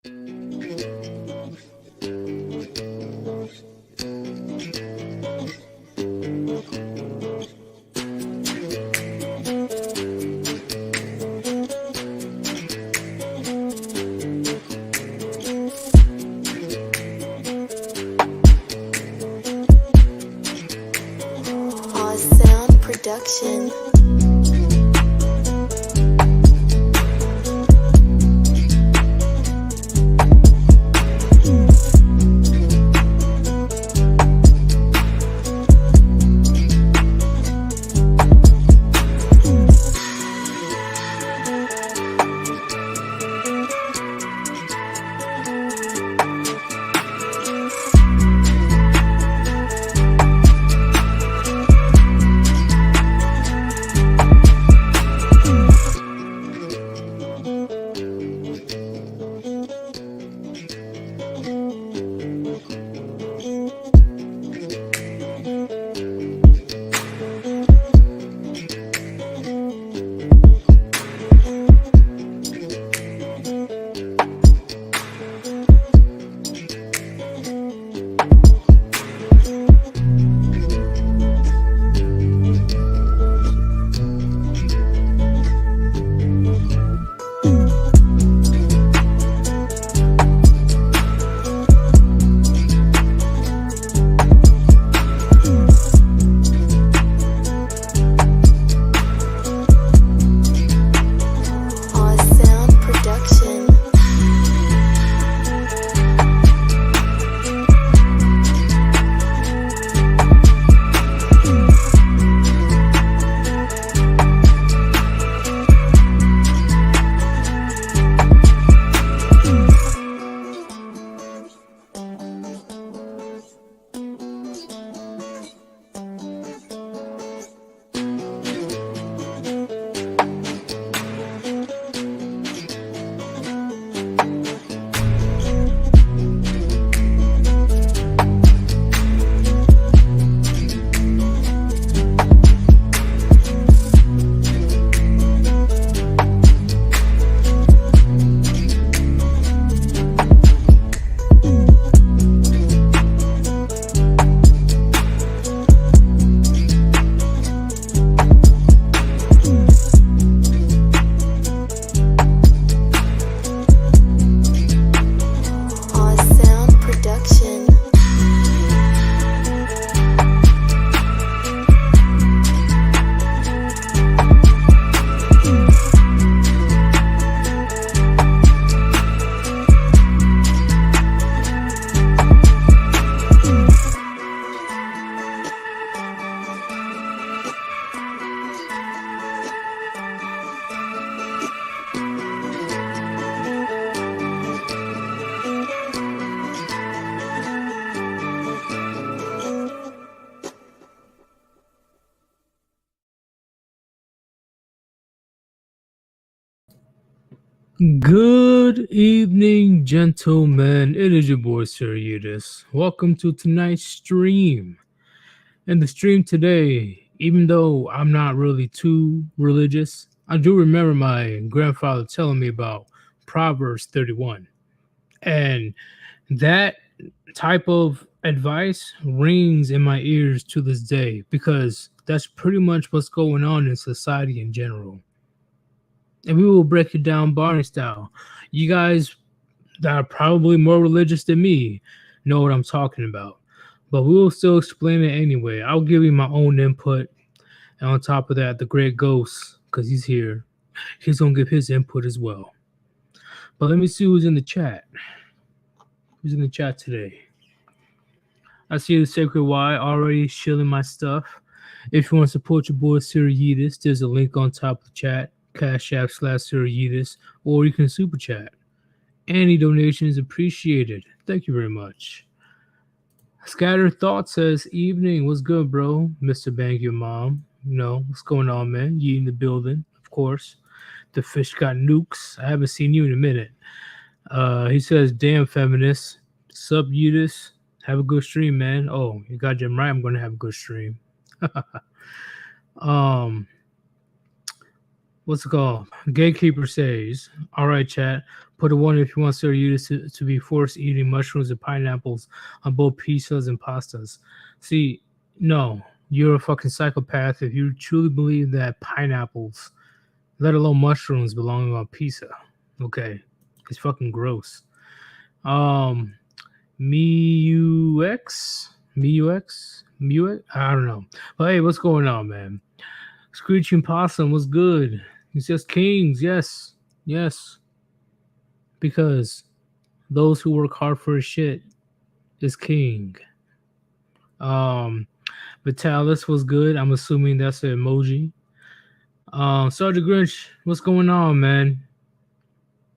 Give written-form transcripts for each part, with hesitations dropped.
Sound production. Good evening, gentlemen. It is your boy, Sir Eudes. Welcome to tonight's stream. In the stream today, even though I'm not really too religious, I do remember my grandfather telling me about Proverbs 31. And that type of advice rings in my ears to this day because that's pretty much what's going on in society in general. And we will break it down Barney style. You guys that are probably more religious than me know what I'm talking about. But we will still explain it anyway. I'll give you my own input. And on top of that, the great ghost, because he's here, he's going to give his input as well. But let me see who's in the chat. Who's in the chat today? I see the Sacred Y already shilling my stuff. If you want to support your boy Sirius, there's a link on top of the chat. Cash App /Sirius, or you can super chat. Any donation is appreciated. Thank you very much. Scattered Thought says, evening, what's good, bro? Mr. Bang Your Mom. You know, what's going on, man? You in the building, of course. The fish got nukes. I haven't seen you in a minute. He says, damn feminist. Sub Eudes. Have a good stream, man. Oh, you got Jim right. I'm going to have a good stream. What's it called? Gatekeeper says, "All right, chat. Put a one if you want Sir Eustace to be forced eating mushrooms and pineapples on both pizzas and pastas." See, no, you're a fucking psychopath if you truly believe that pineapples, let alone mushrooms, belong on pizza. Okay, it's fucking gross. Um, MeUX. I don't know. But hey, what's going on, man? Screeching Possum was good. He says kings, yes, yes, because those who work hard for his shit is king. Um, Vitalis was good. I'm assuming that's an emoji. Sergeant Grinch, what's going on, man?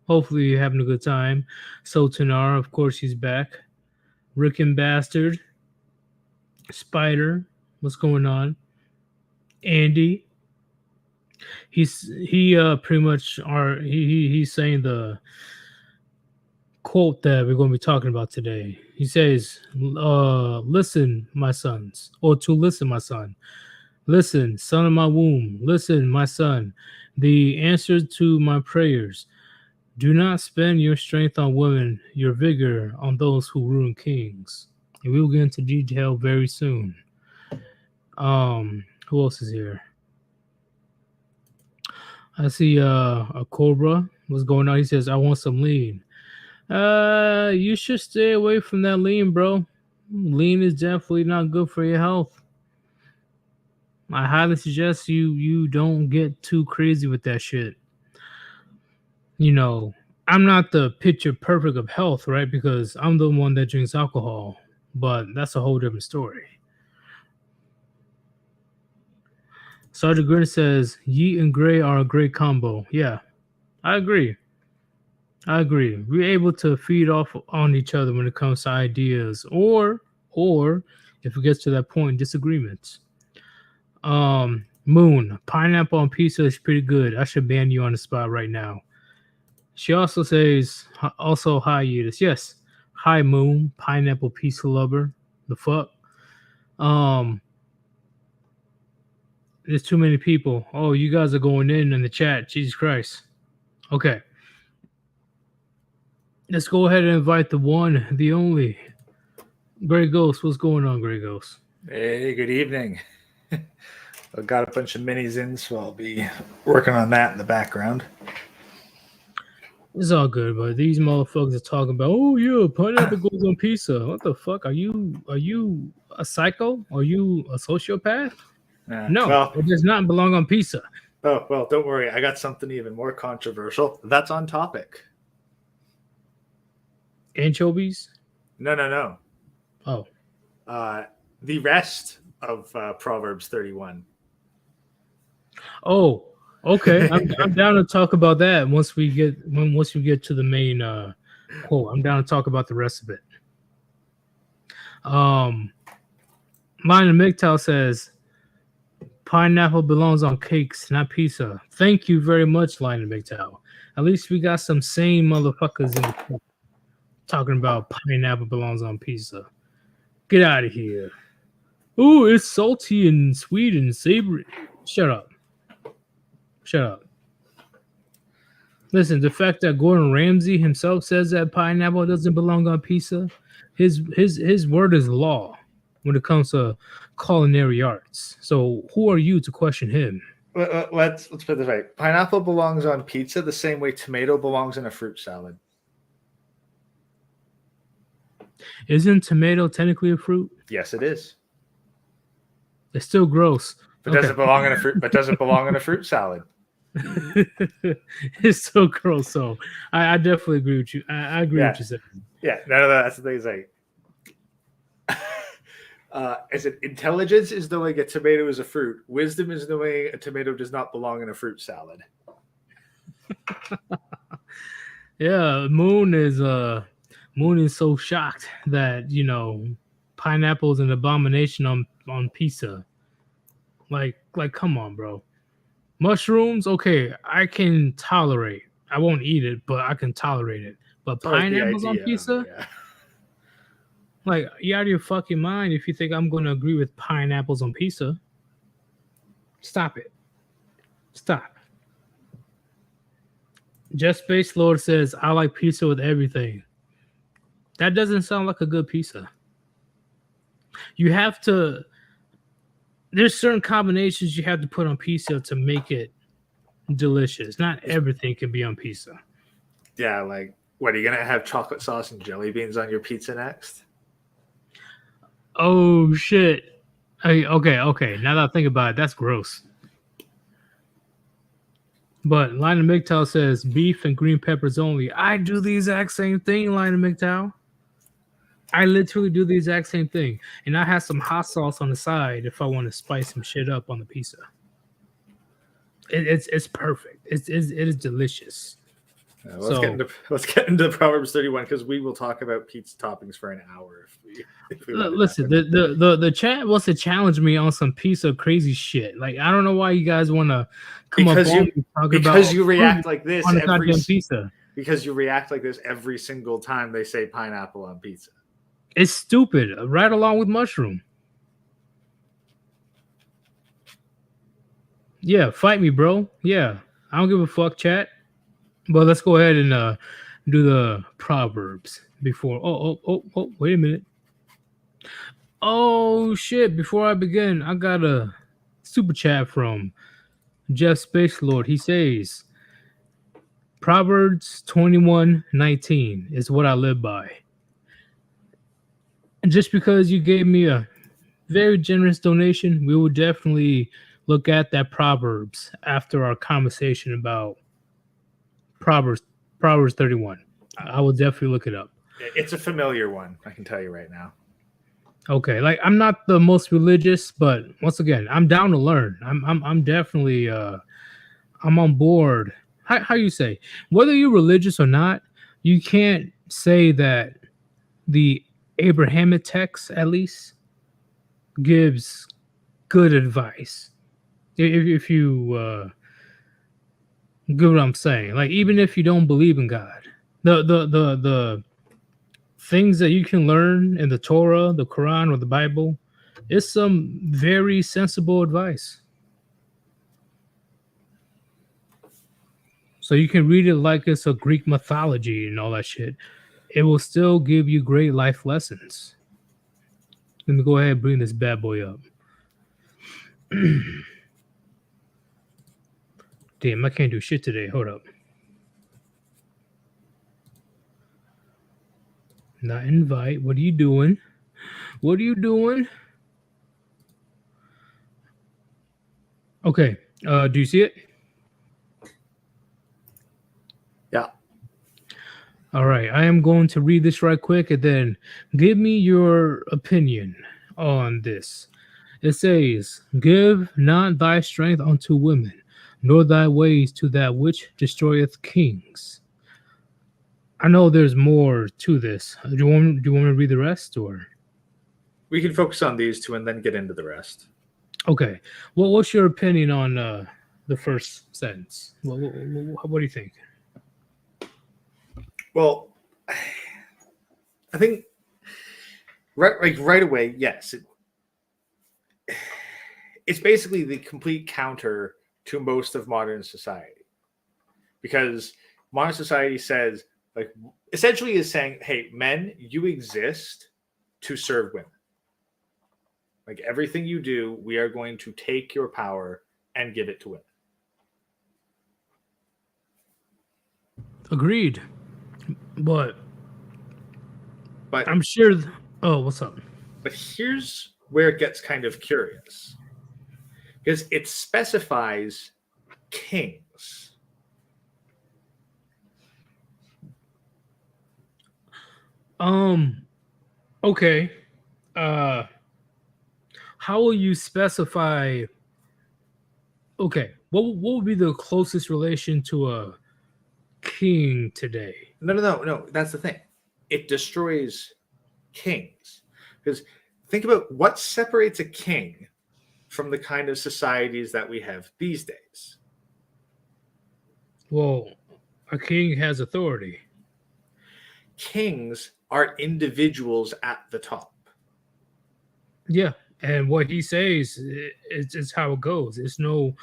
Hopefully you're having a good time. So Tanar, of course, he's back. Rick and Bastard, Spider, what's going on? Andy, he pretty much are he's saying the quote that we're going to be talking about today. He says, listen, my sons, or to listen, my son. Listen, son of my womb. Listen, my son. The answer to my prayers. Do not spend your strength on women, your vigor on those who ruin kings. And we will get into detail very soon. Who else is here? I see a Cobra. What's going on? He says, I want some lean. You should stay away from that lean, bro. Lean is definitely not good for your health. I highly suggest you don't get too crazy with that shit. You know, I'm not the picture perfect of health, right? Because I'm the one that drinks alcohol, but that's a whole different story. Sergeant Grin says, Yeet and Gray are a great combo. Yeah, I agree. We're able to feed off on each other when it comes to ideas, or if it gets to that point, disagreements. Moon, pineapple on pizza is pretty good. I should ban you on the spot right now. She also says, also hi Eudice. Yes, hi Moon, pineapple pizza lover. The fuck. Um, there's too many people. Oh, you guys are going in the chat. Jesus Christ. Okay. Let's go ahead and invite the one, the only, Grey Ghost. What's going on, Grey Ghost? Hey, good evening. I've got a bunch of minis in, so I'll be working on that in the background. It's all good, but these motherfuckers are talking about, oh yeah, pineapple goes on pizza. What the fuck? Are you a psycho? Are you a sociopath? No, well, it does not belong on pizza. Oh, well, don't worry. I got something even more controversial. That's on topic. Anchovies? No. Oh. The rest of Proverbs 31. Oh, okay. I'm down to talk about that once we get to the main quote. I'm down to talk about the rest of it. Mine and MGTOW says pineapple belongs on cakes, not pizza. Thank you very much, Line and MGTOW. At least we got some sane motherfuckers in the chat talking about pineapple belongs on pizza. Get out of here. Ooh, it's salty and sweet and savory. Shut up. Listen, the fact that Gordon Ramsay himself says that pineapple doesn't belong on pizza, his word is law when it comes to culinary arts. So who are you to question him? Let's put it this way. Pineapple belongs on pizza the same way tomato belongs in a fruit salad. Isn't tomato technically a fruit? Yes, it is. It's still gross. But does it belong in a fruit? But does it belong in a fruit salad? It's so gross. So I definitely agree with you. I agree with you saying. Yeah, no, that's the thing. Is like, is it intelligence is knowing a tomato is a fruit? Wisdom is knowing a tomato does not belong in a fruit salad. Yeah, Moon is so shocked that pineapple is an abomination on pizza. Like come on, bro. Mushrooms, okay, I can tolerate. I won't eat it, but I can tolerate it. But pineapples on pizza? Yeah. Like, you out of your fucking mind if you think I'm going to agree with pineapples on pizza. Stop it. Stop. Just Space Lord says, I like pizza with everything. That doesn't sound like a good pizza. You have to, there's certain combinations you have to put on pizza to make it delicious. Not everything can be on pizza. Yeah, like, what, are you going to have chocolate sauce and jelly beans on your pizza next? Oh, shit. Okay. Now that I think about it, that's gross. But Lina MGTOW says beef and green peppers only. I do the exact same thing, Lina MGTOW. I literally do the exact same thing. And I have some hot sauce on the side if I want to spice some shit up on the pizza. It's perfect. It is delicious. Let's get into Proverbs 31 because we will talk about pizza toppings for an hour if we listen. The chat wants to challenge me on some pizza crazy shit. Like I don't know why you guys want to come up on me talking about you react like this on a goddamn pizza. Because you react like this every single time they say pineapple on pizza. It's stupid. Right along with mushroom. Yeah, fight me, bro. Yeah, I don't give a fuck, chat. But let's go ahead and do the Proverbs before. Oh, wait a minute. Oh, shit. Before I begin, I got a super chat from Jeff Space Lord. He says, Proverbs 21:19 is what I live by. And just because you gave me a very generous donation, we will definitely look at that Proverbs after our conversation about Proverbs 31. I will definitely look it up. It's a familiar one, I can tell you right now. Okay, like I'm not the most religious, but once again, I'm down to learn. I'm definitely I'm on board. How you say? Whether you're religious or not, you can't say that the Abrahamic text at least gives good advice. If you get what I'm saying, like even if you don't believe in God, the things that you can learn in the Torah, the Quran, or the Bible is some very sensible advice. So you can read it like it's a Greek mythology and all that shit. It will still give you great life lessons. Let me go ahead and bring this bad boy up. Damn, I can't do shit today. Hold up. Not invite. What are you doing? What are you doing? Okay. Do you see it? Yeah. All right. I am going to read this right quick and then give me your opinion on this. It says, give not thy strength unto women, nor thy ways to that which destroyeth kings. I know there's more to this. Do you want me to read the rest, or we can focus on these two and then get into the rest? Okay. Well, what's your opinion on the first sentence? What do you think? Well, I think right away, yes. It's basically the complete counter to most of modern society, because modern society says, like, essentially is saying, hey, men, you exist to serve women. Like everything you do, we are going to take your power and give it to women. Agreed. But I'm sure. Oh, what's up? But here's where it gets kind of curious, because it specifies kings. Okay. How will you specify? Okay, what would be the closest relation to a king today? No. That's the thing. It destroys kings, because think about what separates a king from the kind of societies that we have these days. Well, a king has authority. Kings are individuals at the top. Yeah, and what he says is how it goes. It's no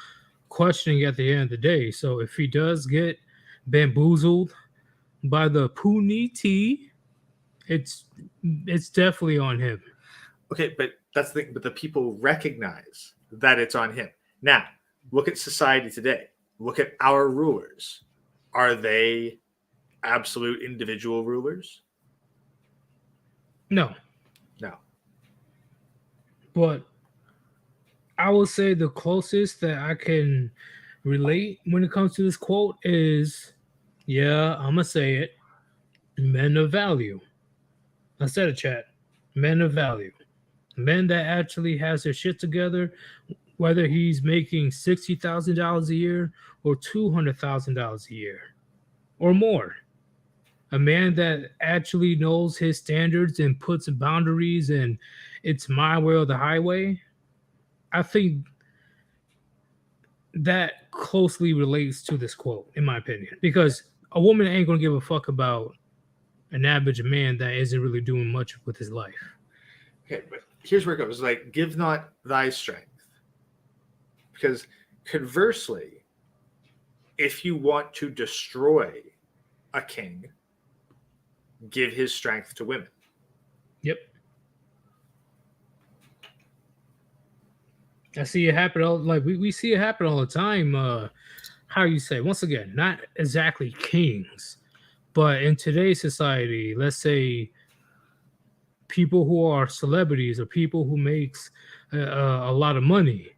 questioning at the end of the day. So if he does get bamboozled by the puniti, it's definitely on him. Okay, but that's the thing. But the people recognize that it's on him. Now, look at society today. Look at our rulers. Are they absolute individual rulers? No, No. but I will say the closest that I can relate when it comes to this quote is, yeah, I'm gonna say it, men of value. I said it, chat. Men of value. Men that actually has their shit together, whether he's making $60,000 a year or $200,000 a year or more. A man that actually knows his standards and puts boundaries and it's my way or the highway. I think that closely relates to this quote, in my opinion, because a woman ain't gonna give a fuck about an average man that isn't really doing much with his life. Okay, but here's where it goes. Like, give not thy strength. Because conversely, if you want to destroy a king, give his strength to women. Yep. I see it happen all like we see it happen all the time. How you say, once again, not exactly kings, but in today's society, let's say people who are celebrities or people who makes a lot of money,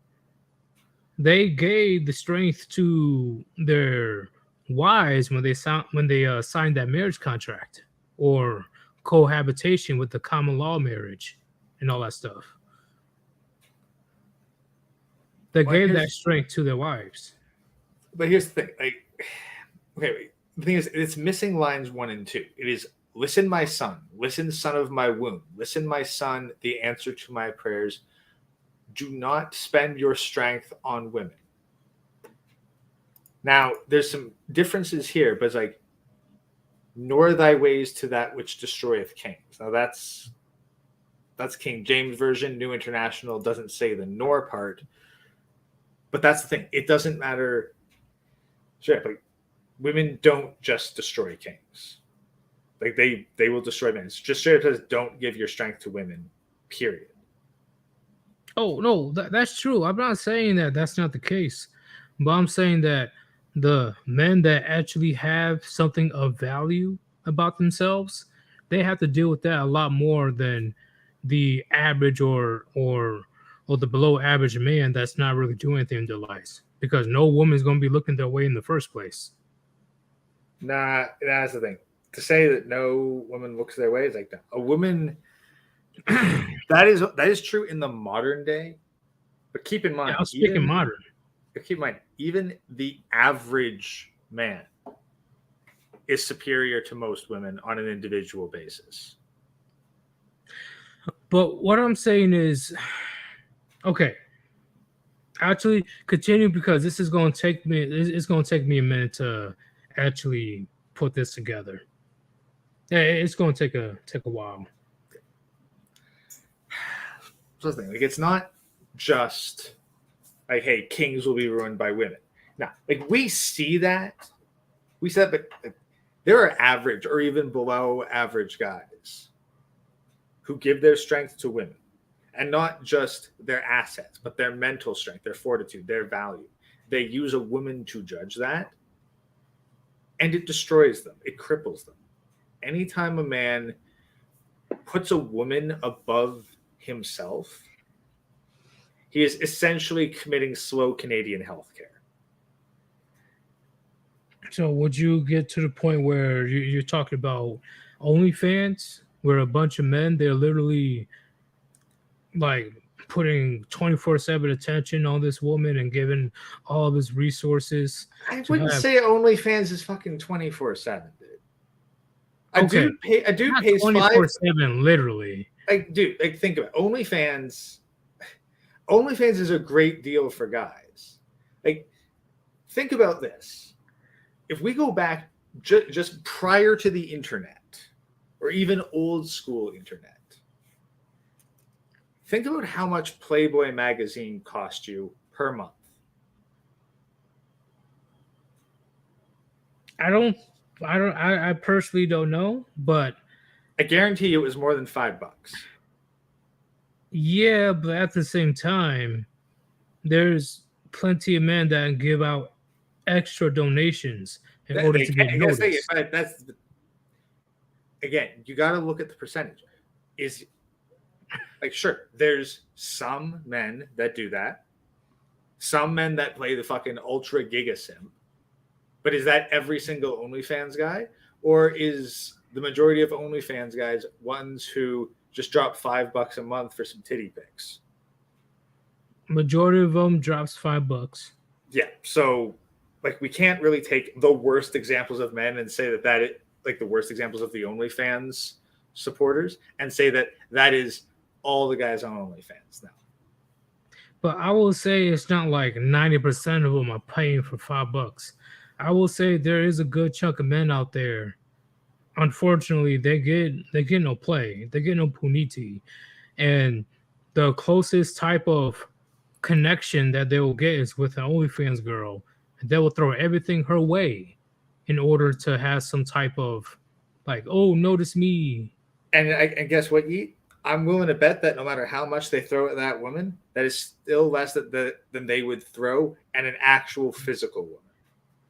they gave the strength to their wives when they signed that marriage contract or cohabitation with the common law marriage and all that stuff. They Well, gave that strength to their wives. but here's the thing. Like, okay, the thing is, it's missing lines 1 and 2. It is, listen, my son, listen, son of my womb, listen, my son, the answer to my prayers. Do not spend your strength on women. Now, there's some differences here, but it's like, nor thy ways to that which destroyeth kings. Now, that's King James Version. New International doesn't say the nor part, but that's the thing. It doesn't matter. Sure, like, women don't just destroy kings. Like, they will destroy men. It's just straight up says, don't give your strength to women, period. Oh no, that's true. I'm not saying that that's not the case, but I'm saying that the men that actually have something of value about themselves, they have to deal with that a lot more than the average or the below average man that's not really doing anything in their lives. Because no woman's gonna be looking their way in the first place. Nah, that's the thing. To say that no woman looks their way is like, a woman. that is true in the modern day, but keep in Yeah, mind, I'm speaking modern. even the average man is superior to most women on an individual basis. But what I'm saying is, okay, actually continue because this is going to take me. It's going to take me a minute to actually put this together. Yeah, it's going to take a while. So the thing, like, it's not just like, hey, kings will be ruined by women. Now, like, we see that, but like, there are average or even below average guys who give their strength to women, and not just their assets, but their mental strength, their fortitude, their value. They use a woman to judge that, and it destroys them. It cripples them. Anytime a man puts a woman above himself, he is essentially committing slow Canadian healthcare. So would you get to the point where you're talking about OnlyFans, where a bunch of men they're literally like putting 24/7 attention on this woman and giving all of his resources? I wouldn't say OnlyFans is fucking 24/7, dude. Okay, A dude not pays 24/7, literally. Like, dude, like, think about it. OnlyFans. OnlyFans is a great deal for guys. Like, think about this. If we go back just prior to the internet, or even old school internet, think about how much Playboy magazine cost you per month. I don't. I personally don't know, but I guarantee you it was more than $5. yeah, but at the same time, there's plenty of men that give out extra donations in order They to can, get I guess they, noticed. but that's again, you got to look at the percentage. Is like sure, there's some men that do that, some men that play the fucking ultra giga simp, but is that every single OnlyFans guy, or is the majority of OnlyFans guys ones who just drop $5 a month for some titty pics? Majority of them drops $5. Yeah, so like we can't really take the worst examples of men and say that like the worst examples of the OnlyFans supporters and say that that is all the guys on OnlyFans now. But I will say it's not like 90% of them are paying for $5. I will say there is a good chunk of men out there. Unfortunately, they get no play. They get no puniti. And the closest type of connection that they will get is with an OnlyFans girl. They will throw everything her way in order to have some type of like, oh, notice me. And guess what, Yeet? I'm willing to bet that no matter how much they throw at that woman, that is still less than they would throw at an actual physical woman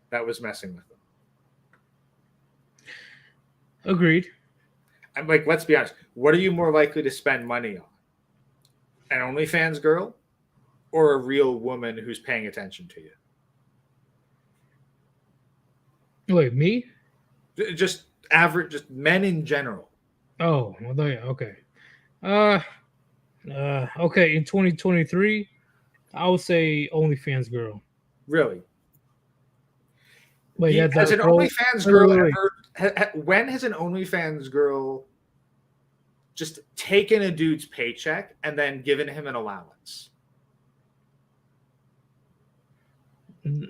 that was messing with them. Agreed. I'm like, let's be honest. What are you more likely to spend money on? An OnlyFans girl or a real woman who's paying attention to you? Wait, me? Just average, just men in general. Oh, well, okay. Okay. In 2023, I would say OnlyFans girl. Really? Wait, Has an girl. OnlyFans girl Wait. ever? When has an OnlyFans girl just taken a dude's paycheck and then given him an allowance?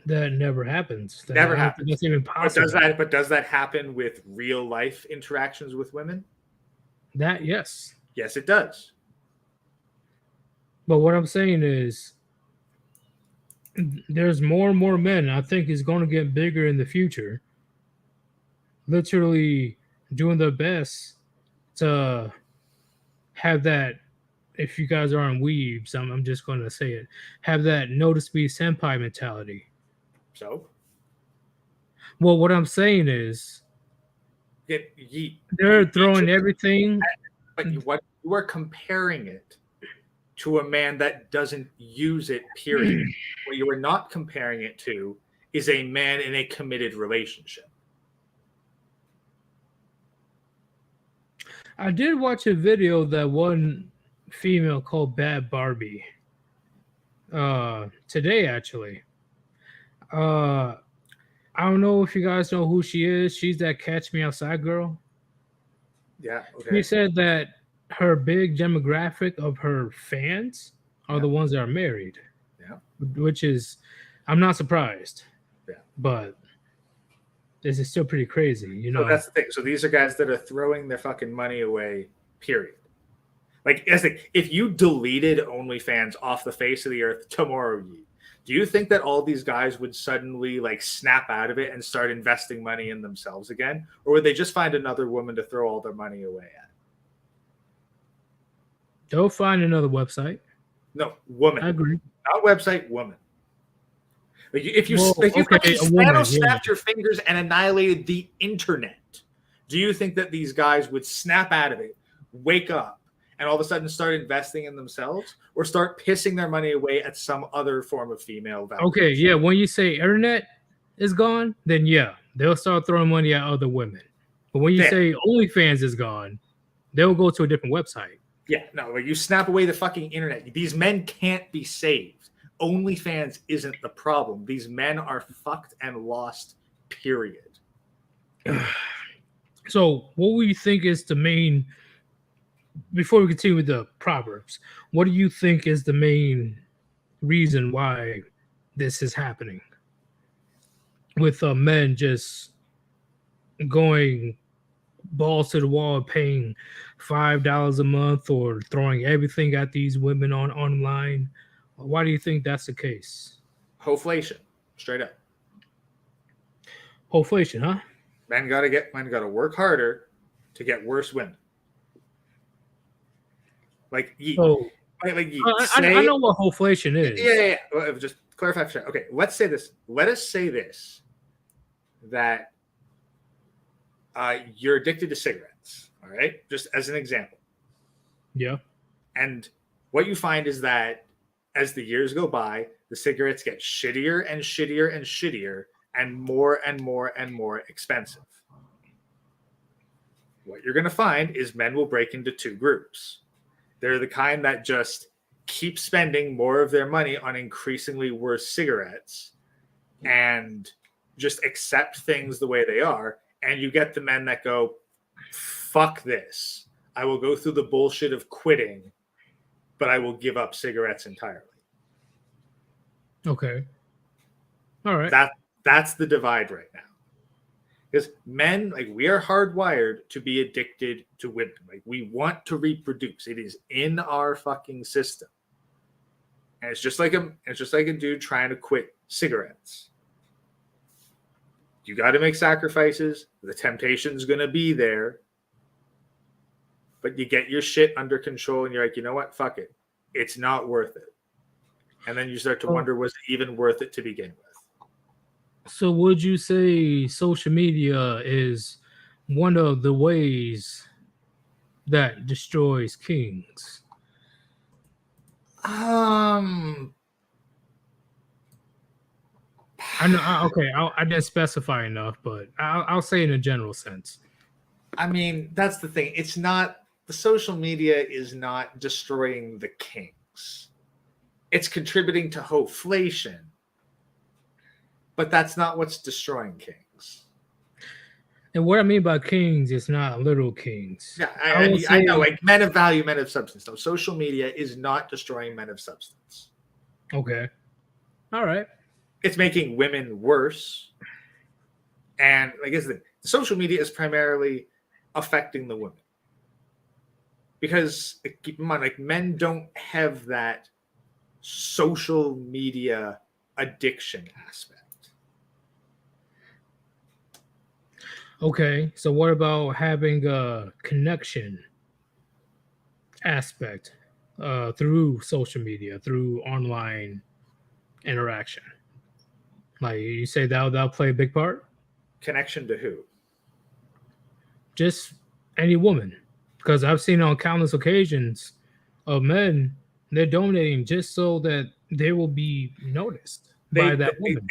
That never happens. Never happens. That's even possible. But does that happen with real life interactions with women? That yes. Yes, it does. But what I'm saying is, there's more and more men. I think is going to get bigger in the future. Literally doing their best to have that. If you guys aren't weebs, I'm just going to say it. Have that notice me senpai mentality. So, well, what I'm saying is, they're throwing everything. But you are comparing it to a man that doesn't use it. Period. What you are not comparing it to is a man in a committed relationship. I did watch a video that one female called Bad Barbie today actually. I don't know if you guys know who she is. She's that Catch Me Outside girl. Yeah. Okay. She said that her big demographic of her fans are the ones that are married. Yeah. Which is, I'm not surprised. Yeah. But this is still pretty crazy, you know. So that's the thing. So these are guys that are throwing their fucking money away, period. Like, if you deleted OnlyFans off the face of the earth tomorrow, do you think that all these guys would suddenly like snap out of it and start investing money in themselves again? Or would they just find another woman to throw all their money away at? They'll find another website. No, woman. I agree. Not website, woman. Like if you snapped your fingers and annihilated the internet, do you think that these guys would snap out of it, wake up, and all of a sudden start investing in themselves, or start pissing their money away at some other form of female validation? Okay, yeah. When you say internet is gone, then yeah, they'll start throwing money at other women. But when you say OnlyFans is gone, they'll go to a different website. Yeah, no, you snap away the fucking internet. These men can't be saved. OnlyFans isn't the problem. These men are fucked and lost, period. So what do you think is the main, before we continue with the Proverbs, what do you think is the main reason why this is happening? With men just going balls to the wall, paying $5 a month or throwing everything at these women online. Why do you think that's the case? Hoflation, straight up. Hoflation, huh? Men gotta work harder to get worse women. Like So I say know what hoflation is. yeah. Well, just clarify for a second. Okay, let's say this. Let us say this that you're addicted to cigarettes. All right, just as an example. Yeah. And what you find is that as the years go by, the cigarettes get shittier and shittier and shittier and more and more and more expensive. What you're going to find is men will break into two groups. They're the kind that just keep spending more of their money on increasingly worse cigarettes and just accept things the way they are. And you get the men that go, fuck this. I will go through the bullshit of quitting, but I will give up cigarettes entirely. Okay. All right. That's the divide right now. Because men, like, we are hardwired to be addicted to women. Like, we want to reproduce. It is in our fucking system. And it's just like a dude trying to quit cigarettes. You got to make sacrifices. The temptation's going to be there. But you get your shit under control and you're like, you know what? Fuck it. It's not worth it. And then you start to wonder, was it even worth it to begin with? So would you say social media is one of the ways that destroys kings? I know. Okay, I didn't specify enough, but I'll say in a general sense. I mean, that's the thing. It's not, the social media is not destroying the kings. It's contributing to hoflation, but that's not what's destroying kings. And what I mean by kings is not little kings. Yeah, I know, like men of value, men of substance. No, social media is not destroying men of substance. Okay. All right. It's making women worse. And I guess the social media is primarily affecting the women. Because keep in mind, like, men don't have that social media addiction aspect. Okay. So what about having a connection aspect through social media, through online interaction? Like you say that'll play a big part? Connection to who? Just any woman. Because I've seen on countless occasions of men, they're donating just so that they will be noticed by that woman.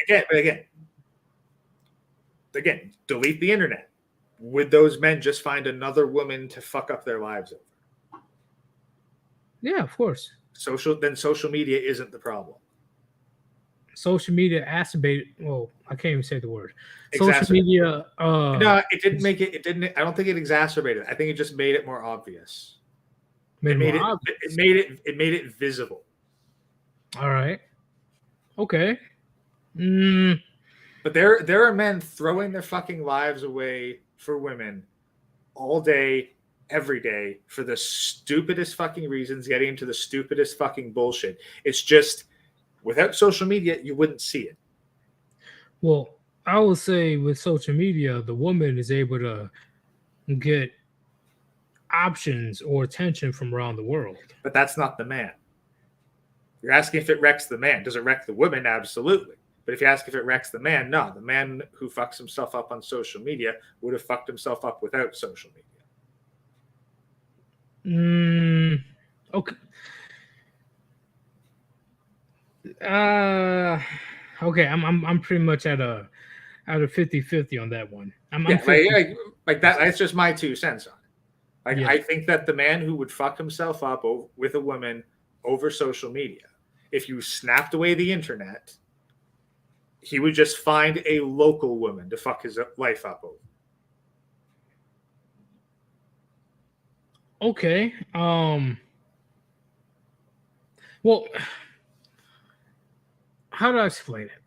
Again, delete the internet. Would those men just find another woman to fuck up their lives over? Yeah, of course. Social media isn't the problem. Social media well, I can't even say the word. Social media no, it didn't make it. It didn't. I don't think it exacerbated. I think it just made it more obvious. It made it visible. All right. Okay. But there are men throwing their fucking lives away for women all day, every day, for the stupidest fucking reasons, getting into the stupidest fucking bullshit. It's just, without social media, you wouldn't see it. Well, I would say with social media, the woman is able to get options or attention from around the world. But that's not the man. You're asking if it wrecks the man. Does it wreck the woman? Absolutely. But if you ask if it wrecks the man, no. The man who fucks himself up on social media would have fucked himself up without social media. Okay. Okay. I'm pretty much at a 50-50 on that one. Like that. That's just my 2 cents on it. Like, yeah. I think that the man who would fuck himself up with a woman over social media, if you snapped away the internet, he would just find a local woman to fuck his life up over. Okay. Well, how do I explain it?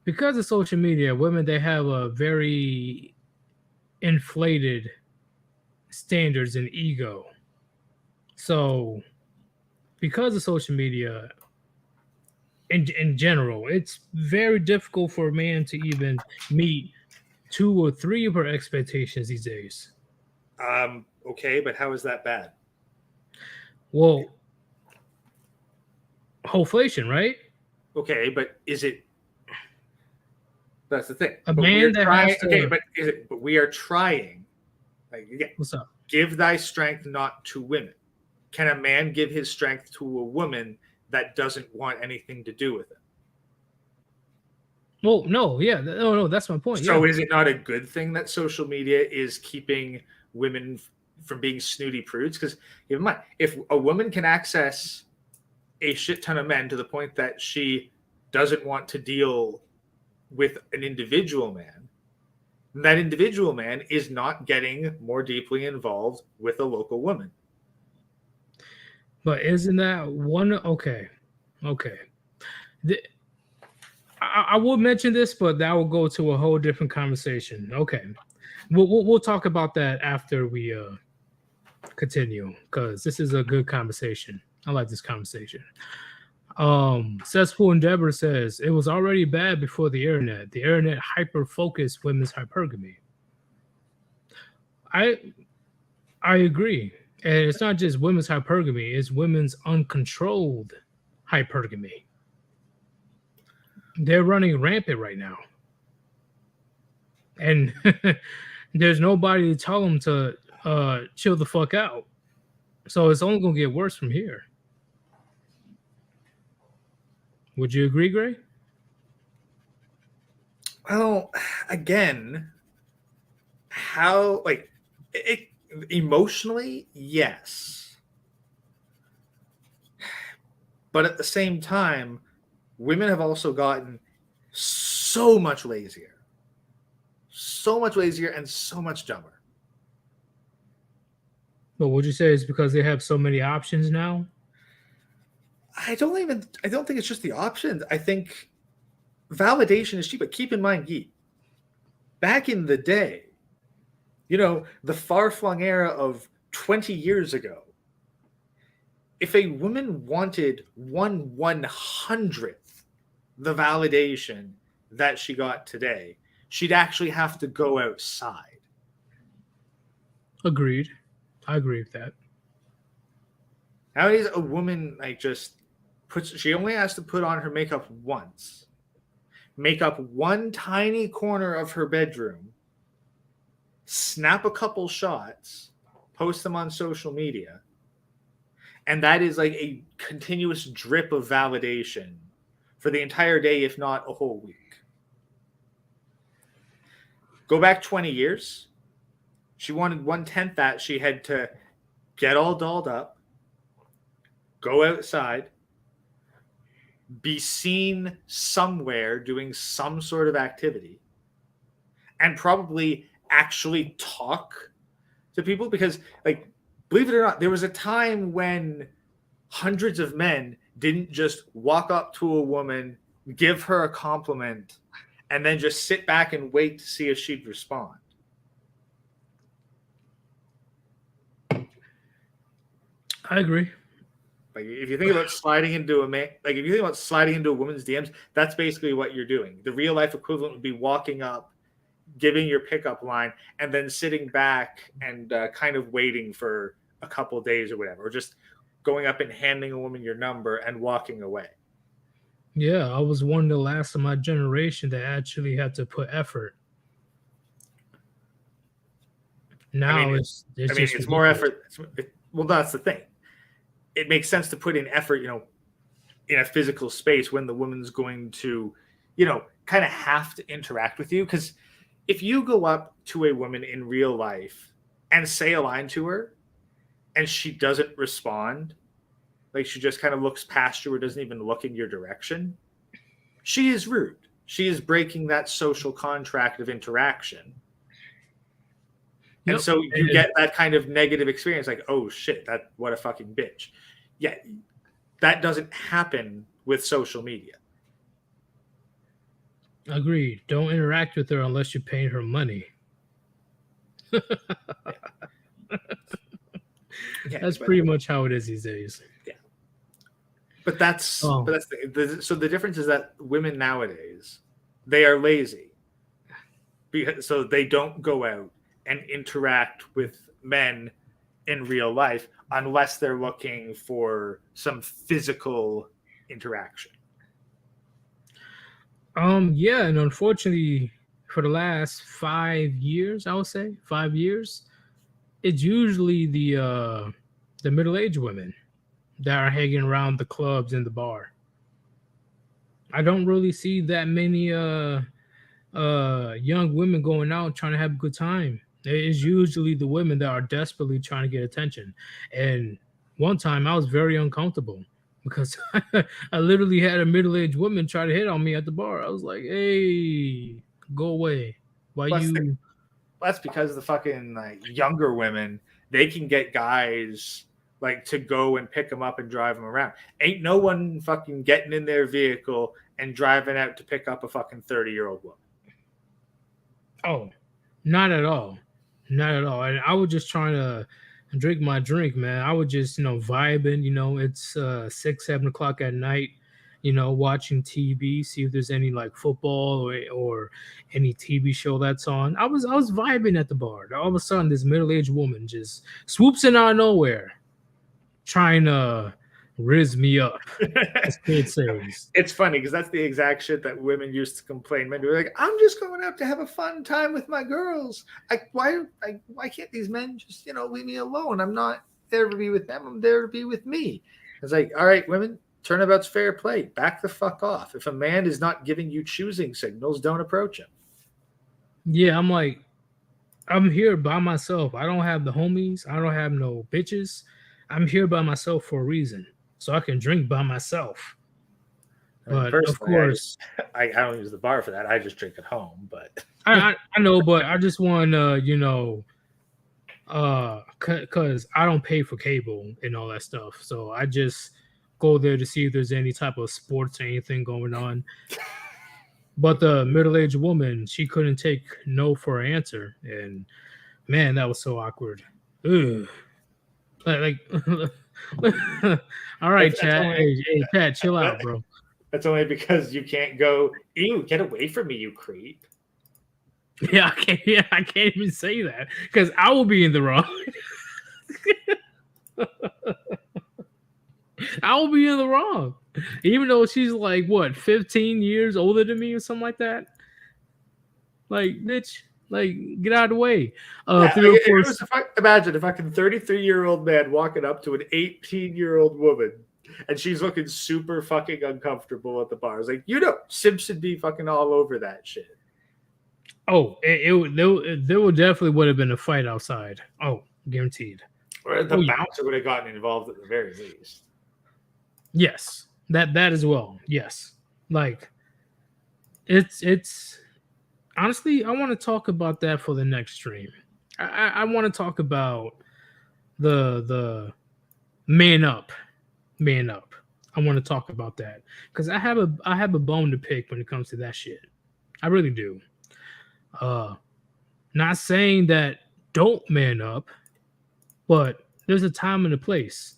Because of social media, women, they have a very inflated standards and ego. So because of social media, in general. It's very difficult for a man to even meet 2 or 3 of her expectations these days. Okay, but how is that bad? Well, wholeflation, right? Okay, but is it? That's the thing. A But we man are that trying. has to. Okay, but is it? But we are trying. Like again, What's up? give thy strength not to women. Can a man give his strength to a woman that doesn't want anything to do with it? Well, no, yeah, no, that's my point. So Yeah, is it not a good thing that social media is keeping women from being snooty prudes? Because keep in mind, if a woman can access a shit ton of men to the point that she doesn't want to deal with an individual man, that individual man is not getting more deeply involved with a local woman. but isn't that one? Okay, okay. The, I will mention this, but that will go to a whole different conversation. Okay, we'll talk about that after we continue because this is a good conversation. I like this conversation. Cesspool Endeavor says it was already bad before the internet. The internet hyper focused women's hypergamy. I agree. And it's not just women's hypergamy, it's women's uncontrolled hypergamy. They're running rampant right now. And there's nobody to tell them to chill the fuck out. So it's only going to get worse from here. Would you agree, Gray? Well, again, how like it emotionally, yes. But at the same time, women have also gotten so much lazier. So much lazier and so much dumber. But would you say it's because they have so many options now? I don't think it's just the options. I think validation is cheap, but keep in mind, Geet, back in the day, the far-flung era of 20 years ago, if a woman wanted 1/100th the validation that she got today, she'd actually have to go outside. Agreed. I agree with that. Nowadays, a woman she only has to put on her makeup once, make up one tiny corner of her bedroom, snap a couple shots, post them on social media, and that is like a continuous drip of validation for the entire day, if not a whole week. Go back 20 years. She wanted 1/10 that. She had to get all dolled up, go outside, be seen somewhere doing some sort of activity, and probably actually talk to people. Because, like, believe it or not, there was a time when hundreds of men didn't just walk up to a woman, give her a compliment, and then just sit back and wait to see if she'd respond. I agree. Like, if you think about sliding into a woman's DMs, that's basically what you're doing. The real life equivalent would be walking up, giving your pickup line, and then sitting back and kind of waiting for a couple of days or whatever, or just going up and handing a woman your number and walking away. Yeah, I was one of the last of my generation that actually had to put effort. Now it's more effort. Well, that's the thing. It makes sense to put in effort, in a physical space when the woman's going to, kind of have to interact with you. Because if you go up to a woman in real life and say a line to her and she doesn't respond, like she just kind of looks past you or doesn't even look in your direction, she is rude. She is breaking that social contract of interaction. Yep. And so you get that kind of negative experience, like, oh shit, what a fucking bitch. Yeah, that doesn't happen with social media. Agreed. Don't interact with her unless you're paying her money. That's pretty much how it is these days. Yeah. But that's Oh, so the difference is that women nowadays, they are lazy because so they don't go out and interact with men in real life unless they're looking for some physical interaction. yeah, and unfortunately, for the last 5 years, I would say 5 years, it's usually the middle-aged women that are hanging around the clubs and the bar. I don't really see that many young women going out trying to have a good time. It's usually the women that are desperately trying to get attention. And one time I was very uncomfortable because I literally had a middle-aged woman try to hit on me at the bar. I was like, "Hey, go away. Why Plus, you?" that's because the fucking like younger women, they can get guys like to go and pick them up and drive them around. Ain't no one fucking getting in their vehicle and driving out to pick up a fucking 30-year-old woman. Oh, not at all. Not at all. And I was just trying to drink my drink, man. I was just, vibing, it's 6, 7 o'clock at night, watching TV, see if there's any like football or any TV show that's on. I was vibing at the bar. All of a sudden this middle-aged woman just swoops in out of nowhere, trying to riz me up, as kid says. It's funny because that's the exact shit that women used to complain. Men were like, "I'm just going out to have a fun time with my girls. Why can't these men just leave me alone? I'm not there to be with them. I'm there to be with me." It's like, all right, women, turnabout's fair play. Back the fuck off. If a man is not giving you choosing signals, don't approach him. Yeah, I'm like, I'm here by myself. I don't have the homies. I don't have no bitches. I'm here by myself for a reason, so I can drink by myself. I mean, But of personally, course, I don't use the bar for that. I just drink at home. But I know, but I just want to, because I don't pay for cable and all that stuff, so I just go there to see if there's any type of sports or anything going on. But the middle-aged woman, she couldn't take no for an answer, and man, that was so awkward. Ugh. Like, all right, that's Chad. only Hey, Chad, chill out, bro. that's only because you can't go. Ew, get away from me, you creep. Yeah, I can't. Yeah, I can't even say that because I will be in the wrong. I will be in the wrong, even though she's like what 15 years older than me or something like that. Like, bitch, like get out of the way. Yeah, Three or four. imagine a fucking 33-year-old man walking up to an 18-year-old woman and she's looking super fucking uncomfortable at the bar. It's like, Simpson be fucking all over that shit. Oh, there would definitely would have been a fight outside. Oh, guaranteed. Or the bouncer would have gotten involved at the very least. Yes, that as well. Yes, like it's honestly, I want to talk about that for the next stream. I want to talk about the man up. I want to talk about that because I have a bone to pick when it comes to that shit. I really do. Not saying that don't man up, but there's a time and a place.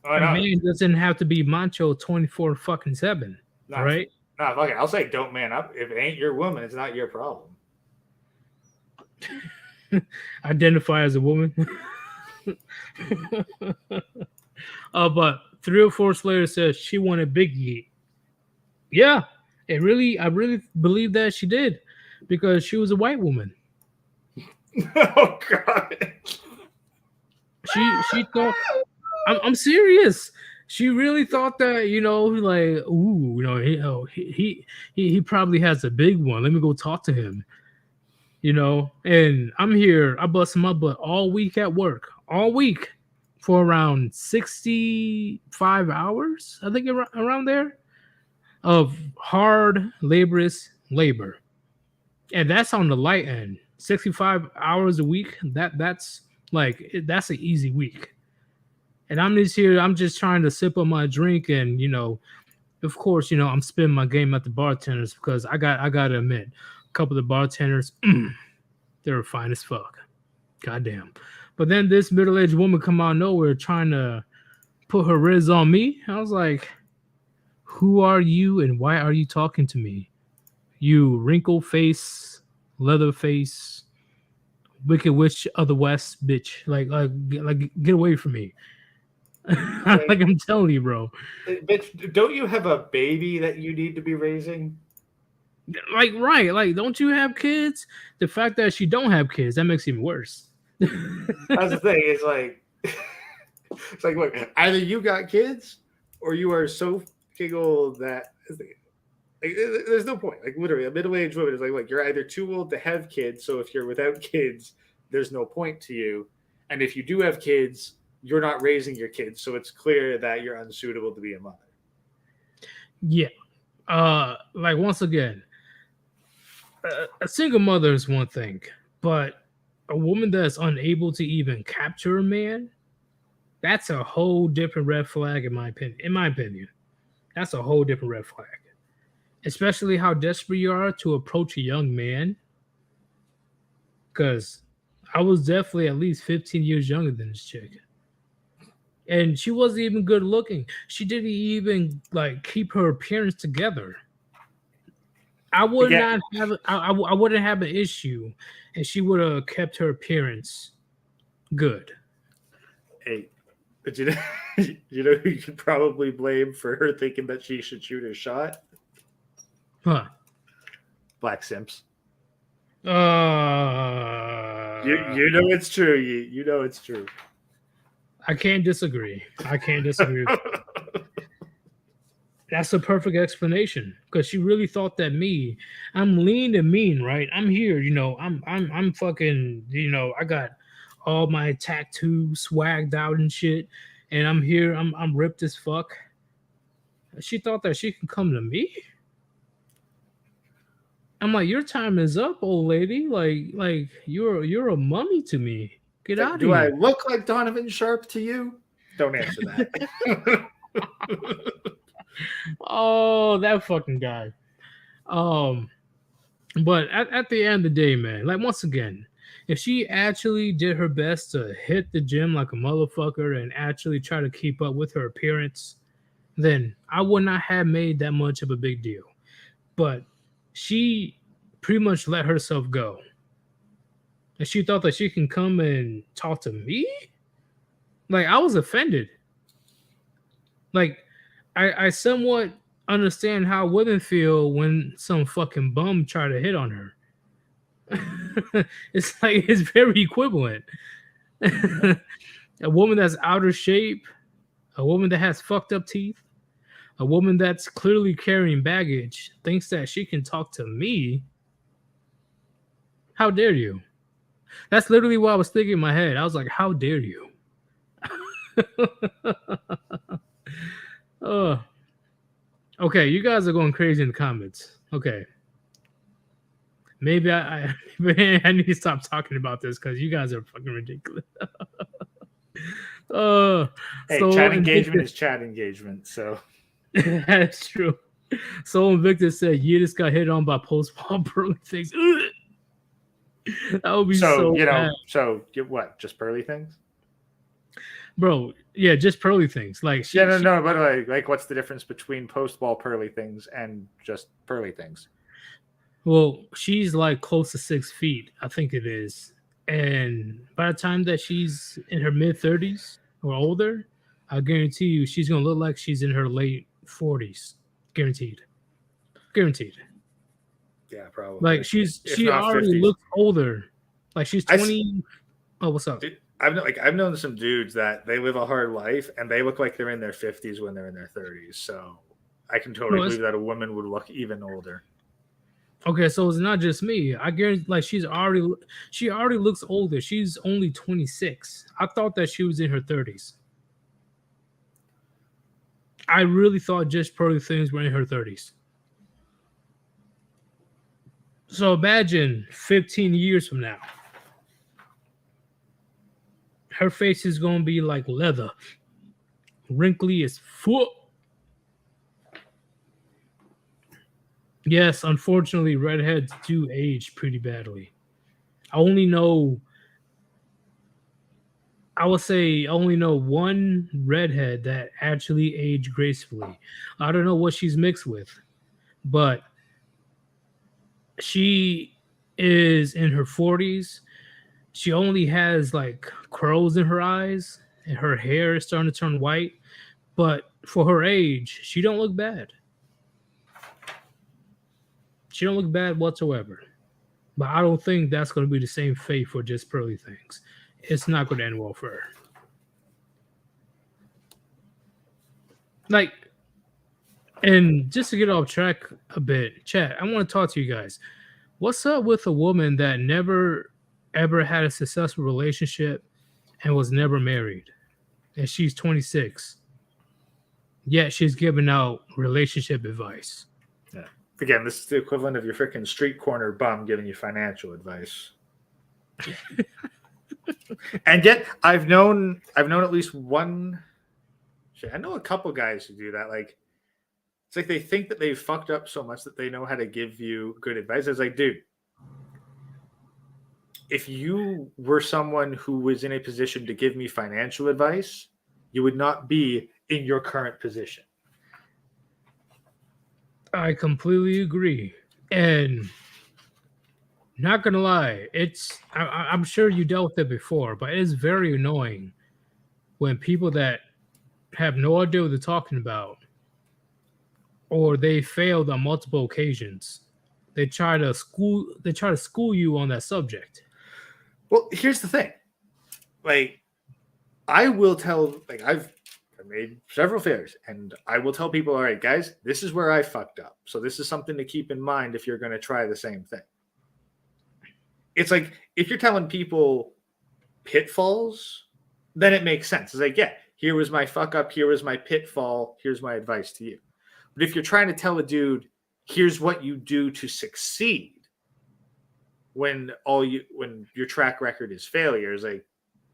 A man doesn't have to be macho 24 fucking 7. Nah, right? Nah, fuck it. I'll say don't man up. If it ain't your woman, it's not your problem. Identify as a woman. But 304 Slayer says she wanted Big Yeet. Yeah, I really believe that she did because she was a white woman. Oh god. She thought I'm serious. She really thought that, like, ooh, he probably has a big one. Let me go talk to him. And I'm here. I bust my butt all week at work, all week for around 65 hours, I think, around there, of hard laborious labor. And that's on the light end. 65 hours a week, that's an easy week. And I'm just here, I'm just trying to sip on my drink, and of course, I'm spinning my game at the bartenders because I gotta admit, a couple of the bartenders, they're fine as fuck. Goddamn. But then this middle-aged woman come out of nowhere trying to put her riz on me. I was like, who are you and why are you talking to me? You wrinkle face, leather face, wicked witch of the west, bitch. Like, get away from me. Like I'm telling you, bro. Bitch, don't you have a baby that you need to be raising? Like, right? Like, don't you have kids? The fact that she don't have kids that makes it even worse. That's the thing. It's like, it's like, look, either you got kids or you are so fucking old that like, there's no point. Like, literally, a middle-aged woman is like, look, you're either too old to have kids, so if you're without kids, there's no point to you, and if you do have kids, you're not raising your kids, so it's clear that you're unsuitable to be a mother. Yeah. Like once again, a single mother is one thing, but a woman that's unable to even capture a man, that's a whole different red flag in my opinion. In my opinion, that's a whole different red flag. Especially how desperate you are to approach a young man. Because I was definitely at least 15 years younger than this chick. And she wasn't even good looking. She didn't even like keep her appearance together. I would Again, not have I wouldn't have an issue and she would have kept her appearance good. hey, but you know, you know who you could probably blame for her thinking that she should shoot her shot? Huh. Black simps. Uh, You know it's true. You know it's true. I can't disagree. I can't disagree. That's a perfect explanation because she really thought that I'm lean and mean, right? I'm here, I'm fucking, I got all my tattoos swagged out and shit, and I'm here, I'm ripped as fuck. She thought that she could come to me. I'm like, your time is up, old lady. Like you're a mummy to me. Get out of Do I here. look like Donovan Sharp to you? Don't answer that. Oh, that fucking guy. Um, but at the end of the day, man, like once again, if she actually did her best to hit the gym like a motherfucker and actually try to keep up with her appearance, then I would not have made that much of a big deal. But she pretty much let herself go. And she thought that she can come and talk to me? Like, I was offended. Like, I somewhat understand how women feel when some fucking bum try to hit on her. It's like it's very equivalent. A woman that's out of shape, a woman that has fucked up teeth, a woman that's clearly carrying baggage thinks that she can talk to me. How dare you? That's literally what I was thinking in my head. I was like, how dare you? Okay, you guys are going crazy in the comments. Okay. Maybe I need to stop talking about this because you guys are fucking ridiculous. Hey, so chat engagement is chat engagement, so that's true. So Invictus said you just got hit on by post-pop pearly things. That would be so bad. So what? Just pearly things? Bro, yeah, just pearly things. Like No, but like what's the difference between post-ball pearly things and just pearly things? Well, she's like close to 6 feet, I think it is. And by the time that she's in her mid-30s or older, I guarantee you she's going to look like she's in her late 40s. Guaranteed. Yeah, probably. Like she already 50s. looks older. Like she's 20. Oh, what's up? Dude, I've known some dudes that they live a hard life and they look like they're in their 50s when they're in their 30s. So I can totally believe that a woman would look even older. Okay, so it's not just me. I guarantee, like she already looks older. She's only 26. I thought that she was in her 30s. I really thought just pearly things were in her 30s. So imagine 15 years from now, her face is gonna be like leather, wrinkly as fuck. Yes, unfortunately, redheads do age pretty badly. I only know I would say I only know one redhead that actually aged gracefully. I don't know what she's mixed with, but she is in her 40s. She only has like curls in her eyes, and her hair is starting to turn white. But for her age, she don't look bad. She don't look bad whatsoever. But I don't think that's going to be the same fate for just pearly things. It's not going to end well for her. Like, and just to get off track a bit, chat, I want to talk to you guys. What's up with a woman that never ever had a successful relationship and was never married? And she's 26. Yet she's giving out relationship advice. Yeah. Again, this is the equivalent of your freaking street corner bum giving you financial advice. And yet, I've known at least one. Shit, I know a couple guys who do that. Like, it's like they think that they've fucked up so much that they know how to give you good advice. It's like, dude, if you were someone who was in a position to give me financial advice, you would not be in your current position. I completely agree. And not gonna lie, I'm sure you dealt with it before, but it's very annoying when people that have no idea what they're talking about, or they failed on multiple occasions, they try to school you on that subject. Well, here's the thing. Like, I will tell, like, I've made several failures, and I will tell people, all right, guys, this is where I fucked up. So this is something to keep in mind if you're going to try the same thing. It's like, if you're telling people pitfalls, then it makes sense. It's like, yeah, here was my fuck up, here was my pitfall, here's my advice to you. But if you're trying to tell a dude, here's what you do to succeed, when your track record is failure, is like,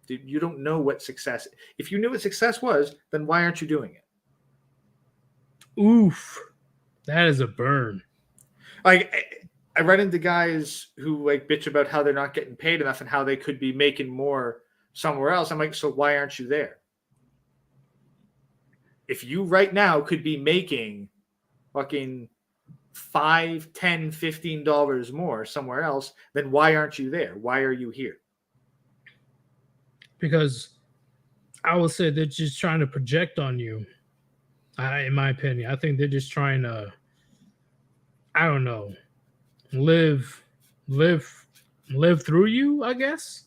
dude, you don't know what success. If you knew what success was, then why aren't you doing it? Oof, that is a burn. Like, I run into guys who like bitch about how they're not getting paid enough and how they could be making more somewhere else. I'm like, so why aren't you there? If you right now could be making fucking $5, $10, $15 more somewhere else, then why aren't you there? Why are you here? Because I would say they're just trying to project on you. In my opinion, I think they're just trying to, I don't know, live through you, I guess.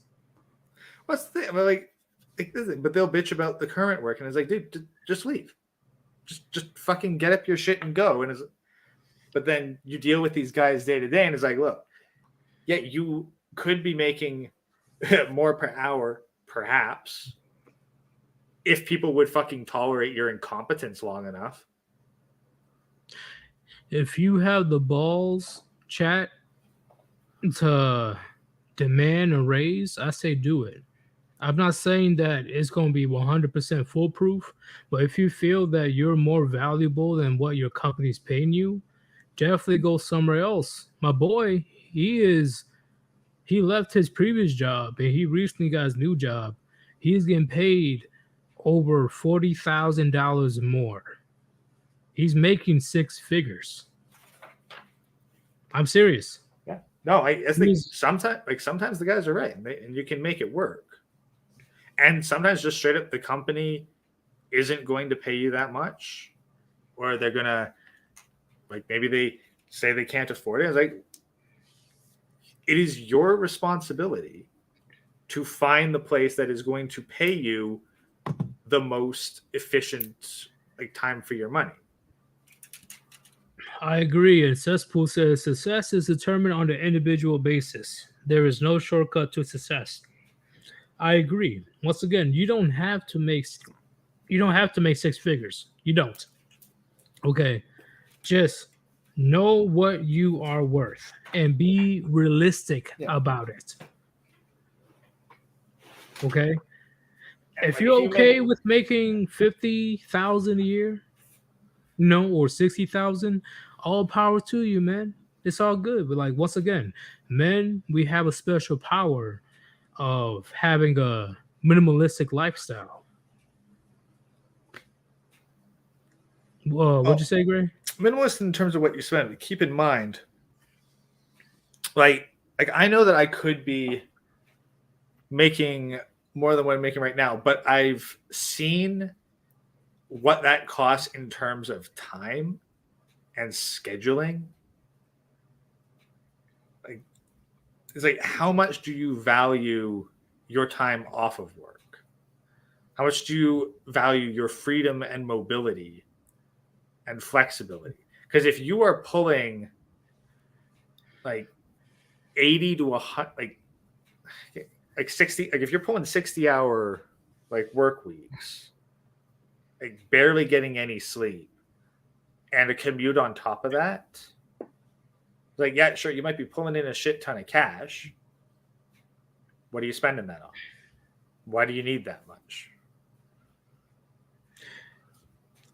What's the thing? Like, but they'll bitch about the current work, and it's like, dude, just leave. Just fucking get up your shit and go. And but then you deal with these guys day to day, and it's like, look, yeah, you could be making more per hour, perhaps, if people would fucking tolerate your incompetence long enough. If you have the balls, chat, to demand a raise, I say do it. I'm not saying that it's going to be 100% foolproof, but if you feel that you're more valuable than what your company's paying you, definitely go somewhere else. My boy, he left his previous job and he recently got his new job. He's getting paid over $40,000 more. He's making six figures. I'm serious. Yeah. No, I think sometimes the guys are right, and you can make it work. And sometimes just straight up the company isn't going to pay you that much, or they're gonna, like, maybe they say they can't afford it. It's like, it is your responsibility to find the place that is going to pay you the most efficient, like, time for your money. I agree. And Cesspool says success is determined on an individual basis. There is no shortcut to success. I agree. Once again, you don't have to make six figures. You don't. Okay. Just know what you are worth and be realistic about it. Okay. If you're okay with making 50,000 a year, or 60,000, all power to you, man. It's all good. But, like, once again, men, we have a special power of having a minimalistic lifestyle. What'd you say, Gray? Minimalist in terms of what you spend. But keep in mind, like I know that I could be making more than what I'm making right now, but I've seen what that costs in terms of time and scheduling. Like, it's like, how much do you value your time off of work? How much do you value your freedom and mobility and flexibility? Because if you are pulling like 80 to 100, like 60, like if you're pulling 60-hour like work weeks, like barely getting any sleep, and a commute on top of that, like, yeah, sure, you might be pulling in a shit ton of cash. What are you spending that on? Why do you need that much?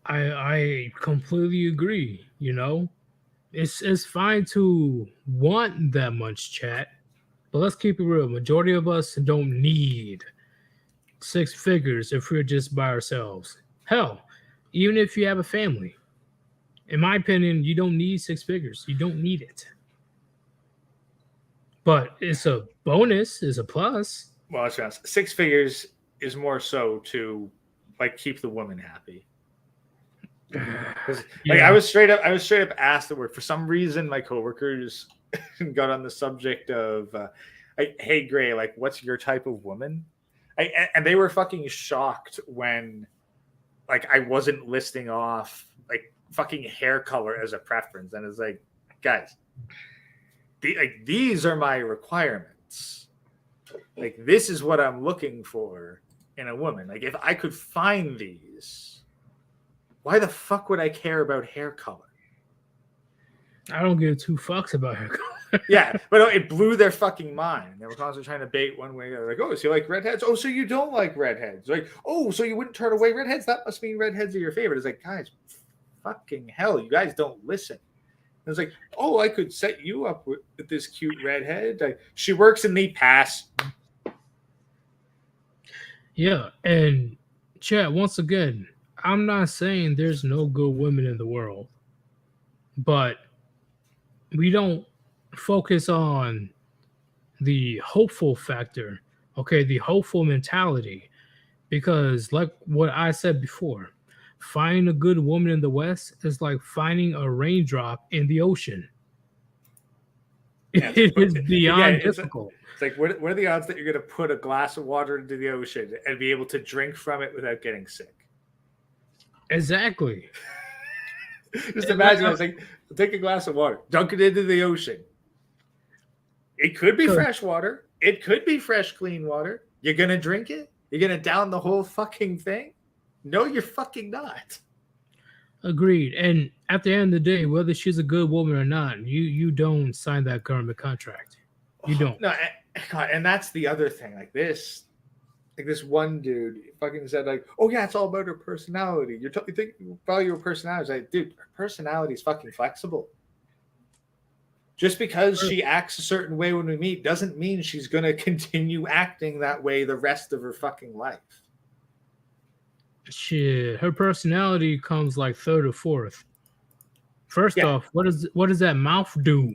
I completely agree. You know, it's fine to want that much, chat, but let's keep it real. Majority of us don't need 6 figures if we're just by ourselves. Hell, even if you have a family, in my opinion, you don't need 6 figures. You don't need it. But it's a bonus, it's a plus. Well, let's be honest. 6 figures is more so to like keep the woman happy. Like I was straight up asked the word. For some reason, my coworkers got on the subject of, hey Gray, like, what's your type of woman? And they were fucking shocked when, like, I wasn't listing off like fucking hair color as a preference, and it's like, guys, these are my requirements. Like, this is what I'm looking for in a woman. Like, if I could find these, why the fuck would I care about hair color? I don't give 2 fucks about hair color. Yeah, but it blew their fucking mind. They were constantly trying to bait one way. They're like, oh, so you like redheads? Oh, so you don't like redheads? Like, oh, so you wouldn't turn away redheads? That must mean redheads are your favorite. It's like, guys, fucking hell, you guys don't listen. It's like, oh, I could set you up with this cute redhead. Like, she works in the pass. Yeah, and chat, once again, I'm not saying there's no good women in the world, but we don't focus on the hopeful factor, okay, the hopeful mentality, because like what I said before, finding a good woman in the West is like finding a raindrop in the ocean. Yeah, it is beyond it's difficult. It's like, what are the odds that you're going to put a glass of water into the ocean and be able to drink from it without getting sick? Exactly. Just imagine, I was like, take a glass of water, dunk it into the ocean. It could be fresh water. It could be fresh, clean water. You're going to drink it? You're going to down the whole fucking thing? No, you're fucking not. Agreed. And at the end of the day, whether she's a good woman or not, you don't sign that government contract. You don't. No, and that's the other thing. Like this one dude fucking said, like, oh yeah, it's all about her personality. You think you value her personality? Like, dude, her personality is fucking flexible. Just because she acts a certain way when we meet doesn't mean she's going to continue acting that way the rest of her fucking life. Shit, her personality comes like 3rd or 4th. First off, what does that mouth do?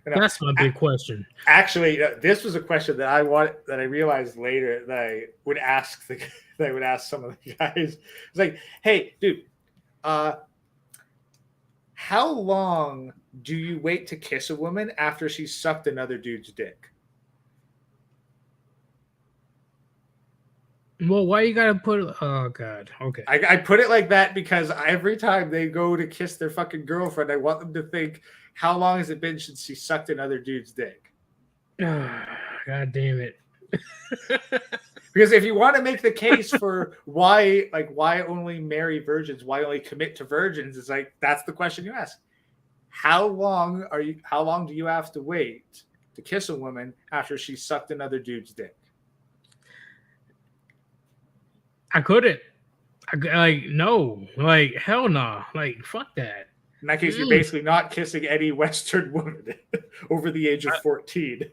That's my big question. Actually, this was a question that I realized later that I would ask some of the guys. It's like, hey, dude, how long do you wait to kiss a woman after she's sucked another dude's dick? Well, why you gotta put? Oh God, okay. I put it like that because every time they go to kiss their fucking girlfriend, I want them to think, how long has it been since she sucked another dude's dick? God damn it! Because if you want to make the case for why only marry virgins, why only commit to virgins, it's like, that's the question you ask. How long do you have to wait to kiss a woman after she sucked another dude's dick? I couldn't. No. Hell nah. Fuck that. In that case, you're basically not kissing any Western woman over the age of 14.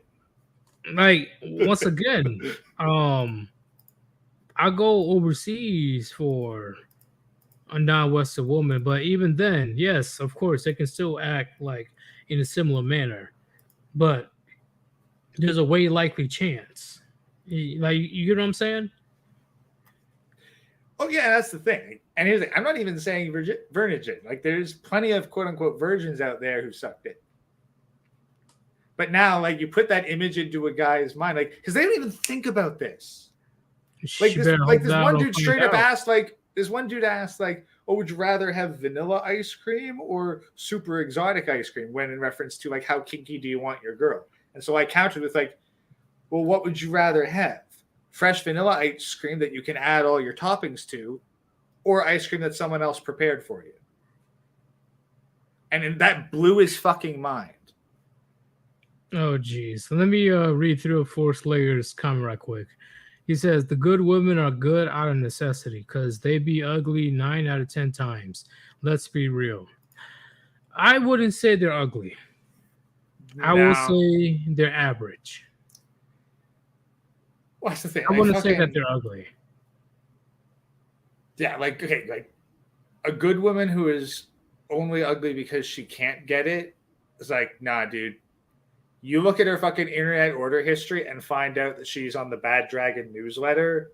Like once again, I go overseas for a non-Western woman, but even then, yes, of course, they can still act like in a similar manner, but there's a way likely chance. Like you know what I'm saying? Oh yeah, that's the thing. And here's the thing. I'm not even saying virgin. Like there's plenty of quote unquote virgins out there who sucked it. But now, like you put that image into a guy's mind, like because they don't even think about this. Like She better hope this that I one don't dude find straight up out. asked, like this one dude asked, like, "Oh, would you rather have vanilla ice cream or super exotic ice cream?" When in reference to like how kinky do you want your girl? And so I countered with like, "Well, what would you rather have? Fresh vanilla ice cream that you can add all your toppings to, or ice cream that someone else prepared for you?" And that blew his fucking mind. Oh, geez. Let me read through a Force Layers comment right quick. He says the good women are good out of necessity because they be ugly 9 out of 10 times. Let's be real. I wouldn't say they're ugly. I will Now, say they're average. what's the thing? I Like wouldn't say that fucking they're ugly. yeah, like okay, like a good woman who is only ugly because she can't get it is like, nah, dude. You look at her fucking internet order history and find out that she's on the Bad Dragon newsletter.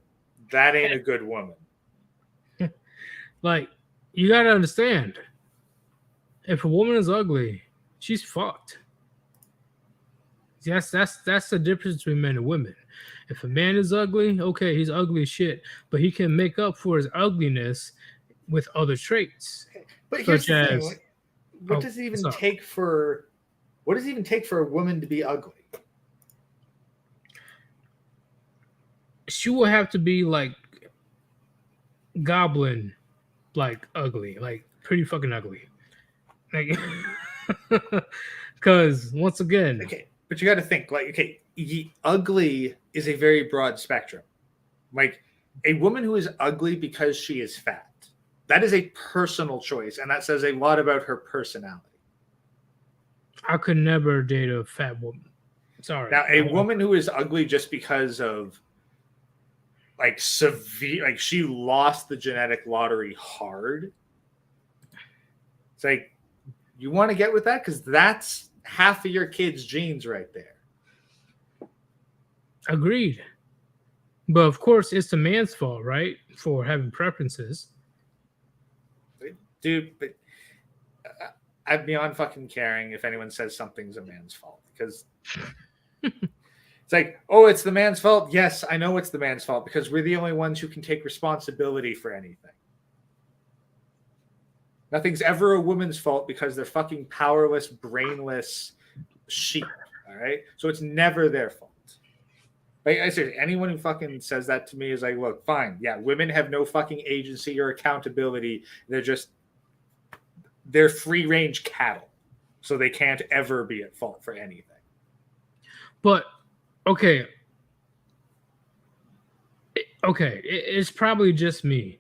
That ain't a good woman. Like, you gotta understand, if a woman is ugly, she's fucked. That's the difference between men and women. If a man is ugly, okay, he's ugly as shit, but he can make up for his ugliness with other traits, But here's such the thing: as like, what oh, does it what's even up? take for what does it even take for a woman to be ugly? She will have to be like goblin, like ugly, like pretty fucking ugly. Like, because once again, Okay, but you got to think like, okay, ugly is a very broad spectrum. Like a woman who is ugly because she is fat, that is a personal choice, and that says a lot about her personality. I could never date a fat woman. Sorry. Now, a woman who is ugly just because of like severe, like she lost the genetic lottery hard. It's like you want to get with that because that's half of your kid's genes right there. Agreed. But of course, it's the man's fault, right? For having preferences. Dude, but I'd be on fucking caring if anyone says something's a man's fault because it's like, oh, it's the man's fault. Yes, I know it's the man's fault because we're the only ones who can take responsibility for anything. Nothing's ever a woman's fault because they're fucking powerless, brainless sheep. All right. So it's never their fault. Like I said, anyone who fucking says that to me is like, look, fine. Yeah, women have no fucking agency or accountability. They're free range cattle. So they can't ever be at fault for anything. But okay. It's probably just me.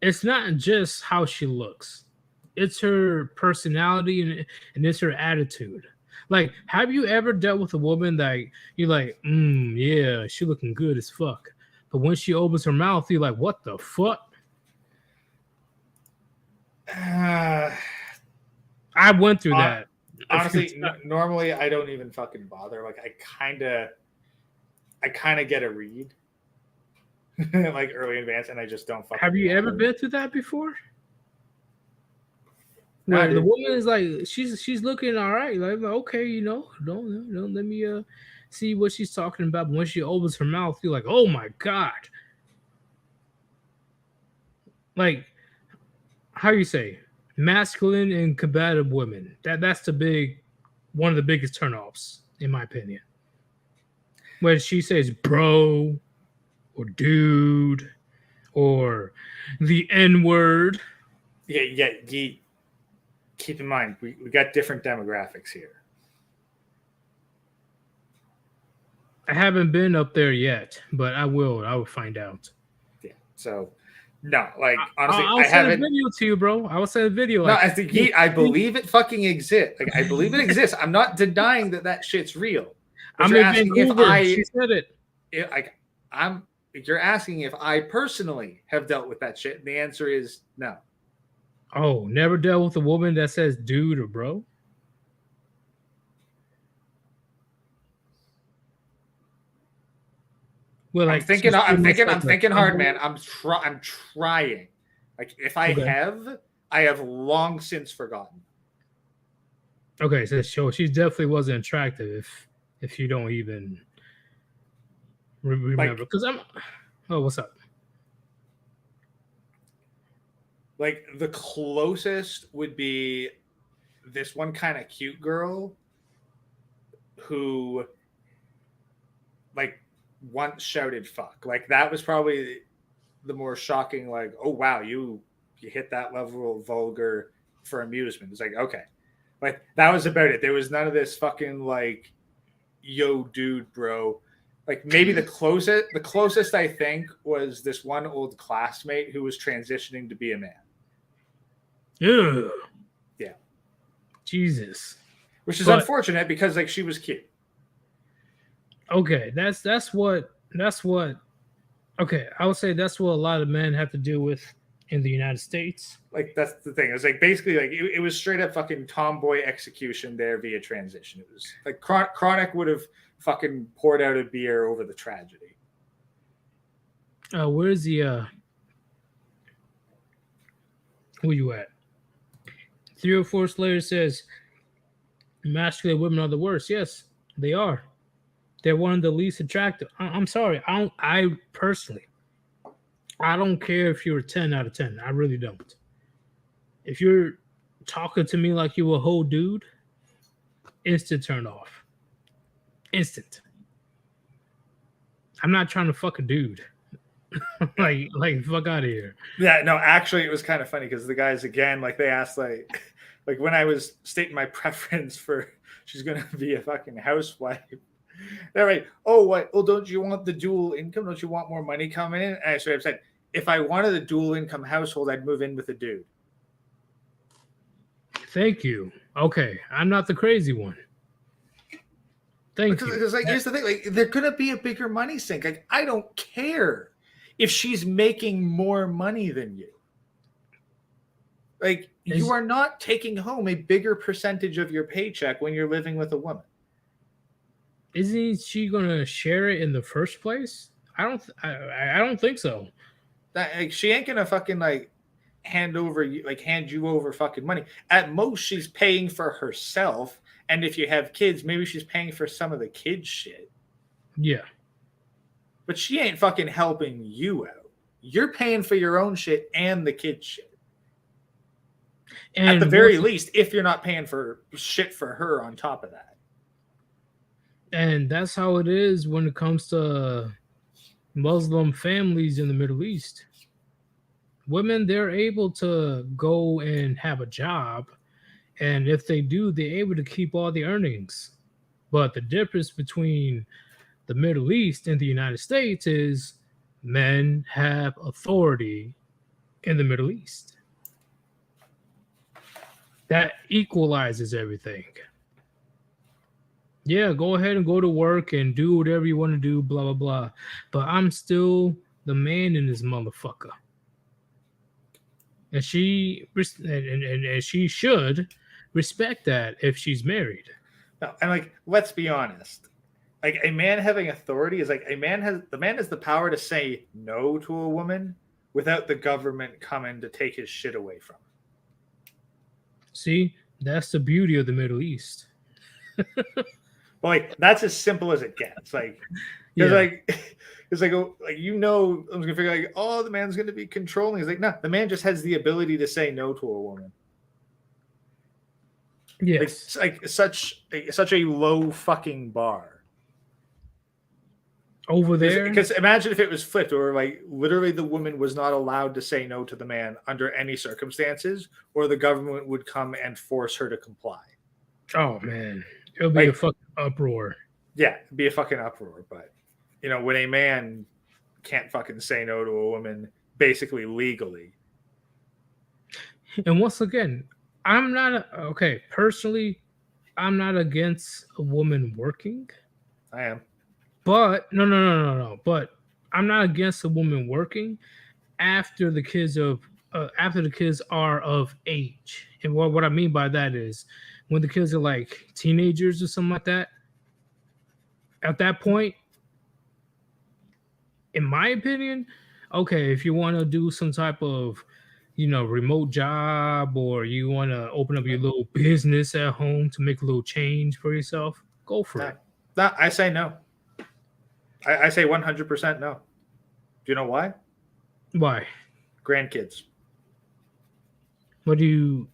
It's not just how she looks. It's her personality and it's her attitude. Like, have you ever dealt with a woman that you're like, yeah, she looking good as fuck. But when she opens her mouth, you're like, what the fuck? I went through that. Honestly, normally I don't even fucking bother. Like I kind of get a read like early in advance, and I just don't fucking. Have you ever been through that before? Where the woman is like, she's looking all right, like okay, don't let me see what she's talking about. But when she opens her mouth, you're like, oh my god. Like, how you say, masculine and combative women. That's one of the biggest turnoffs, in my opinion. When she says bro or dude or the N-word. Yeah. Keep in mind, we got different demographics here. I haven't been up there yet, but I will. I will find out. Yeah. So, no, like honestly, I'll I send haven't. a video to you, bro. I will send a video. No, Like, I think I believe it fucking exists. Like I believe it exists. I'm not denying that shit's real. But I'm you're in asking if Vancouver. She said it. like, I'm. You're asking if I personally have dealt with that shit, and the answer is no. Oh, never dealt with a woman that says dude or bro? Well, I'm like thinking. she's I'm pretty much thinking. like I'm a thinking hard, tomboy. man. I'm trying. Like, if I Okay. have, I have long since forgotten. Okay, so she definitely wasn't attractive if you don't even remember. Like, Because I'm oh, what's up? like the closest would be this one kind of cute girl who, like, once shouted "fuck." Like, that was probably the more shocking. Like, oh wow, you hit that level of vulgar for amusement. It's like, okay, like that was about it. There was none of this fucking like, yo, dude, bro. Like, maybe the closest I think was this one old classmate who was transitioning to be a man. Ugh, Yeah, Jesus. which is But unfortunate because like she was cute. okay, that's what. Okay, I would say that's what a lot of men have to deal with in the United States. Like, that's the thing. It was like basically like it was straight up fucking tomboy execution there via transition. It was like Chronic would have fucking poured out a beer over the tragedy. Where's the where you at? 304 Slayer says masculine women are the worst. Yes, they are. They're one of the least attractive. I'm sorry. I personally, I don't care if you're a 10 out of 10. I really don't. If you're talking to me like you a whole dude, instant turn off. Instant. I'm not trying to fuck a dude. like fuck out of here. Yeah, no, actually, it was kind of funny because the guys again, like they asked, like when I was stating my preference for she's gonna be a fucking housewife. They're like, oh, what? Oh, don't you want the dual income? Don't you want more money coming in? And I sort of said, if I wanted a dual income household, I'd move in with a dude. Thank you. Okay, I'm not the crazy one. Thank you. Because like, here's the thing, like there could be a bigger money sink. Like, I don't care if she's making more money than you. Like, you are not taking home a bigger percentage of your paycheck when you're living with a woman. Isn't she gonna share it in the first place? I don't think so. That, like, she ain't gonna fucking like hand you over fucking money. At most, she's paying for herself, and if you have kids, maybe she's paying for some of the kids' shit. Yeah. But she ain't fucking helping you out. You're paying for your own shit and the kids' shit. And at the very least, if you're not paying for shit for her on top of that. And that's how it is when it comes to Muslim families in the Middle East. Women, they're able to go and have a job. And if they do, they're able to keep all the earnings. But the difference between the Middle East and the United States is men have authority in the Middle East. That equalizes everything. Yeah, go ahead and go to work and do whatever you want to do, blah, blah, blah. But I'm still the man in this motherfucker. And she and she should respect that if she's married. No, and like, let's be honest. Like, a man having authority is like the man has the power to say no to a woman without the government coming to take his shit away from him. See, that's the beauty of the Middle East. But like, that's as simple as it gets. Like, because it's like, I'm gonna figure like, oh, the man's gonna be controlling. It's like, no, the man just has the ability to say no to a woman. Yes, like such a low fucking bar. Over there, because imagine if it was flipped, or like literally the woman was not allowed to say no to the man under any circumstances, or the government would come and force her to comply. Oh man, it'll be a fucking uproar. Yeah, it'd be a fucking uproar. But when a man can't fucking say no to a woman, basically legally. And once again, personally, I'm not against a woman working. I am. But no. But I'm not against a woman working after the kids are of age. And what I mean by that is when the kids are like teenagers or something like that. At that point, in my opinion, okay, if you want to do some type of remote job, or you want to open up your little business at home to make a little change for yourself, go for No, it. no, I say no. I say 100% no. Do you know why? Why? Grandkids. What do you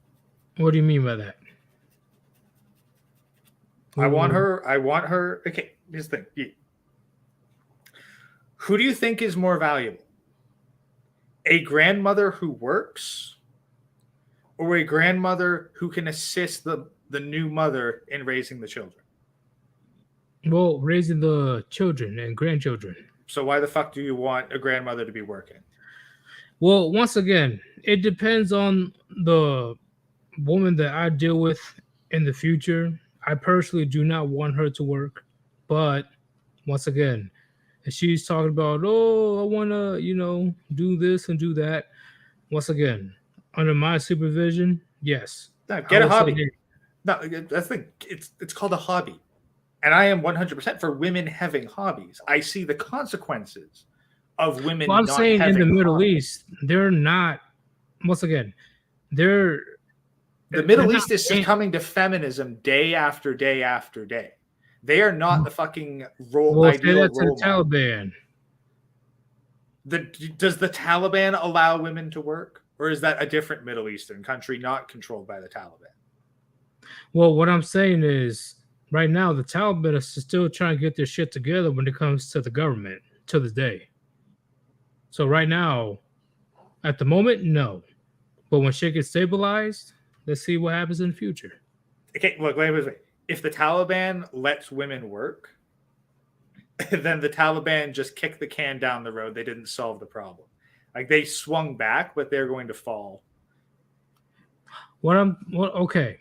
mean by that? I want her. Okay, here's the thing. Who do you think is more valuable? A grandmother who works, or a grandmother who can assist the new mother in raising the children? Well, raising the children and grandchildren. So why the fuck do you want a grandmother to be working? Well, once again, it depends on the woman that I deal with in the future. I personally do not want her to work, but once again, if she's talking about, oh, I want to, do this and do that. Once again, under my supervision, yes, No, I get a would say, hobby. No, that's the it's called a hobby. And I am 100% for women having hobbies. I see the consequences of women well, I'm not saying in the having Middle hobbies. East, they're not. Once again, they're The they're Middle not. East is succumbing to feminism day after day after day. They are not the fucking Well, say ideal that to the role model. Taliban. Does the Taliban allow women to work? Or is that a different Middle Eastern country not controlled by the Taliban? Well, what I'm saying is, right now, the Taliban is still trying to get their shit together when it comes to the government to this day. So right now, at the moment, no. But when shit gets stabilized, let's see what happens in the future. Okay, look, wait. If the Taliban lets women work, then the Taliban just kicked the can down the road. They didn't solve the problem. Like they swung back, but they're going to fall. Okay.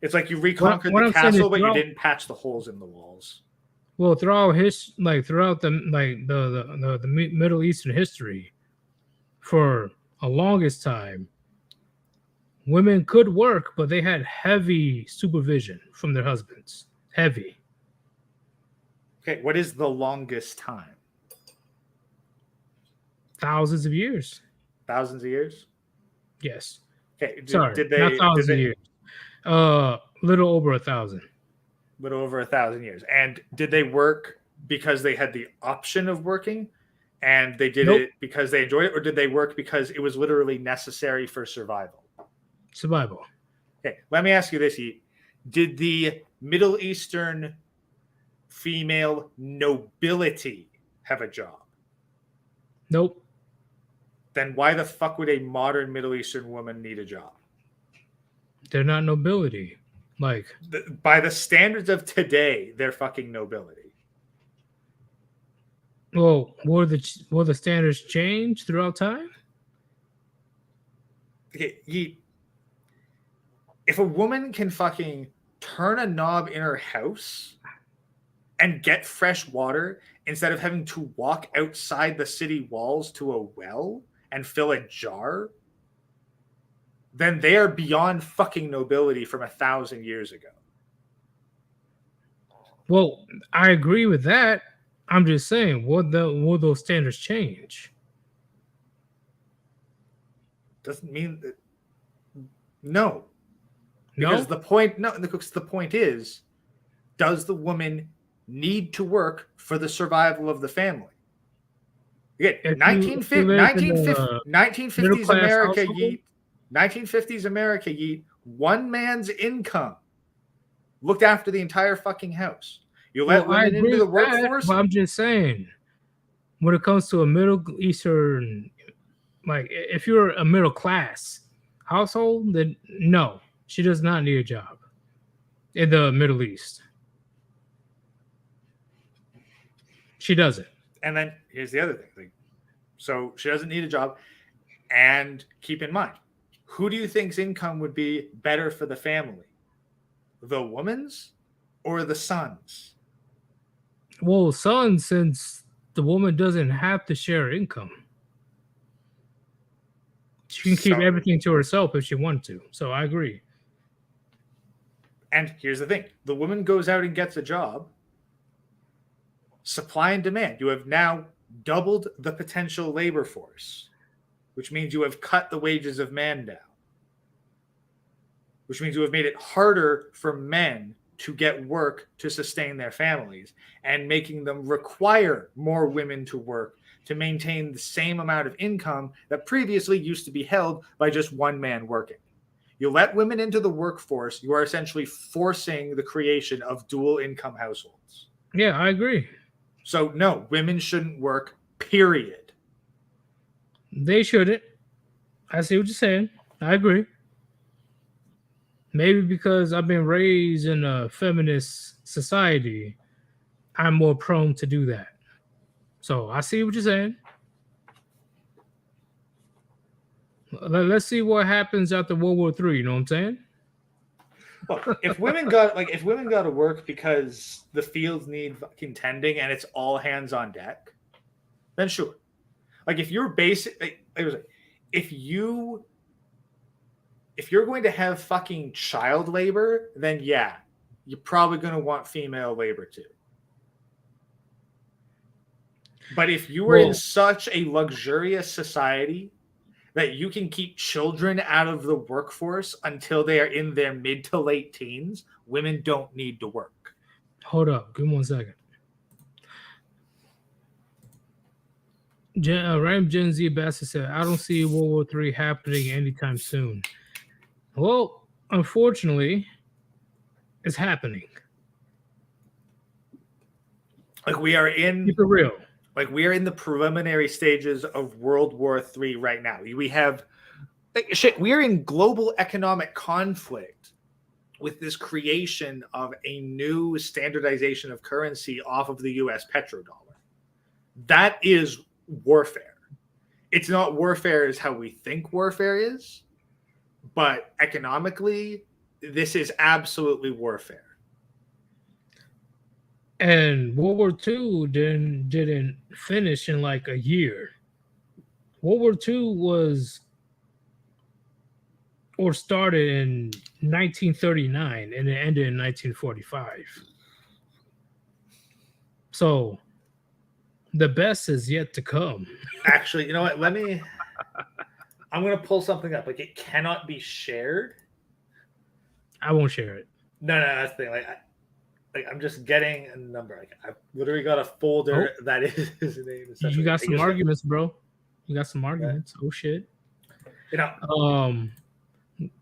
It's like you reconquered what the I'm saying is castle, but you didn't patch the holes in the walls. Well, throughout the Middle Eastern history, for a longest time, women could work, but they had heavy supervision from their husbands. Heavy. Okay, what is the longest time? Thousands of years. Thousands of years? Yes. Okay, Sorry, did not they thousands of years. Little over 1,000. little over 1,000 years? And did they work because they had the option of working, and they did Nope. it because they enjoyed it, or did they work because it was literally necessary for survival? Survival. Okay, let me ask you this: did the Middle Eastern female nobility have a job? Nope. Then why the fuck would a modern Middle Eastern woman need a job? They're not nobility. Like, by the standards of today, they're fucking nobility. well, will the standards change throughout time? Okay, if a woman can fucking turn a knob in her house and get fresh water instead of having to walk outside the city walls to a well and fill a jar, then they are beyond fucking nobility from 1,000 years ago. Well, I agree with that. I'm just saying, will those standards change? Doesn't mean that. No. No. Because the point is, does the woman need to work for the survival of the family? Again, 1950s America, yeet. 1950s America, yeet. One man's income looked after the entire fucking house. You let women into the workforce. But I'm just saying, when it comes to a Middle Eastern, like if you're a middle class household, then no, she does not need a job in the Middle East. She doesn't. And then here's the other thing. So she doesn't need a job. And keep in mind, who do you think's income would be better for the family? The woman's or the son's? Well, son, since the woman doesn't have to share income, she can keep So, everything to herself if she wanted to. So I agree. and here's the thing: the woman goes out and gets a job. Supply and demand. You have now doubled the potential labor force, which means you have cut the wages of man down, which means you have made it harder for men to get work to sustain their families and making them require more women to work to maintain the same amount of income that previously used to be held by just one man working. You let women into the workforce, you are essentially forcing the creation of dual income households. Yeah, I agree. So, no, women shouldn't work, period. They shouldn't. I see what you're saying. I agree. Maybe because I've been raised in a feminist society, I'm more prone to do that. So I see what you're saying. Let's see what happens after World War III. You know what I'm saying? Look, if women got to work because the fields need contending and it's all hands on deck, then sure. Like if you're basic, if you're going to have fucking child labor, then yeah, you're probably going to want female labor too. But if you are in such a luxurious society that you can keep children out of the workforce until they are in their mid to late teens, women don't need to work. Hold up. Give me 1 second. Random Gen Z Bastard said, I don't see World War III happening anytime soon. Well, unfortunately, it's happening. Like we are in Keep it real. Like we are in the preliminary stages of World War III right now. We have we are in global economic conflict with this creation of a new standardization of currency off of the US petrodollar. That is warfare. It's not warfare as how we think warfare is, but economically, this is absolutely warfare. And World War II didn't finish in like a year. World War II was or started in 1939 and it ended in 1945. So the best is yet to come. Actually, you know what? I'm going to pull something up. Like it cannot be shared. I won't share it. No, that's the thing. Like I'm just getting a number. Like I've literally got a folder that is his name. You got some arguments, bro. You got some arguments. Yeah. Oh shit. You know.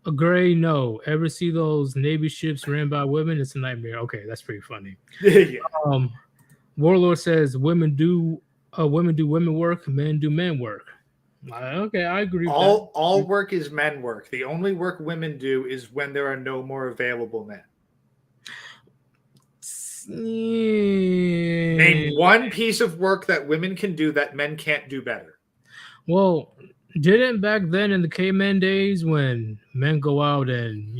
A gray no. Ever see those Navy ships ran by women? It's a nightmare. Okay, that's pretty funny. Yeah. Warlord says women do women work, men do men work. Okay, I agree. All work is men work. The only work women do is when there are no more available men. Name one piece of work that women can do that men can't do better. Well, didn't back then in the caveman days when men go out and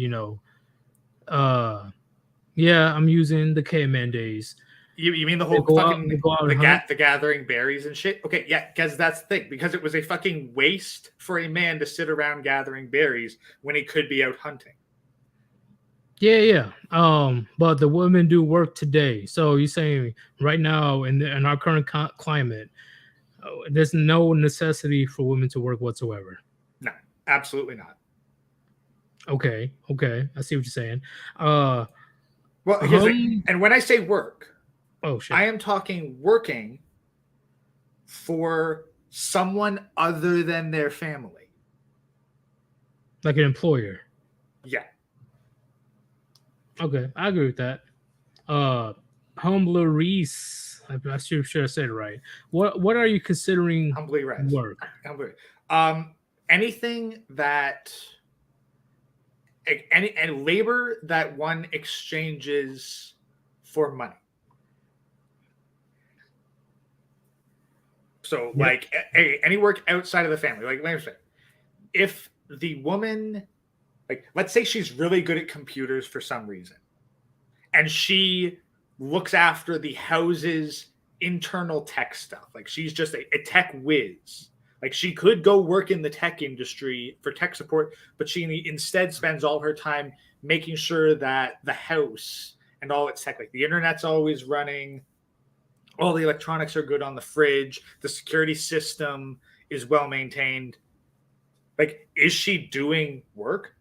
I'm using the caveman days. You mean the whole fucking the gathering berries and shit? Okay, yeah, because that's the thing. Because it was a fucking waste for a man to sit around gathering berries when he could be out hunting. Yeah. But the women do work today. So you're saying right now in our current climate, there's no necessity for women to work whatsoever. No, absolutely not. Okay. I see what you're saying. Well, and when I say work, oh shit, I am talking working for someone other than their family. Like an employer. Yeah. Okay, I agree with that. Humbler Reese, I should have said it right. What are you considering Humbly work? Anything that any labor that one exchanges for money. So, like any work outside of the family, like let me say, if the woman, like let's say she's really good at computers for some reason, and she looks after the house's internal tech stuff. Like she's just a tech whiz. Like she could go work in the tech industry for tech support, but she instead spends all her time making sure that the house and all its tech, like the internet's always running, all the electronics are good on the fridge, the security system is well maintained. Like, is she doing work?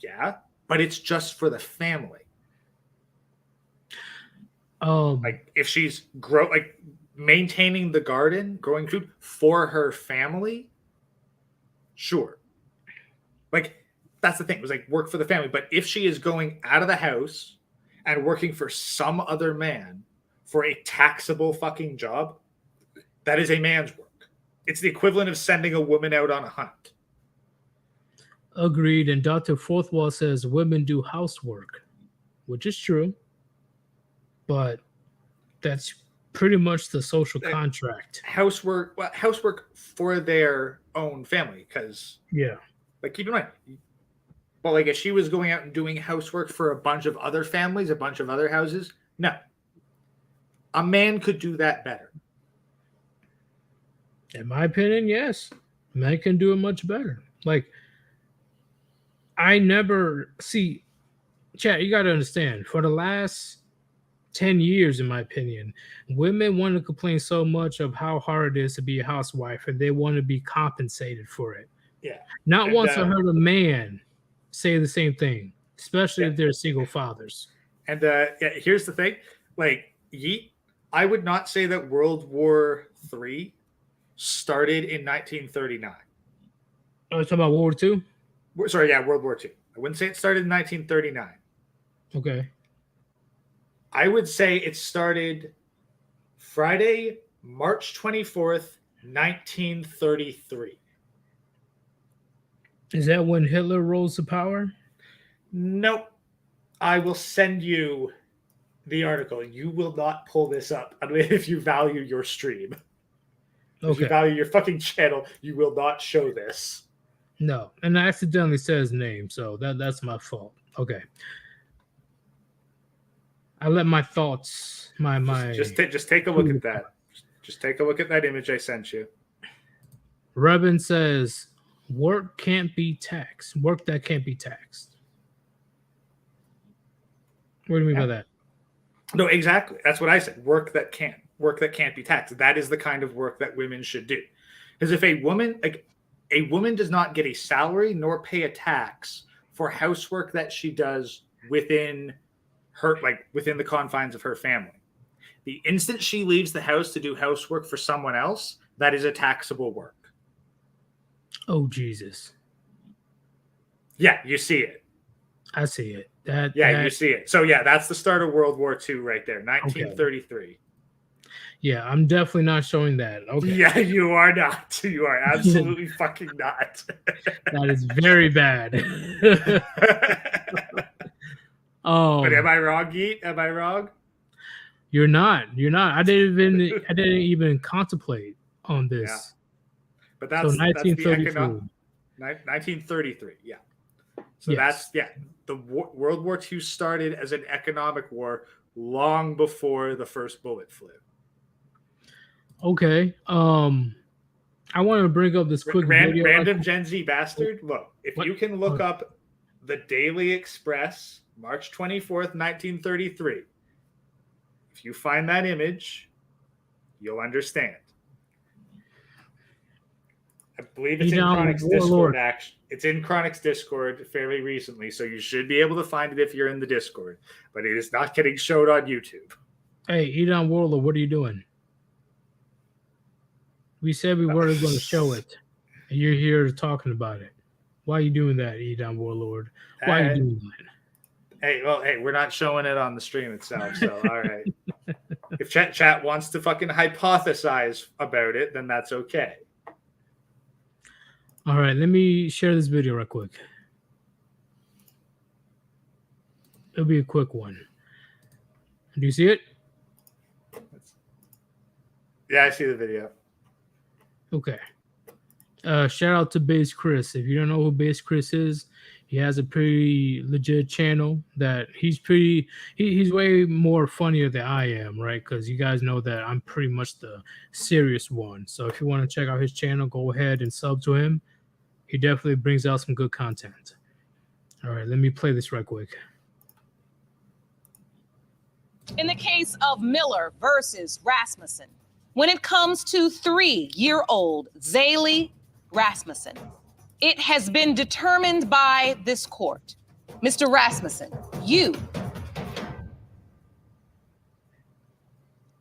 Yeah, but it's just for the family. Like if she's maintaining the garden, growing food for her family, sure. Like that's the thing. It was like work for the family. But if she is going out of the house and working for some other man for a taxable fucking job, that is a man's work. It's the equivalent of sending a woman out on a hunt. Agreed. And Dr. Forthwell says women do housework, which is true. But that's pretty much the social contract. Housework for their own family. Because, like, keep in mind, but like if she was going out and doing housework for a bunch of other families, a bunch of other houses, no. A man could do that better. In my opinion, yes. Men can do it much better. Like, I never see, chat, you got to understand, for the last 10 years, in my opinion, women want to complain so much of how hard it is to be a housewife, and they want to be compensated for it. Yeah. Not once I heard a man say the same thing, especially if they're single fathers. And here's the thing. Like, I would not say that World War III started in 1939. Oh, you're talking about World War II? Sorry, yeah, World War II. I wouldn't say it started in 1939. Okay. I would say it started Friday, March 24th, 1933. Is that when Hitler rose to power? Nope. I will send you the article. You will not pull this up if you value your stream. Okay. If you value your fucking channel, you will not show this. No, and I accidentally said his name, so that's my fault. Okay. I let my thoughts, just take a look at that. Just take a look at that image I sent you. Rebin says, work can't be taxed. Work that can't be taxed. What do you mean by that? No, exactly. That's what I said. Work that can't be taxed. That is the kind of work that women should do. Because if a woman does not get a salary nor pay a tax for housework that she does within the confines of her family. The instant she leaves the house to do housework for someone else, that is a taxable work. Oh, Jesus. Yeah, you see it. I see it. You see it. So yeah, that's the start of World War II right there, 1933. Okay. Yeah, I'm definitely not showing that. Okay. Yeah, you are not. You are absolutely fucking not. That is very bad. But am I wrong, Geet? Am I wrong? You're not. I didn't even contemplate on this. Yeah. But that's 1933. 1933. Yeah. So yes. The World War II started as an economic war long before the first bullet flew. Okay. I want to bring up this quick video. Random Gen Z bastard. Look, if you can look up the Daily Express, March 24th, 1933. If you find that image, you'll understand. I believe it's in Chronic's Discord. It's in Chronic's Discord fairly recently, so you should be able to find it if you're in the Discord. But it is not getting showed on YouTube. Hey, Edon Warlord, what are you doing? We said we weren't going to show it, and you're here talking about it. Why are you doing that, Edon Warlord? Why are you doing that? Hey, we're not showing it on the stream itself, so all right. If chat wants to fucking hypothesize about it, then that's okay. All right, let me share this video real quick. It'll be a quick one. Do you see it? Yeah, I see the video. Okay. Shout out to Base Chris. If you don't know who Base Chris is, He has a pretty legit channel that he's way more funnier than I am, right? Because you guys know that I'm pretty much the serious one. So if you want to check out his channel, go ahead and sub to him. He definitely brings out some good content. All right, let me play this right quick. In the case of Miller versus Rasmussen, when it comes to 3-year-old Zaylee Rasmussen, it has been determined by this court. Mr. Rasmussen, you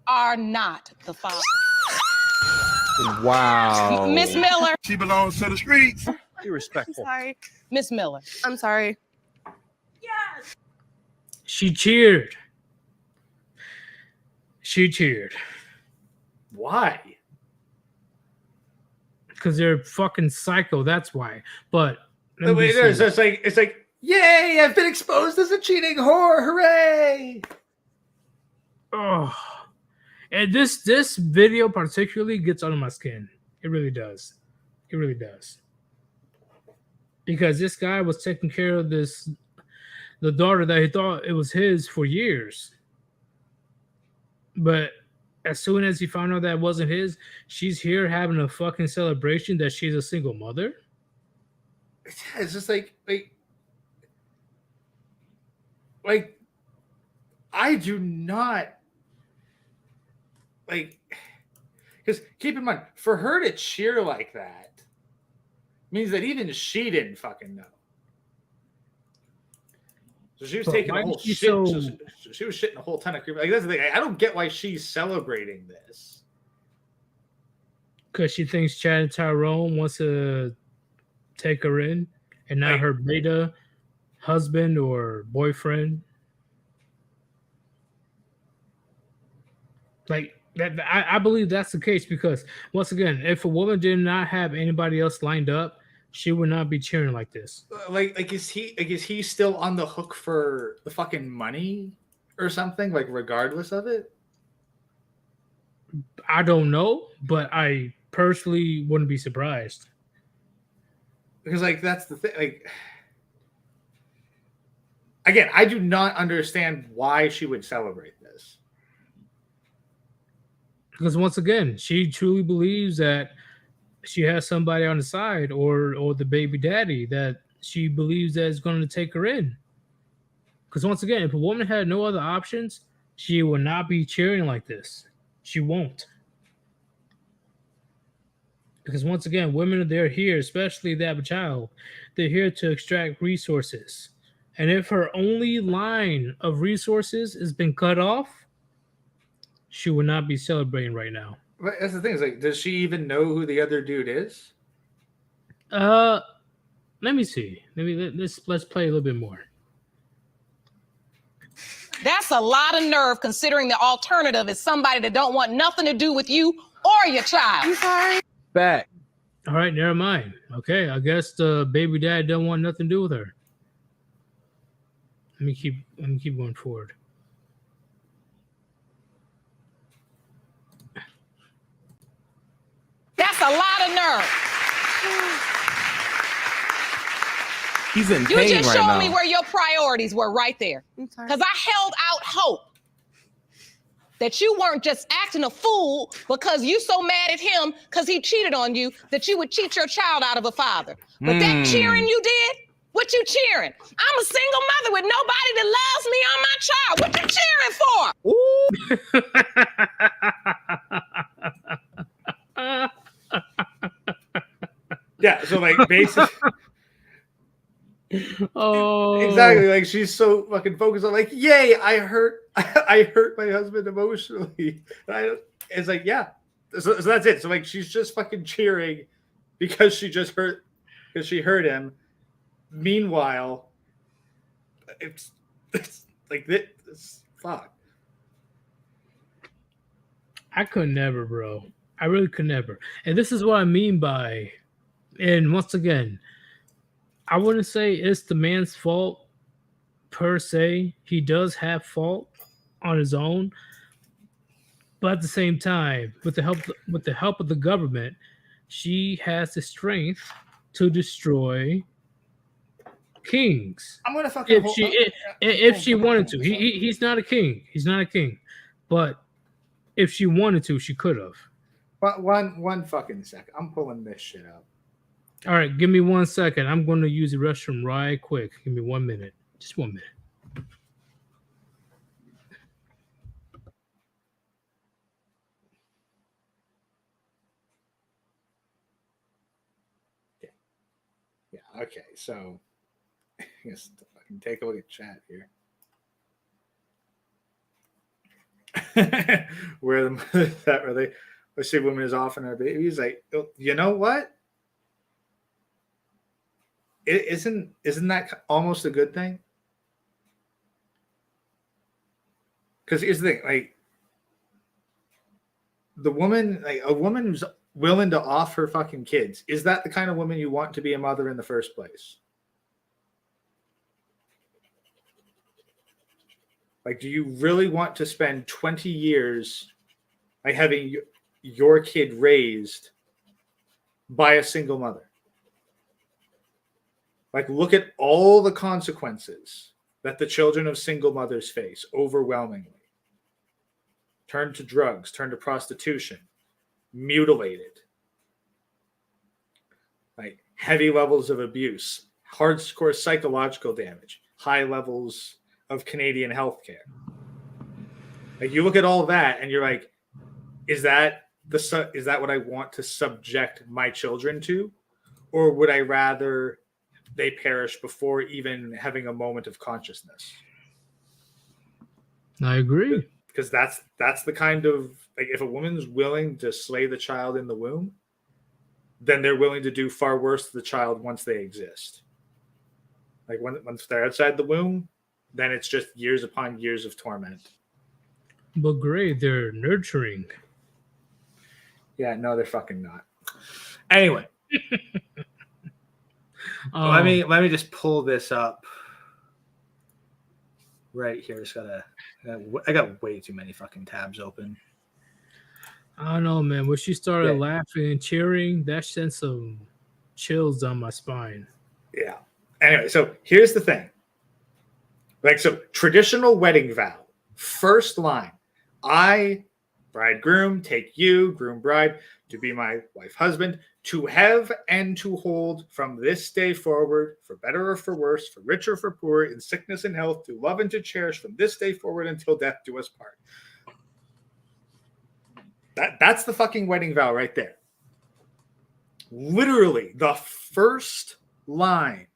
are not the father. Wow. Miss Miller. She belongs to the streets. Be respectful. Sorry. Miss Miller. I'm sorry. She cheered. She cheered. Why? Because they're fucking psycho. That's why. But let me Wait, see. there's it's like, yay! I've been exposed as a cheating whore! Hooray! Oh, and this video particularly gets under my skin. It really does. It really does. Because this guy was taking care of the daughter that he thought it was his for years. But as soon as he found out that it wasn't his, she's here having a fucking celebration that she's a single mother. It's just like I do not because keep in mind, for her to cheer like that means that even she didn't fucking know. So she was But taking why a whole is she shit. so- She was shitting a whole ton of cream. Like that's the thing. I don't get why she's celebrating this. Because she thinks Chad and Tyrone wants to take her in and not Like- her beta husband or boyfriend. Like that, I believe that's the case because once again, if a woman did not have anybody else lined up, she would not be cheering like this. Like is he still on the hook for the fucking money or something? Like regardless of it. I don't know, but I personally wouldn't be surprised. Because like that's the thing. Like again, I do not understand why she would celebrate this. Because once again, she truly believes that she has somebody on the side or the baby daddy that she believes that is going to take her in. Because once again, if a woman had no other options, she will not be cheering like this. She won't. Because once again, women, they're here, especially if they have a child, they're here to extract resources. And if her only line of resources has been cut off, she would not be celebrating right now. But that's the thing. Is like, does she even know who the other dude is? Let me see. Let's play a little bit more. That's a lot of nerve considering the alternative is somebody that don't want nothing to do with you or your child. I'm sorry. Back. All right, never mind. Okay, I guess the baby dad don't want nothing to do with her. Let me keep going forward. That's a lot of nerve. He's in You pain just right showed now. me where your priorities were right there. I'm sorry. Because I held out hope that you weren't just acting a fool because you so mad at him because he cheated on you that you would cheat your child out of a father. But that cheering you did, what you cheering? I'm a single mother with nobody that loves me or my child. What you cheering for? Yeah. So like basically. Oh, Exactly. Like she's so fucking focused on like, yay, I hurt my husband emotionally. It's like, yeah. So that's it. So like she's just fucking cheering because she hurt him. Meanwhile, it's like this fuck. I could never, bro. I really could never. And this is what I mean by, and once again, I wouldn't say it's the man's fault per se. He does have fault on his own, but at the same time, with the help of the government, she has the strength to destroy kings. I'm gonna fucking If she wanted to. He's not a king. He's not a king. But if she wanted to, she could have. One fucking second. I'm pulling this shit up. All right, give me 1 second. I'm going to use the restroom right quick. Give me 1 minute. Just 1 minute. Yeah. Okay. So, I guess I can take a look at chat here. Where they see women as often our babies. Like, you know what? Isn't that almost a good thing? Because here's the thing, like a woman who's willing to off her fucking kids, is that the kind of woman you want to be a mother in the first place? Like, do you really want to spend 20 years like having your kid raised by a single mother? Like, look at all the consequences that the children of single mothers face overwhelmingly. Turn to drugs, turn to prostitution, mutilated, like heavy levels of abuse, hardcore psychological damage, high levels of Canadian healthcare. Like, you look at all that and you're like, is that what I want to subject my children to? Or would I rather they perish before even having a moment of consciousness? I agree. Because that's the kind of, like, if a woman's willing to slay the child in the womb, then they're willing to do far worse to the child once they exist. Like, once they're outside the womb, then it's just years upon years of torment. But great, they're nurturing. Yeah, no, they're fucking not. Anyway, let me just pull this up right here. I got way too many fucking tabs open. I don't know, man. When she started laughing and cheering, that sent some chills down my spine. Yeah. Anyway, so here's the thing. Like, so traditional wedding vow, first line, I, bridegroom, take you, groom bride, to be my wife, husband, to have and to hold from this day forward, for better or for worse, for rich or for poor, in sickness and health, to love and to cherish from this day forward until death do us part. That's the fucking wedding vow right there. Literally, the first line,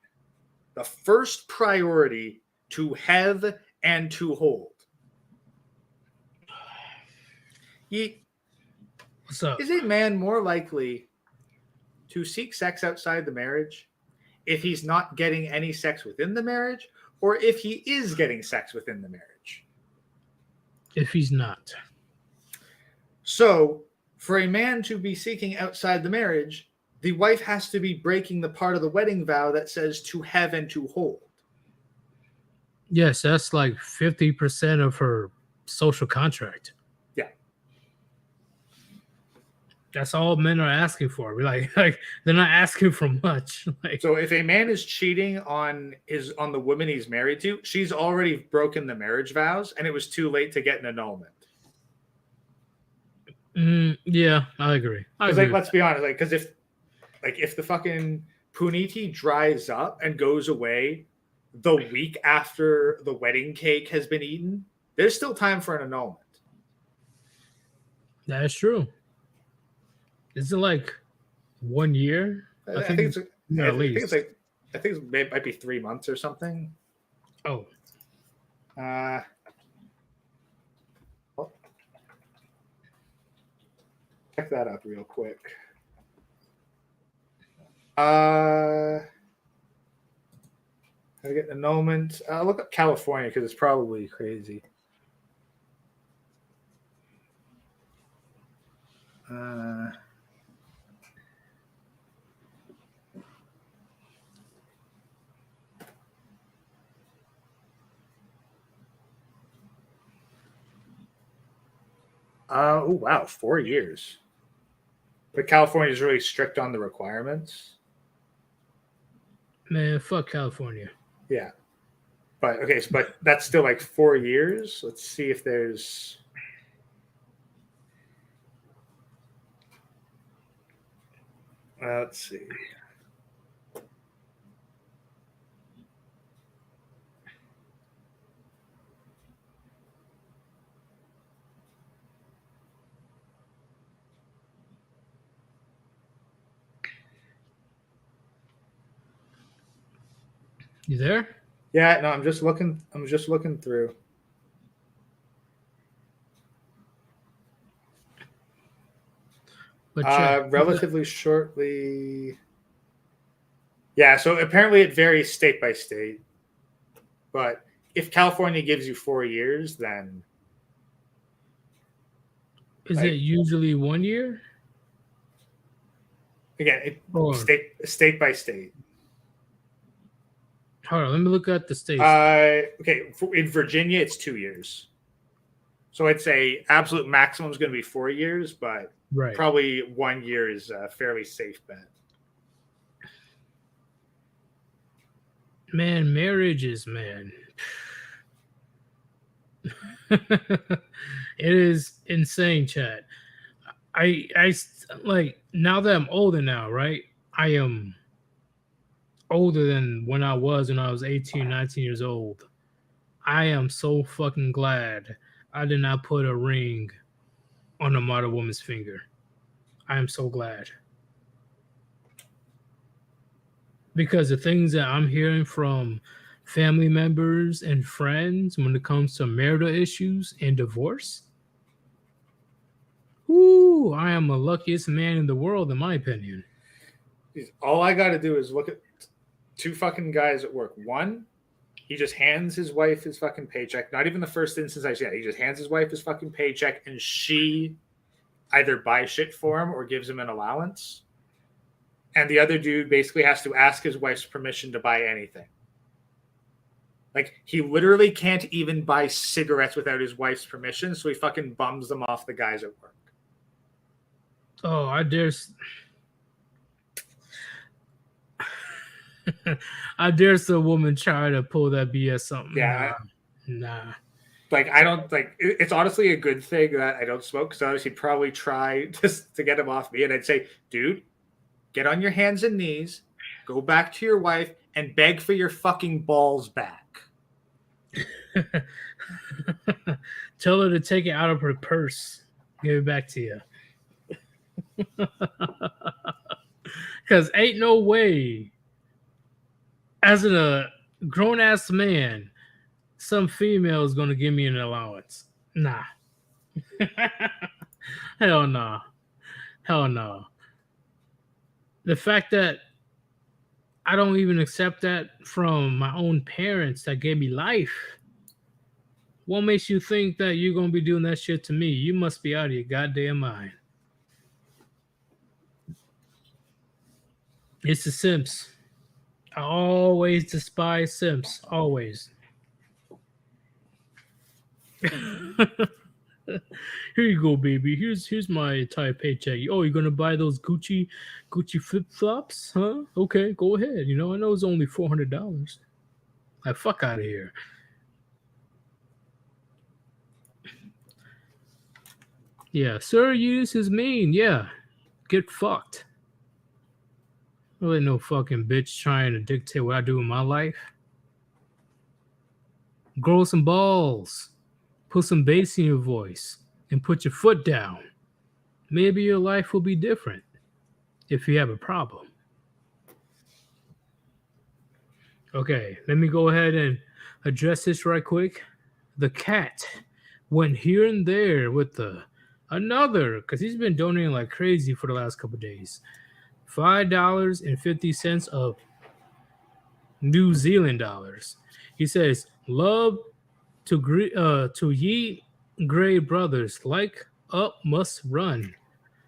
the first priority, to have and to hold. What's up? Is a man more likely to seek sex outside the marriage if he's not getting any sex within the marriage, or if he is getting sex within the marriage? If he's not. So, for a man to be seeking outside the marriage, the wife has to be breaking the part of the wedding vow that says to have and to hold. Yes, that's like 50% of her social contract. Yeah. That's all men are asking for. We're like they're not asking for much. Like, so if a man is cheating on the woman he's married to, she's already broken the marriage vows, and it was too late to get an annulment. Yeah, I agree. Like, let's be honest, like, because if the fucking puniti dries up and goes away the week after the wedding cake has been eaten, there's still time for an annulment. That is true. Is it like 1 year? I think it's at least. I think it might be 3 months or something. Oh. Check that up real quick. I get an annulment. Look up California because it's probably crazy. Oh wow, 4 years. But California is really strict on the requirements. Man, fuck California. Yeah. But okay, but that's still like 4 years. Let's see if there's. Let's see. You there? Yeah, no, I'm just looking. I'm just looking through. But check. Relatively shortly. Yeah, so apparently it varies state by state. But if California gives you 4 years, then Is like- it usually 1 year? again, Or state by state. hold on, let me look at the states. Okay, in Virginia, it's 2 years. So I'd say absolute maximum is going to be 4 years, but right. probably 1 year is a fairly safe bet. Man, marriages, man. It is insane, Chad. I like now that I'm older now, right? I am older than when I was 18, 19 years old. I am so fucking glad I did not put a ring on a model woman's finger. I am so glad. Because the things that I'm hearing from family members and friends when it comes to marital issues and divorce, ooh, I am the luckiest man in the world, in my opinion. All I got to do is look at 2 fucking guys at work. One, he just hands his wife his fucking paycheck. Not even the first instance I said. He just hands his wife his fucking paycheck, and she either buys shit for him or gives him an allowance. And the other dude basically has to ask his wife's permission to buy anything. Like, he literally can't even buy cigarettes without his wife's permission, so he fucking bums them off the guys at work. Oh, I dare. I dare some woman try to pull that BS something. Yeah. Nah. Like, I don't like. It's honestly a good thing that I don't smoke, because honestly, probably try to get him off me. And I'd say, dude, get on your hands and knees, go back to your wife, and beg for your fucking balls back. Tell her to take it out of her purse. Give it back to you. Because ain't no way, as a grown-ass man, some female is going to give me an allowance. Nah. Hell no. Hell no. The fact that I don't even accept that from my own parents that gave me life. What makes you think that you're going to be doing that shit to me? You must be out of your goddamn mind. It's the Simps. I always despise Simps. Always. Here you go, baby. Here's my entire paycheck. Oh, you're gonna buy those Gucci flip flops, huh? Okay, go ahead. You know, I know it's only $400. Like, fuck out of here. Yeah, sir, use is mean. Yeah, get fucked. Really, no fucking bitch trying to dictate what I do in my life. Grow some balls. Put some bass in your voice and put your foot down. Maybe your life will be different if you have a problem. Okay, let me go ahead and address this right quick. The cat went here and there with another, because he's been donating like crazy for the last couple of days. $5.50 of New Zealand dollars. He says, love to ye Gray brothers, like up must run.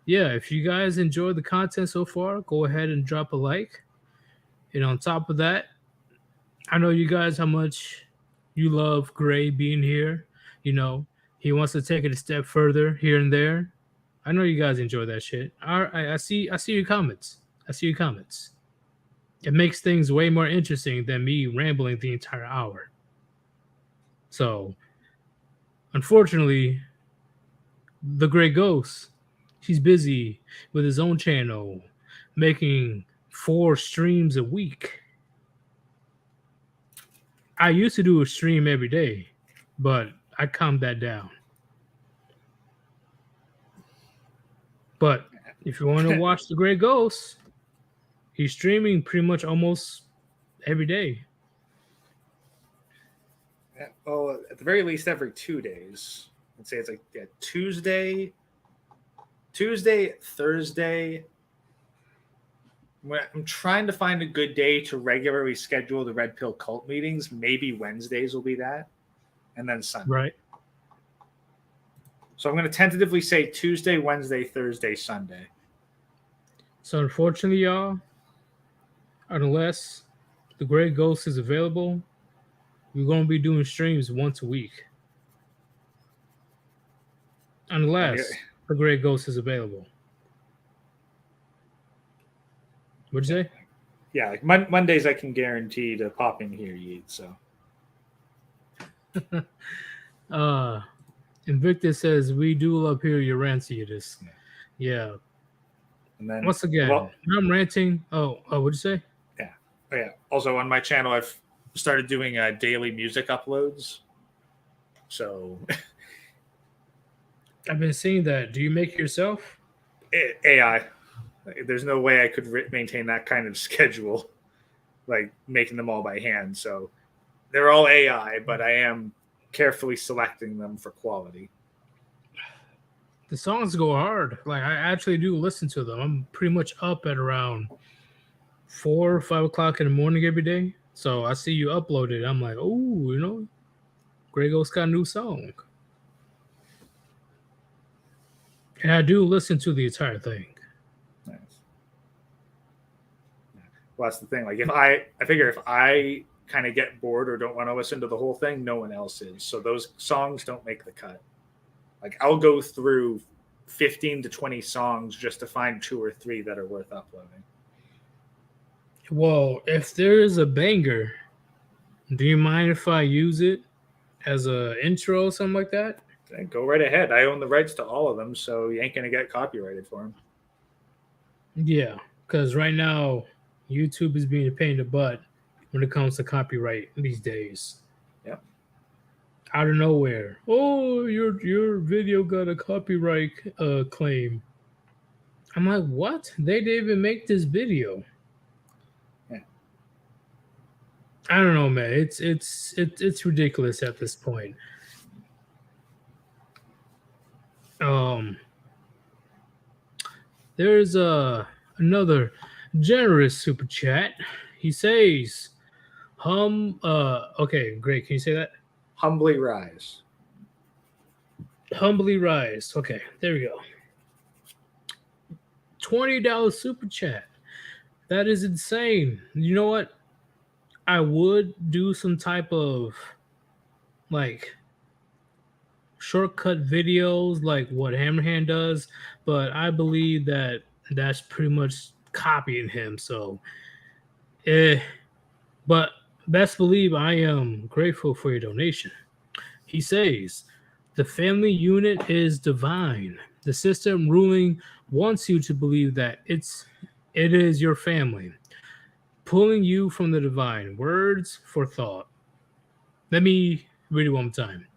Yeah, if you guys enjoyed the content so far, go ahead and drop a like. And on top of that, I know you guys how much you love Gray being here. You know, he wants to take it a step further here and there. I know you guys enjoy that shit. All right, I see your comments. I see your comments. It makes things way more interesting than me rambling the entire hour. So, unfortunately, the Great Ghost, he's busy with his own channel, making 4 streams a week. I used to do a stream every day, but I calmed that down. But if you want to watch the Great Ghost, he's streaming pretty much almost every day. Well, at the very least, every 2 days. I'd say it's like Tuesday, Thursday. I'm trying to find a good day to regularly schedule the Red Pill Cult meetings. Maybe Wednesdays will be that, and then Sunday. Right. So I'm going to tentatively say Tuesday, Wednesday, Thursday, Sunday. So unfortunately, y'all, unless the Great Ghost is available, we're going to be doing streams once a week. Unless the Great Ghost is available. What'd you say? Yeah, like Mondays I can guarantee to pop in here, Yeet. So Invictus says, we do love hearing your rants, Yudis. Yeah. and then Once again, when I'm ranting. Oh, what'd you say? Yeah. Also on my channel, I've started doing daily music uploads. So I've been seeing that. Do you make it yourself? AI. There's no way I could maintain that kind of schedule, like making them all by hand. So they're all AI, but I am carefully selecting them for quality. The songs go hard. Like, I actually do listen to them. I'm pretty much up at around 4 or 5 o'clock in the morning every day. So I see you upload it. I'm like, oh, Grey Ghost got a new song. And I do listen to the entire thing. Nice. Well, that's the thing. Like, I figure if I kind of get bored or don't want to listen to the whole thing, no one else is. So those songs don't make the cut. Like, I'll go through 15 to 20 songs just to find 2 or 3 that are worth uploading. Well, if there is a banger, do you mind if I use it as a intro or something like that? Okay, go right ahead. I own the rights to all of them, so you ain't going to get copyrighted for them. Yeah, because right now, YouTube is being a pain in the butt when it comes to copyright these days. Yep. Out of nowhere. Oh, your video got a copyright claim. I'm like, what? They didn't even make this video. Yeah. I don't know, man. It's ridiculous at this point. There's another generous super chat. He says, okay, great. Can you say that? Humbly rise. Humbly rise. Okay, there we go. $20 super chat. That is insane. You know what? I would do some type of like shortcut videos like what Hammerhand does, but I believe that that's pretty much copying him. So, but best believe I am grateful for your donation. He says, the family unit is divine. The system ruling wants you to believe that it is your family, pulling you from the divine. Words for thought. Let me read it one more time.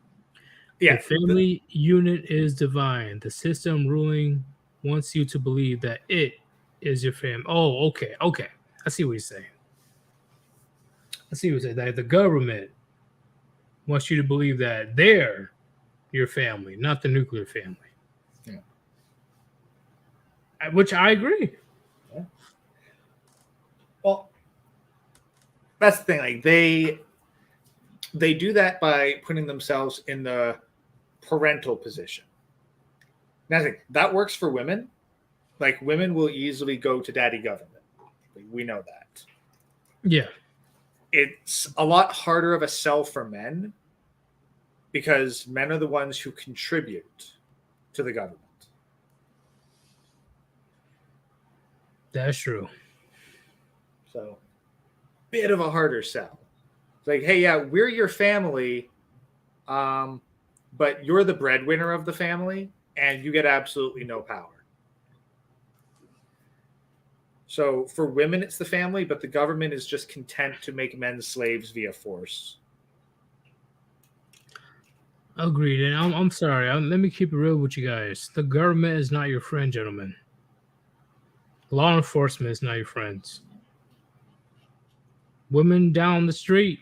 Yeah. The family unit is divine. The system ruling wants you to believe that it is your family. Oh, okay. I see what you're saying. That the government wants you to believe that they're your family, not the nuclear family. Yeah. Which I agree. Yeah. Well, that's the thing. Like, they do that by putting themselves in the parental position. Now, I think that works for women. Like, women will easily go to daddy government. We know that. Yeah. It's a lot harder of a sell for men because men are the ones who contribute to the government. That's true. So bit of a harder sell. It's like, hey, yeah, we're your family, but you're the breadwinner of the family, and you get absolutely no power. So for women, it's the family, but the government is just content to make men slaves via force. Agreed. And I'm sorry. Let me keep it real with you guys. The government is not your friend, gentlemen. Law enforcement is not your friends. Women down the street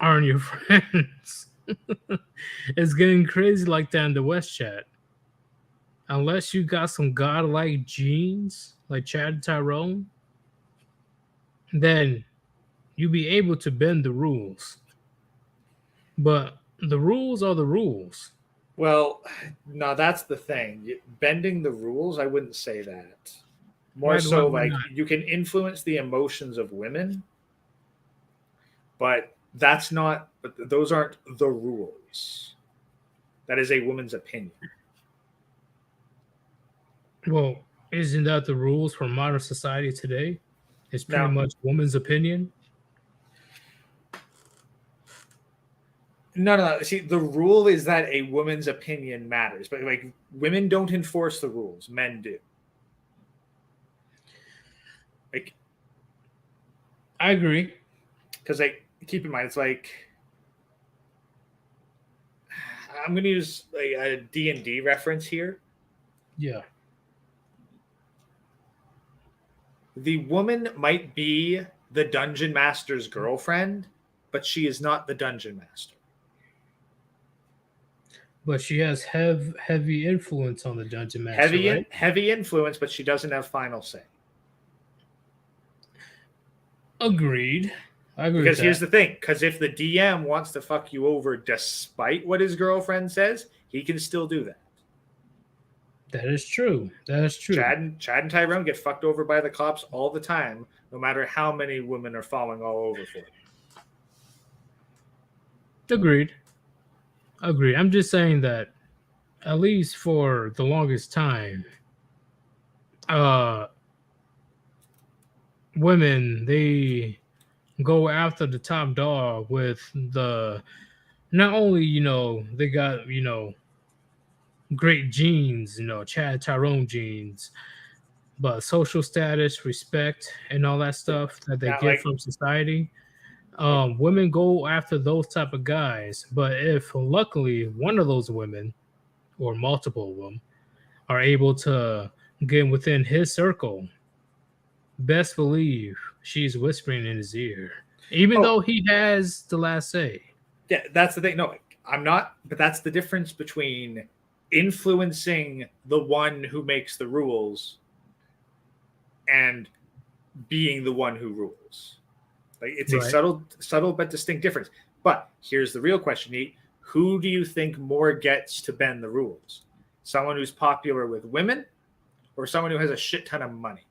aren't your friends. It's getting crazy like that in the West chat. Unless you got some godlike genes like Chad and Tyrone, then you be able to bend the rules. But the rules are the rules. Well, no, that's the thing. Bending the rules, I wouldn't say that. More so, Why like, not? you can influence the emotions of women, but that's not. But those aren't the rules. That is a woman's opinion. Well, isn't that the rules for modern society today? It's pretty No. much woman's opinion. No. See, the rule is that a woman's opinion matters, but like women don't enforce the rules; men do. Like, I agree. because like, keep in mind, it's like I'm going to use like a D&D reference here. Yeah. The woman might be the dungeon master's girlfriend, but she is not the dungeon master. But she has heavy influence on the dungeon master, right? Heavy influence, but she doesn't have final say. Agreed. I agree Because with here's that. the thing: because if the DM wants to fuck you over despite what his girlfriend says, he can still do that. That is true. That is true. Chad and Tyrone get fucked over by the cops all the time, no matter how many women are falling all over for them. Agreed. Agreed. I'm just saying that at least for the longest time, women, they go after the top dog with the not only, they got, great genes, Chad Tyrone genes, but social status, respect, and all that stuff that they Not get like from society. Women go after those type of guys, but if luckily one of those women or multiple of them are able to get within his circle, best believe she's whispering in his ear, even though he has the last say. yeah, that's the thing. No, I'm not. But that's the difference between influencing the one who makes the rules and being the one who rules. Like, it's a Right. subtle but distinct difference. But here's the real question, Nate. Who do you think more gets to bend the rules? Someone who's popular with women or someone who has a shit ton of money?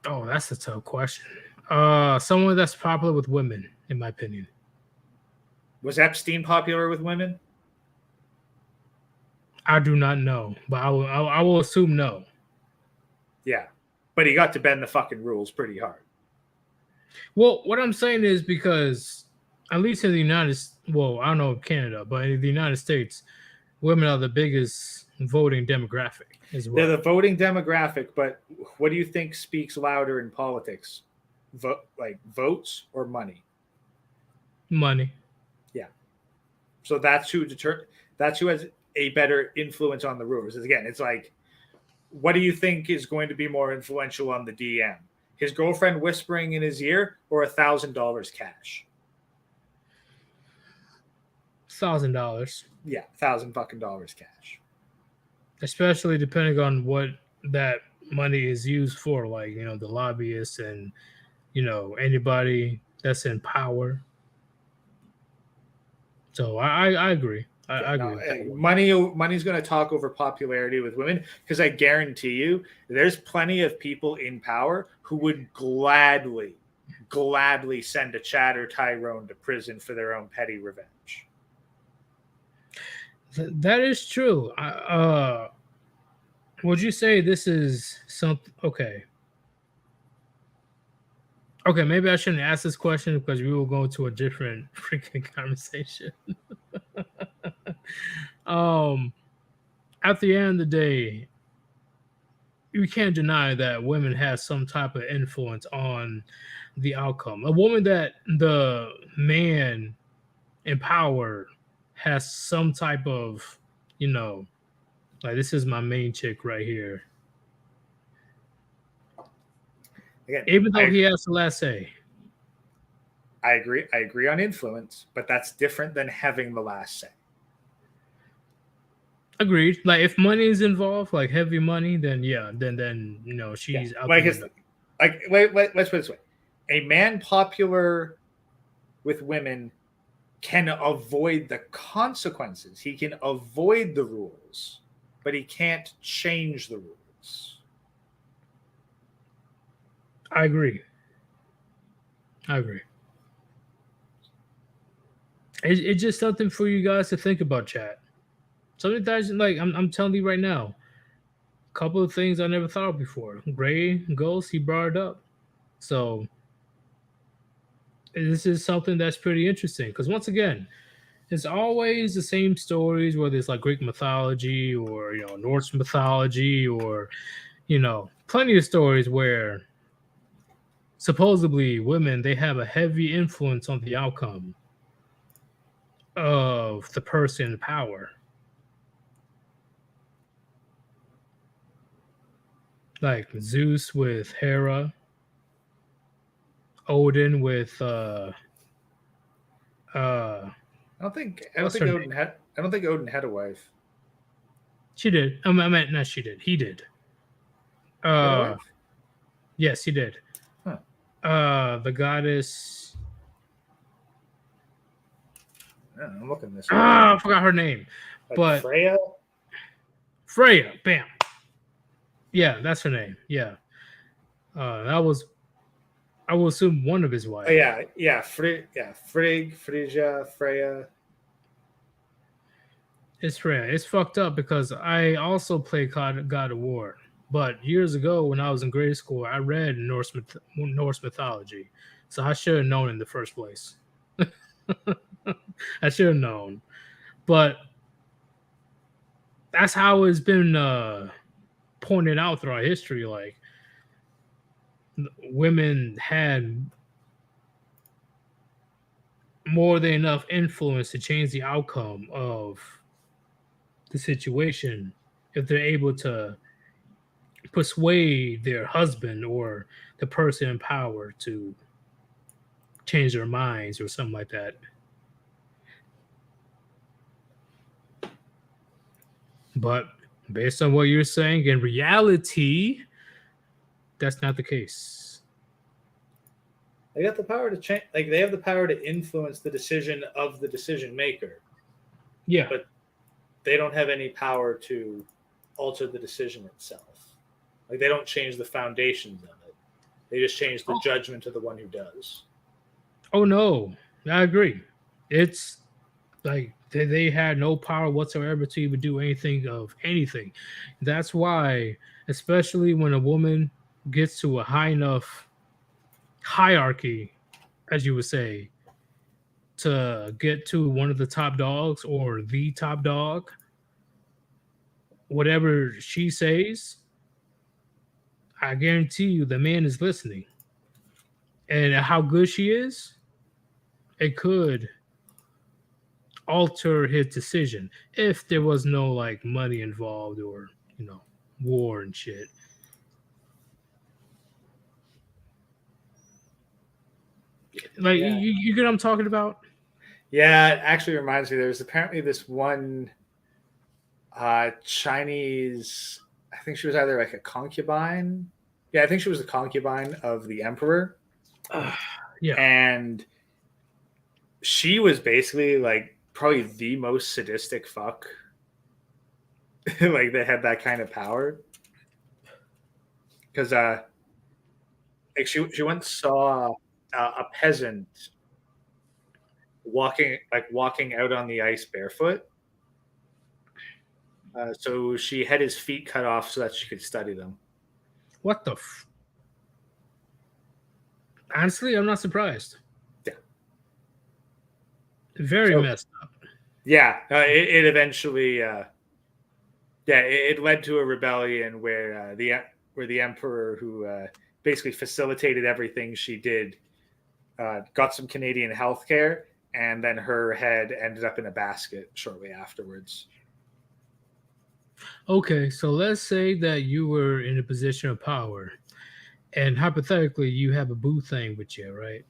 Oh, that's a tough question. Someone that's popular with women, in my opinion. Was Epstein popular with women? I do not know, but I will assume no. Yeah. But he got to bend the fucking rules pretty hard. Well, what I'm saying is because at least in the well, I don't know Canada, but in the United States, women are the biggest voting demographic as well. They're the voting demographic, but what do you think speaks louder in politics? Votes or money? Money. Yeah. So that's who has a better influence on the rulers. Again, it's like, what do you think is going to be more influential on the DM? His girlfriend whispering in his ear or $1,000 cash? $1,000, Yeah, $1,000 cash. especially depending on what that money is used for, like the lobbyists and anybody that's in power. So I agree. I agree with that one. Money's going to talk over popularity with women, because I guarantee you there's plenty of people in power who would gladly send a Chad or Tyrone to prison for their own petty revenge. That is true. Would you say this is something? Okay. Okay, maybe I shouldn't ask this question because we will go to a different freaking conversation. um, at the end of the day, you can't deny that women have some type of influence on the outcome. A woman that the man empowered has some type of, you know, like this is my main chick right here. Again, Even though he has the last say. I agree. I agree on influence, but that's different than having the last say. Agreed. Like if money is involved, like heavy money, then yeah, then you know she's out Like the it's window. like let's put it this way: a man popular with women can avoid the consequences. He can avoid the rules, but he can't change the rules. I agree. I agree. It's just something for you guys to think about, chat. Something that's like I'm telling you right now. A couple of things I never thought of before. Gray Ghost, he brought it up. So this is something that's pretty interesting because once again, it's always the same stories, whether it's like Greek mythology or Norse mythology or plenty of stories where supposedly women they have a heavy influence on the outcome of the person in power. Like Zeus with Hera, Odin with I don't think what's her name? I don't think Odin had a wife. She did. I meant not she did. He did. He had a wife? Yes, he did. Huh. The goddess. I'm looking this. I forgot her name. Like But Freya. Freya, bam. Yeah, that's her name. Yeah. That was, I will assume, one of his wives. Oh yeah, Frigg, Frisia, Freya. It's Freya. It's fucked up because I also played God of War. But years ago, when I was in grade school, I read Norse mythology, so I should have known in the first place. I should have known, but that's how it's been pointed out throughout history. Like women had more than enough influence to change the outcome of the situation if they're able to persuade their husband or the person in power to change their minds or something like that. But based on what you're saying, in reality, that's not the case. They got the power to change. Like they have the power to influence the decision of the decision maker. Yeah. But they don't have any power to alter the decision itself. Like they don't change the foundations of it. They just change the judgment of the one who does. Oh no, I agree. It's like they had no power whatsoever to even do anything of anything. That's why, especially when a woman gets to a high enough hierarchy, as you would say, to get to one of the top dogs or the top dog, whatever she says, I guarantee you the man is listening. And how good she is, it could alter his decision if there was no like money involved or war and shit. Like you get what I'm talking about? Yeah, it actually reminds me. There's apparently this one Chinese. I think she was either like a concubine. Yeah, I think she was a concubine of the emperor. Yeah, and she was basically like probably the most sadistic fuck. Like they had that kind of power. Because like she once saw a peasant walking out on the ice barefoot, So she had his feet cut off so that she could study them. What the? Honestly, I'm not surprised. Yeah. Very So- messed up. Yeah, it eventually, it led to a rebellion where the emperor, who basically facilitated everything she did, got some Canadian health care, and then her head ended up in a basket shortly afterwards. Okay, so let's say that you were in a position of power, and hypothetically, you have a boo thing with you, right?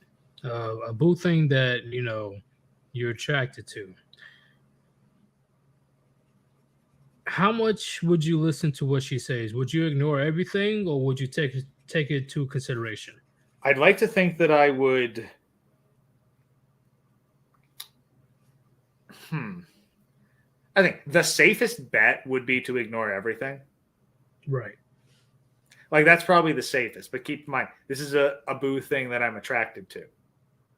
A boo thing that you're attracted to. How much would you listen to what she says? Would you ignore everything, or would you take it to consideration? I'd like to think that I would. I think the safest bet would be to ignore everything. Right. Like, that's probably the safest. But keep in mind, this is a boo thing that I'm attracted to.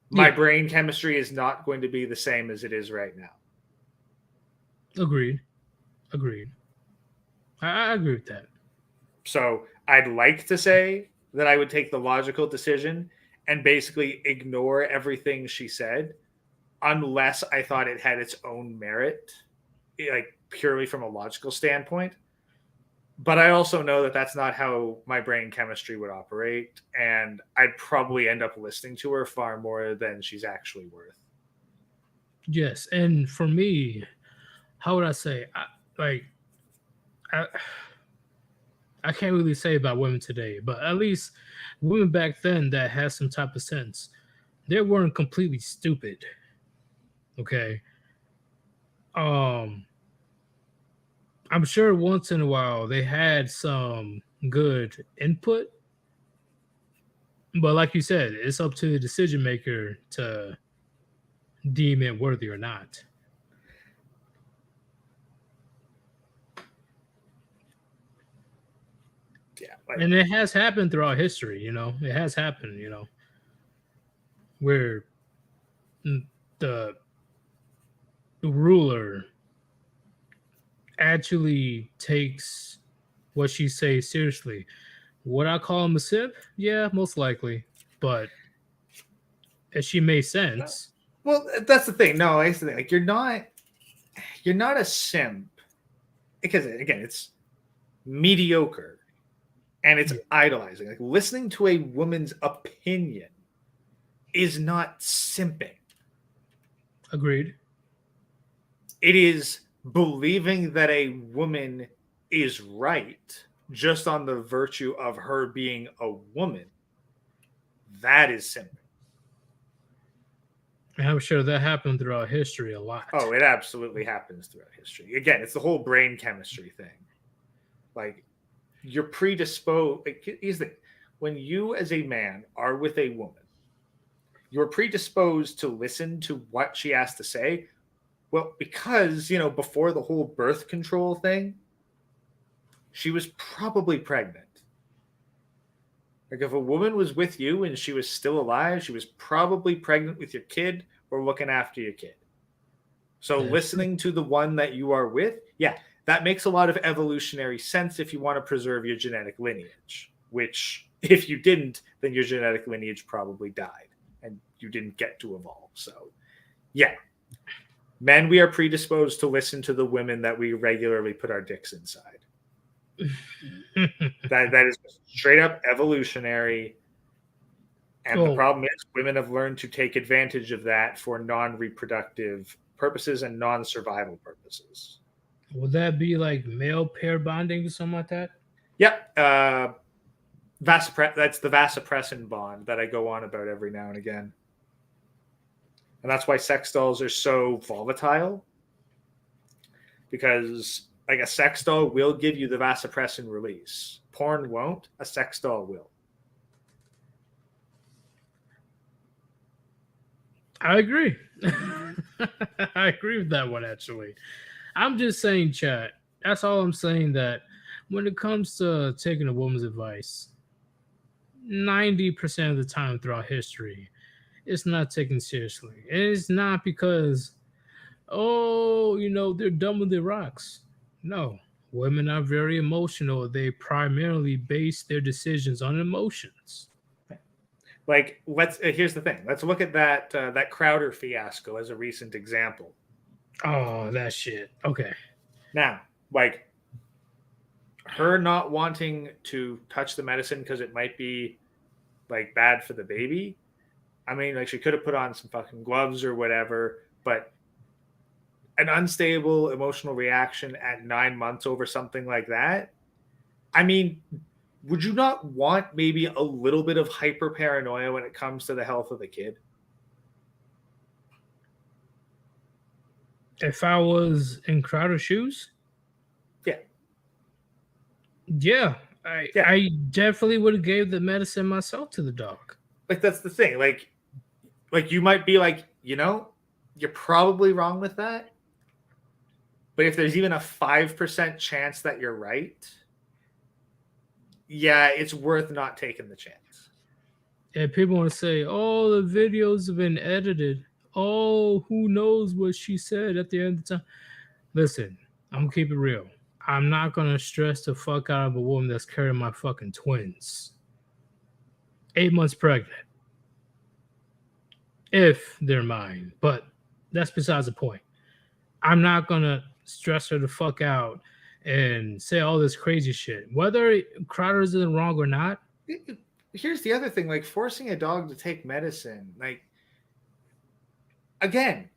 My brain chemistry is not going to be the same as it is right now. Agreed. I agree with that. So I'd like to say that I would take the logical decision and basically ignore everything she said, unless I thought it had its own merit, like purely from a logical standpoint. But I also know that that's not how my brain chemistry would operate, and I'd probably end up listening to her far more than she's actually worth. Yes, and for me, how would I say? I can't really say about women today, but at least women back then that had some type of sense, they weren't completely stupid. Okay. I'm sure once in a while they had some good input, but like you said, it's up to the decision maker to deem it worthy or not. Yeah. And it has happened throughout history, it has happened, where the ruler actually takes what she says seriously. Would I call him a simp? Yeah, most likely. But if she made sense. Well, that's the thing. No, that's the thing. Like, you're not a simp, because again, it's mediocre and it's idolizing. Like, listening to a woman's opinion is not simping. Agreed. It is believing that a woman is right just on the virtue of her being a woman. That is simping. And I'm sure that happened throughout history a lot. Oh, it absolutely happens throughout history. Again, it's the whole brain chemistry thing. Like, you're predisposed. Like, here's the thing. When you as a man are with a woman, you're predisposed to listen to what she has to say. Well, because, before the whole birth control thing, she was probably pregnant. Like, if a woman was with you and she was still alive, she was probably pregnant with your kid or looking after your kid. So listening to the one that you are with, that makes a lot of evolutionary sense if you want to preserve your genetic lineage, which if you didn't, then your genetic lineage probably died and you didn't get to evolve. So, men, we are predisposed to listen to the women that we regularly put our dicks inside. that is straight up evolutionary. And the problem is women have learned to take advantage of that for non-reproductive purposes and non-survival purposes. Would that be like male pair bonding or something like that? Yep. That's the vasopressin bond that I go on about every now and again. And that's why sex dolls are so volatile. Because, like, a sex doll will give you the vasopressin release. Porn won't. A sex doll will. I agree. I agree with that one, actually. I'm just saying, chat. That's all I'm saying, that when it comes to taking a woman's advice, 90% of the time throughout history, it's not taken seriously. And it's not because, they're dumb with their rocks. No. Women are very emotional. They primarily base their decisions on emotions. Like, let's here's the thing. Let's look at that Crowder fiasco as a recent example. Oh, that shit. Okay. Now, like her not wanting to touch the medicine because it might be like bad for the baby. I mean, like she could have put on some fucking gloves or whatever, but an unstable emotional reaction at 9 months over something like that. I mean, would you not want maybe a little bit of hyper paranoia when it comes to the health of the kid? If I was in Crowder's shoes, Yeah. yeah, Yeah. I definitely would have gave the medicine myself to the dog. Like that's the thing. Like you might be like, you're probably wrong with that. But if there's even a 5% chance that you're right, yeah, it's worth not taking the chance. And people want to say, oh, the videos have been edited. Oh, who knows what she said at the end of the time. Listen, I'm going to keep it real. I'm not going to stress the fuck out of a woman that's carrying my fucking twins. 8 months pregnant. If they're mine. But that's besides the point. I'm not going to stress her the fuck out and say all this crazy shit. Whether Crowder's in the wrong or not. Here's the other thing, like forcing a dog to take medicine, like again,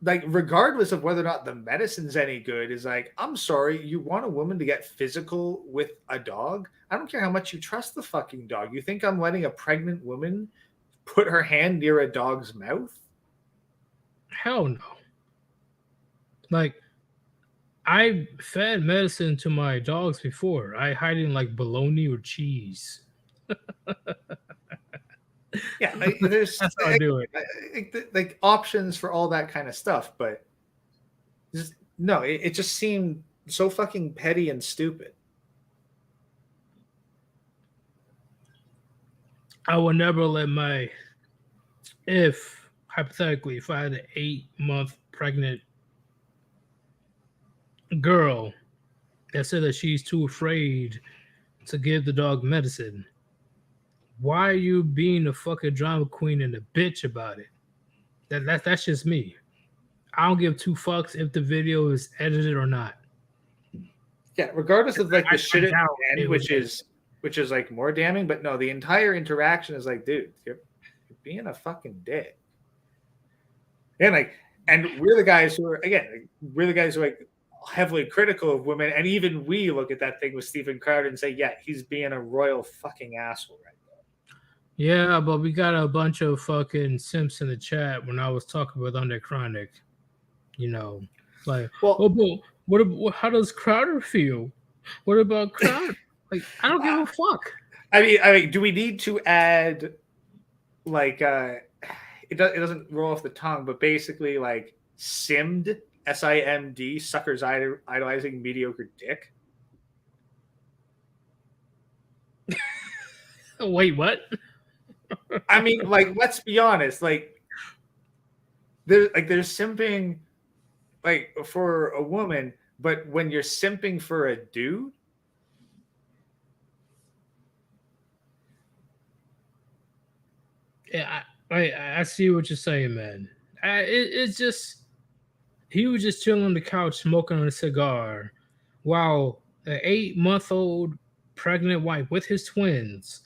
like regardless of whether or not the medicine's any good, is like, I'm sorry, you want a woman to get physical with a dog? I don't care how much you trust the fucking dog. You think I'm letting a pregnant woman put her hand near a dog's mouth? Hell no. Like, I fed medicine to my dogs before. I hide in like bologna or cheese. Yeah, there's That's how I do it. like options for all that kind of stuff, but no, it just seemed so fucking petty and stupid. I would never let my, if hypothetically, if I had an 8-month pregnant girl that said that she's too afraid to give the dog medicine, why are you being a fucking drama queen and a bitch about it? That's just me. I don't give two fucks if the video is edited or not. Yeah, regardless of like the shit at doubt the end, which is like more damning, but no, the entire interaction is like, dude, you're being a fucking dick. And we're the guys who are like heavily critical of women, and even we look at that thing with Stephen Crowder and say, yeah, he's being a royal fucking asshole right now. Yeah, but we got a bunch of fucking simps in the chat when I was talking about Under Chronic. Like, well, oh, but how does Crowder feel? What about Crowder? Like, I don't give a fuck. I mean, do we need to add like it doesn't roll off the tongue, but basically like SIMD, SIMD, suckers idolizing mediocre dick? Wait, what? I mean, like, let's be honest. Like, there's simping like for a woman, but when you're simping for a dude, Yeah, I see what you're saying, man. It's just he was just chilling on the couch smoking on a cigar, while an 8-month-old pregnant wife with his twins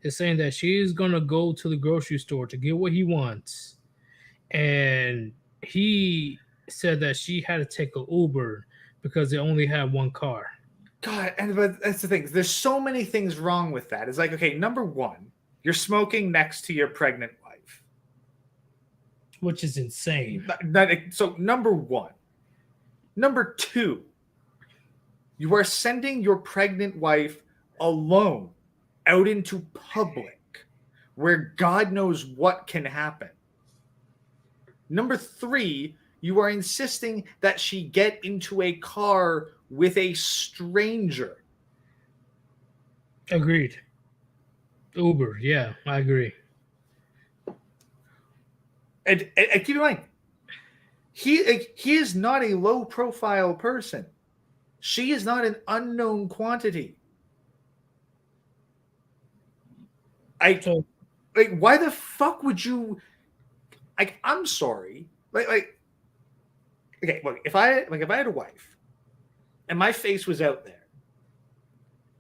is saying that she is gonna go to the grocery store to get what he wants, and he said that she had to take an Uber because they only had one car. God, but that's the thing. There's so many things wrong with that. It's like, okay, number one, you're smoking next to your pregnant wife, Which is insane. So number one. Number two, you are sending your pregnant wife alone out into public where God knows what can happen. Number three, you are insisting that she get into a car with a stranger. Agreed. Uber, yeah, I agree. And keep in mind, he is not a low profile person. She is not an unknown quantity. So Like, why the fuck would you? Like, I'm sorry. Okay, look, if I had a wife, and my face was out there,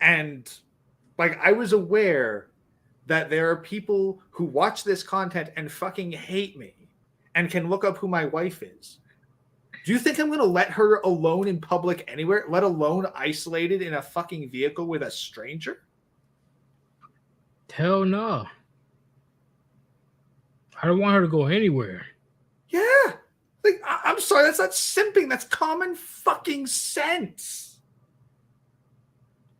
and like I was aware that there are people who watch this content and fucking hate me, and can look up who my wife is. Do you think I'm going to let her alone in public anywhere, let alone isolated in a fucking vehicle with a stranger? hell no. I don't want her to go anywhere. Yeah. Like, I'm sorry, that's not simping. That's common fucking sense.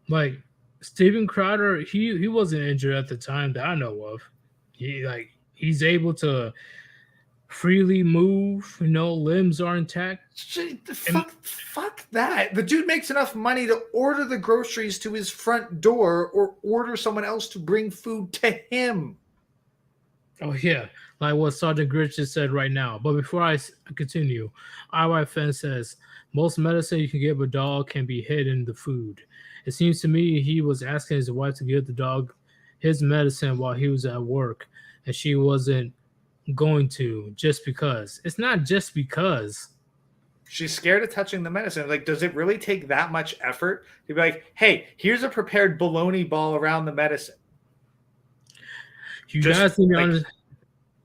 Like Steven Crowder, he wasn't injured at the time that I know of. He's able to freely move, limbs are intact. Fuck that. The dude makes enough money to order the groceries to his front door or order someone else to bring food to him. Oh yeah, like what Sergeant Gritch just said right now. But before I continue, IYFN says most medicine you can give a dog can be hid in the food. It seems to me he was asking his wife to give the dog his medicine while he was at work, and she wasn't going to just because. It's not just because. She's scared of touching the medicine. Like, does it really take that much effort to be like, hey, here's a prepared bologna ball around the medicine? You guys need to understand.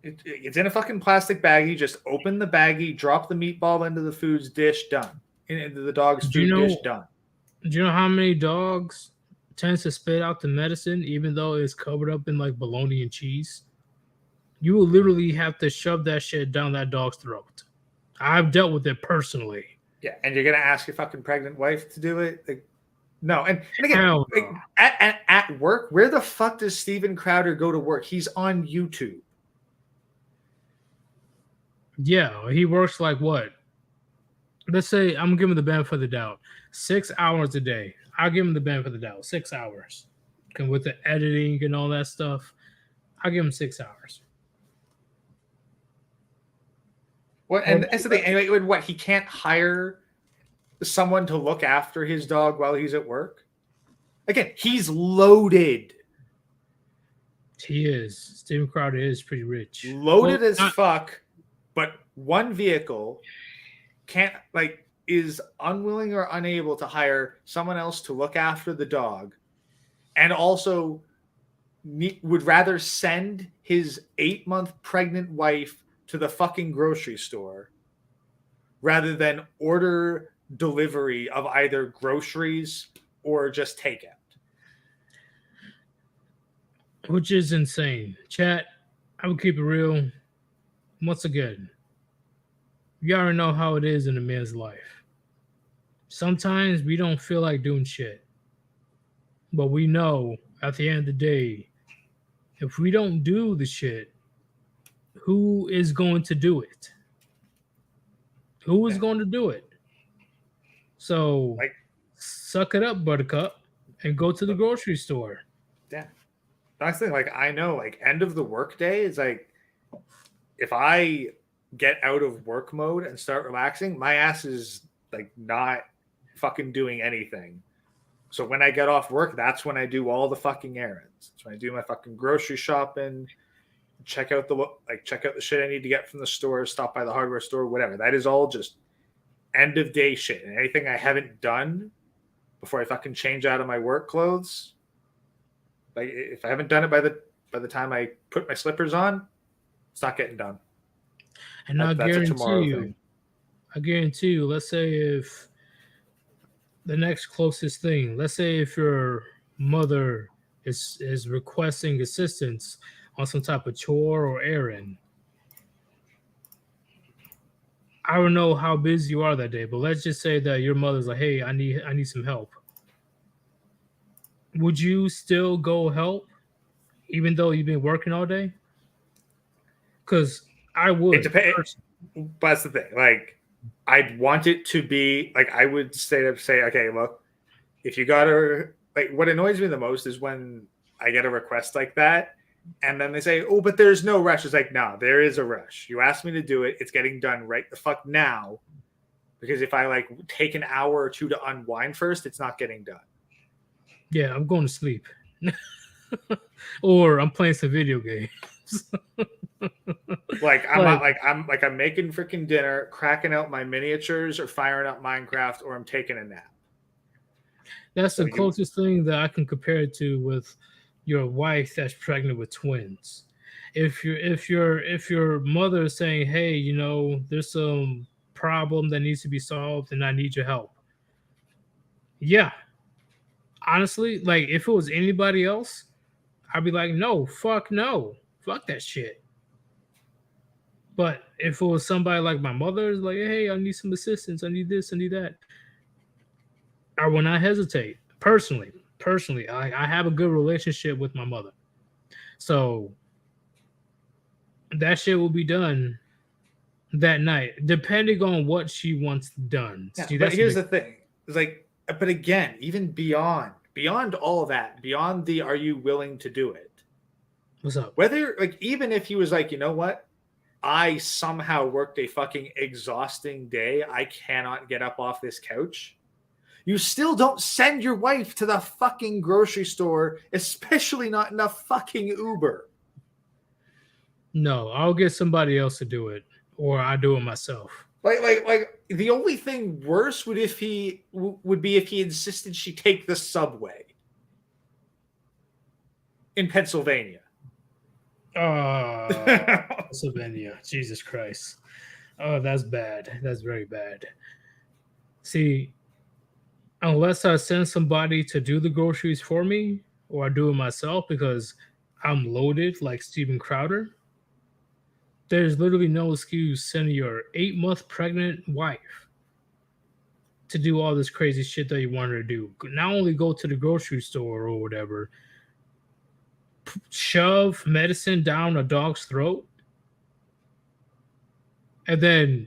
It's in a fucking plastic baggie. Just open the baggie, drop the meatball into the food's dish, done. Into the dog's food dish, done. Do you know how many dogs tends to spit out the medicine even though it's covered up in like bologna and cheese? You will literally have to shove that shit down that dog's throat. I've dealt with it personally. Yeah, and you're gonna ask your fucking pregnant wife to do it? Like, no. And again, like, at work, where the fuck does Steven Crowder go to work? He's on YouTube. Yeah, he works like what? Let's say I'm giving the benefit of the doubt. 6 hours a day. I'll give him the benefit of the doubt. 6 hours. And with the editing and all that stuff, I'll give him 6 hours. What? And that's the thing. And what? He can't hire someone to look after his dog while he's at work? Again, he's loaded. He is. Steven Crowder is pretty rich. Loaded as fuck, but one vehicle is unwilling or unable to hire someone else to look after the dog, and also would rather send his 8-month pregnant wife to the fucking grocery store rather than order delivery of either groceries or just takeout. Which is insane. Chat, I will keep it real. Once again, you already know how it is in a man's life. Sometimes we don't feel like doing shit. But we know at the end of the day, if we don't do the shit, who is going to do it? Who is going to do it? So suck it up, Buttercup, and go to the grocery store. Yeah. That's the thing. I know, end of the workday is if I get out of work mode and start relaxing, my ass is not fucking doing anything. So when I get off work, that's when I do all the fucking errands. That's when I do my fucking grocery shopping, check out the shit I need to get from the store, stop by the hardware store, whatever. That is all just end of day shit. And anything I haven't done before I fucking change out of my work clothes, if I haven't done it by the time I put my slippers on, it's not getting done. And I guarantee you, let's say if the next closest thing, let's say if your mother is requesting assistance on some type of chore or errand, I don't know how busy you are that day, but let's just say that your mother's like, hey, I need some help. Would you still go help even though you've been working all day? Because I would. It depends. But that's the thing. I'd want it to be I would say, okay, look, if you got to what annoys me the most is when I get a request like that, and then they say, oh, but there's no rush. It's no, there is a rush. You asked me to do it. It's getting done right the fuck now because if I like take an hour or two to unwind first, it's not getting done. Yeah, I'm going to sleep. Or I'm playing some video games. Like I'm making freaking dinner, cracking out my miniatures, or firing up Minecraft, or I'm taking a nap. That's So the closest thing that I can compare it to with your wife that's pregnant with twins. If your mother is saying, "Hey, you know, there's some problem that needs to be solved, and I need your help," yeah, honestly, like if it was anybody else, I'd be like, "No, fuck no, fuck that shit." But if it was somebody like my mother, is like, "Hey, I need some assistance. I need this. I need that," I will not hesitate. Personally, I have a good relationship with my mother, so that shit will be done that night, depending on what she wants done. Yeah, See, but that's here's the thing: it's like, but again, even beyond all that, beyond the "Are you willing to do it?" what's up. Whether like even if he was like, you know what, I somehow worked a fucking exhausting day, I cannot get up off this couch. You still don't send your wife to the fucking grocery store, especially not in a fucking Uber. No, I'll get somebody else to do it, or I do it myself. Like the only thing worse would be if he insisted she take the subway in Pennsylvania. Pennsylvania, Jesus Christ. Oh, that's bad. That's very bad. See, unless I send somebody to do the groceries for me, or I do it myself because I'm loaded like Steven Crowder, there's literally no excuse sending your 8-month pregnant wife to do all this crazy shit that you want her to do. Not only go to the grocery store or whatever, shove medicine down a dog's throat, and then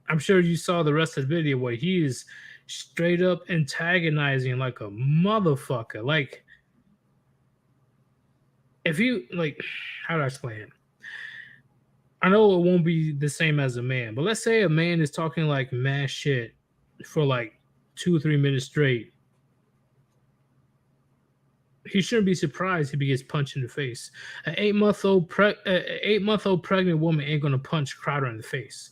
I'm sure you saw the rest of the video where he is straight up antagonizing like a motherfucker. Like, if you like, how do I explain it? I know it won't be the same as a man, but let's say a man is talking like mad shit for like 2 or 3 minutes straight. He shouldn't be surprised if he gets punched in the face. An 8-month-old pregnant woman ain't gonna punch Crowder in the face.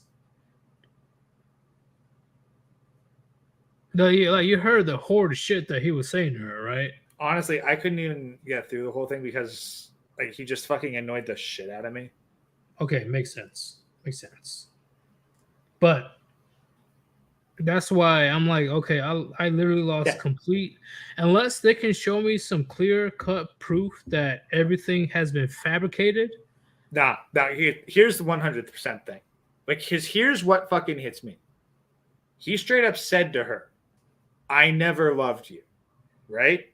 No, you heard the horrid shit that he was saying to her, right? Honestly, I couldn't even get through the whole thing because like he just fucking annoyed the shit out of me. Okay, makes sense. But that's why I'm like, okay, I literally lost complete. Unless they can show me some clear-cut proof that everything has been fabricated. Nah, here's the 100% thing. Like, here's what fucking hits me. He straight up said to her, "I never loved you," right?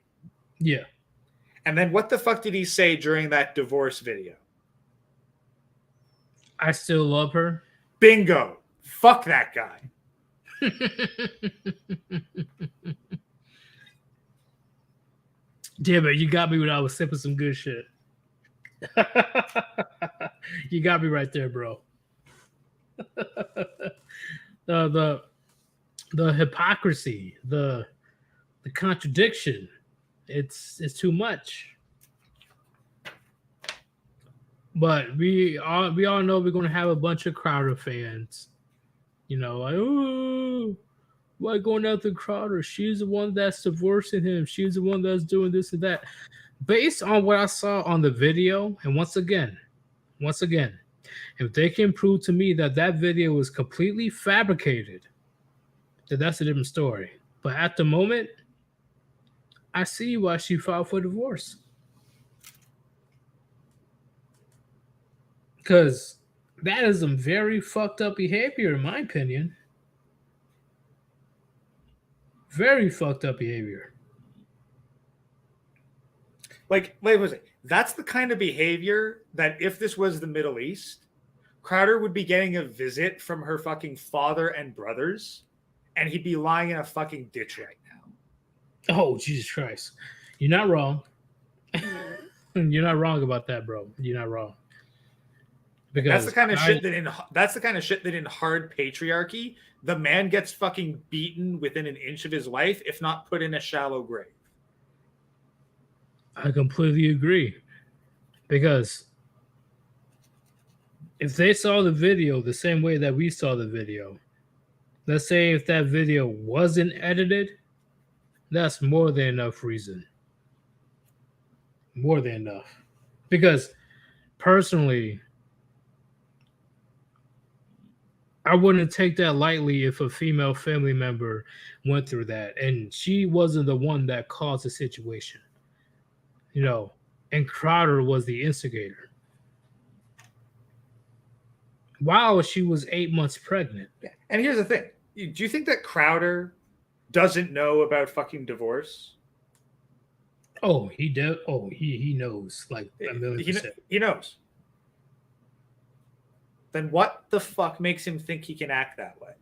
Yeah. And then what the fuck did he say during that divorce video? I still love her. Bingo. Fuck that guy. Damn it, you got me when I was sipping some good shit. You got me right there, bro. The hypocrisy, the contradiction, it's too much. But we all know we're gonna have a bunch of Crowder fans. You know, like, oh, why going after Crowder? She's the one that's divorcing him. She's the one that's doing this and that. Based on what I saw on the video, and once again, if they can prove to me that video was completely fabricated, then that's a different story. But at the moment, I see why she filed for divorce. Because that is some very fucked up behavior, in my opinion. Very fucked up behavior. Like, wait a second. That's the kind of behavior that if this was the Middle East, Crowder would be getting a visit from her fucking father and brothers, and he'd be lying in a fucking ditch right now. Oh, Jesus Christ. You're not wrong. You're not wrong about that, bro. You're not wrong. Because that's the kind of shit that in hard patriarchy, the man gets fucking beaten within an inch of his life, if not put in a shallow grave. I completely agree. Because if they saw the video the same way that we saw the video, let's say if that video wasn't edited, that's more than enough reason. More than enough. Because personally, I wouldn't take that lightly if a female family member went through that and she wasn't the one that caused the situation. You know, and Crowder was the instigator. While she was 8 months pregnant. And here's the thing. Do you think that Crowder doesn't know about fucking divorce? Oh, he does. Oh, he knows like a million percent. He knows. Then what the fuck makes him think he can act that way?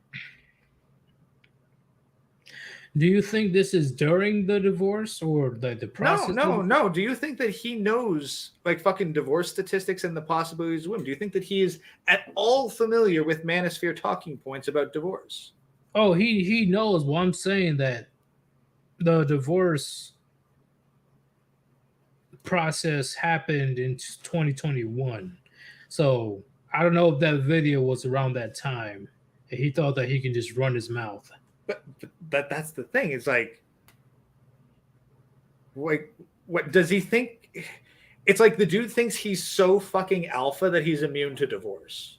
Do you think this is during the divorce or the process? No. Do you think that he knows like fucking divorce statistics and the possibilities of women? Do you think that he is at all familiar with manosphere talking points about divorce? Oh, he knows. Well, I'm saying that the divorce process happened in 2021. So I don't know if that video was around that time. And he thought that he can just run his mouth. But that's the thing. It's like what does he think? It's like the dude thinks he's so fucking alpha that he's immune to divorce.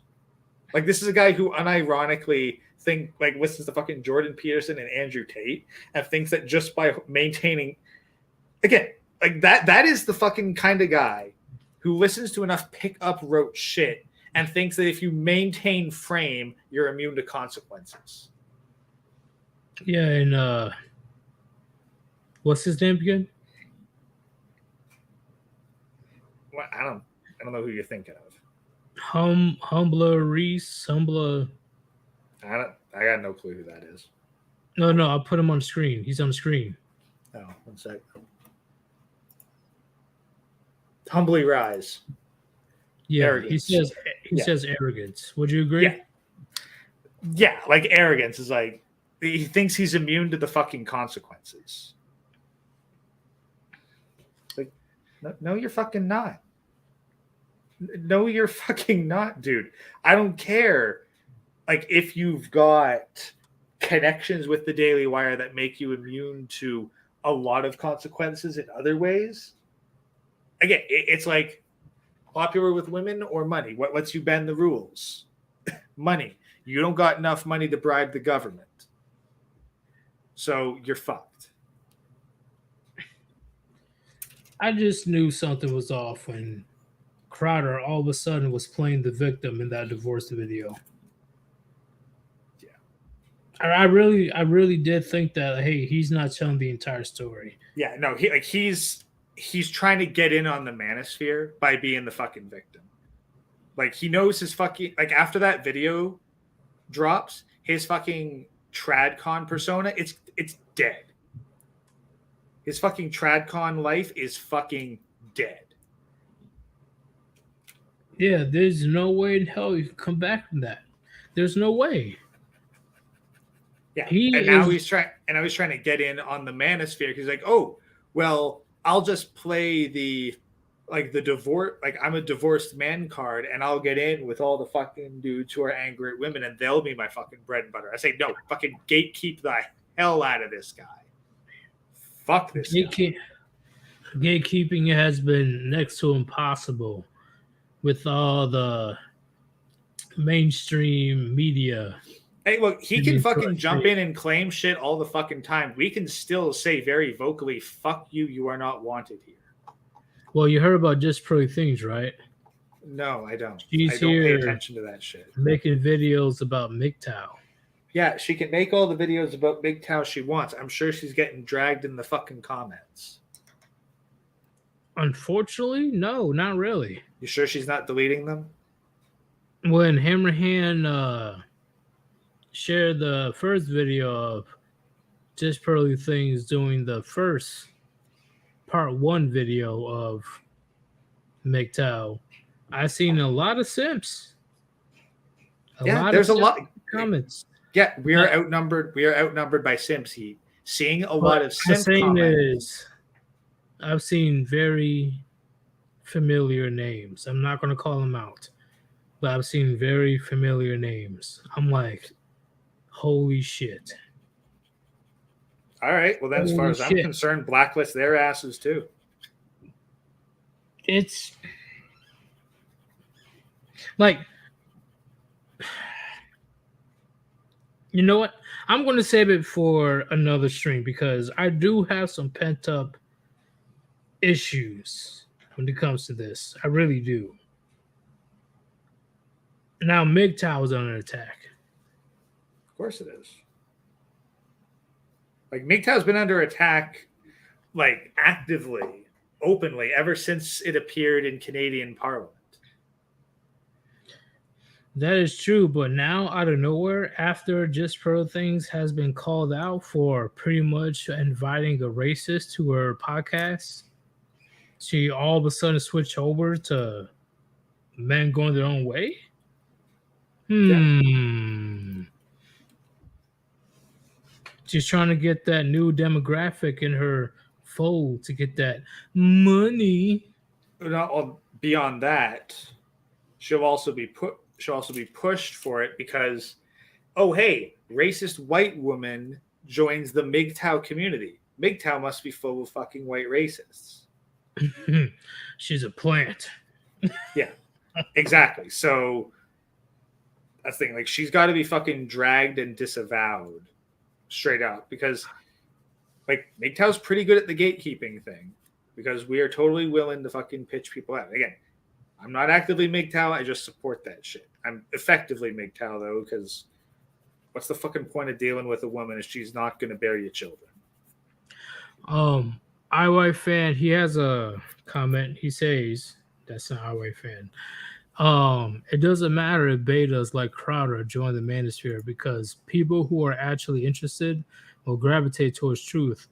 Like this is a guy who unironically listens to fucking Jordan Peterson and Andrew Tate and thinks that just by maintaining, again, like that is the fucking kind of guy who listens to enough pick up rote shit and thinks that if you maintain frame, you're immune to consequences. Yeah, and what's his name again? Well, I don't know who you're thinking of. Humbler Reese, Humbler. I got no clue who that is. No, I'll put him on the screen. He's on the screen. Oh, one sec. Humbly rise. Yeah, Arrogance. he says arrogance. Would you agree? Yeah, like arrogance is like he thinks he's immune to the fucking consequences. Like, no, you're fucking not. No, you're fucking not, dude. I don't care. Like, if you've got connections with the Daily Wire that make you immune to a lot of consequences in other ways. Again, it's like popular with women or money. What lets you bend the rules? Money. You don't got enough money to bribe the government. So you're fucked. I just knew something was off when Crowder all of a sudden was playing the victim in that divorce video. Yeah. I really did think that, hey, he's not telling the entire story. Yeah, no, he's trying to get in on the manosphere by being the fucking victim. Like he knows his fucking after that video drops, his fucking TradCon persona, it's dead. His fucking TradCon life is fucking dead. Yeah, there's no way in hell you can come back from that. There's no way. Yeah, now he's trying to get in on the manosphere because like, oh, well, I'll just play the divorce, like I'm a divorced man card, and I'll get in with all the fucking dudes who are angry at women, and they'll be my fucking bread and butter. I say, no, fucking gatekeep the hell out of this guy. Fuck this guy. Gatekeeping has been next to impossible with all the mainstream media. Hey, look, he can fucking jump in and claim shit all the fucking time. We can still say very vocally, fuck you, you are not wanted here. Well, you heard about Just Pretty Things, right? No, I don't. She's I don't here pay attention to that shit. making videos about MGTOW. Yeah, she can make all the videos about MGTOW she wants. I'm sure she's getting dragged in the fucking comments. Unfortunately, no, not really. You sure she's not deleting them? When Hammerhand shared the first video of Just Pearly Things doing the first part 1 video of MGTOW, I've seen a lot of simps. Yeah, Lot there's a of lot. comments. Yeah, we are But- outnumbered. We are outnumbered by simps. Seeing a What lot of I'm simp saying comments. is, I've seen very familiar names. I'm not going to call them out, but I've seen very familiar names. I'm like, holy shit. All right. Well, then, as far Holy as I'm shit. concerned, blacklist their asses too. It's like, you know what? I'm going to save it for another stream because I do have some pent up issues when it comes to this. I really do. Now, MGTOW is under attack. Of course, it is. Like MGTOW's been under attack, like actively, openly, ever since it appeared in Canadian Parliament. That is true, but now out of nowhere, after Just Pro Things has been called out for pretty much inviting a racist to her podcast, she all of a sudden switched over to men going their own way. She's trying to get that new demographic in her fold to get that money. Not beyond that, she'll also be pushed for it because, oh hey, racist white woman joins the MGTOW community. MGTOW must be full of fucking white racists. She's a plant. Yeah, exactly. So that's the thing. Like, she's got to be fucking dragged and disavowed straight up because, like, MGTOW's pretty good at the gatekeeping thing because we are totally willing to fucking pitch people out. Again, I'm not actively MGTOW. I just support that shit. I'm effectively MGTOW though, because what's the fucking point of dealing with a woman if she's not going to bear you children? IY fan, he has a comment. He says that's an IY fan. It doesn't matter if betas like Crowder join the manosphere because people who are actually interested will gravitate towards truth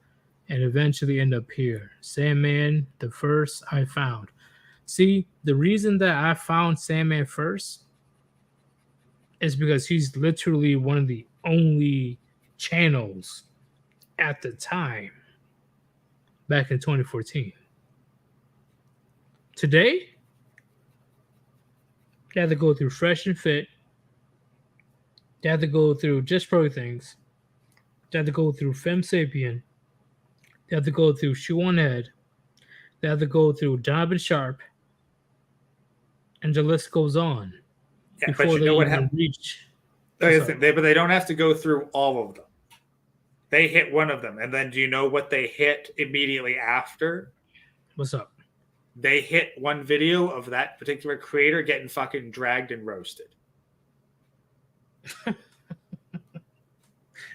and eventually end up here. Sandman, the first I found. See, the reason that I found Sandman first is because he's literally one of the only channels at the time back in 2014. Today, you have to go through Fresh and Fit. You have to go through Just Pro Things. You have to go through Femme Sapien. You have to go through Shoe on Head. You have to go through Donovan Sharp. And the list goes on. Yeah, before but you they know what even happened? reach. But they don't have to go through all of them. They hit one of them, and then do you know what they hit immediately after? What's up? They hit one video of that particular creator getting fucking dragged and roasted.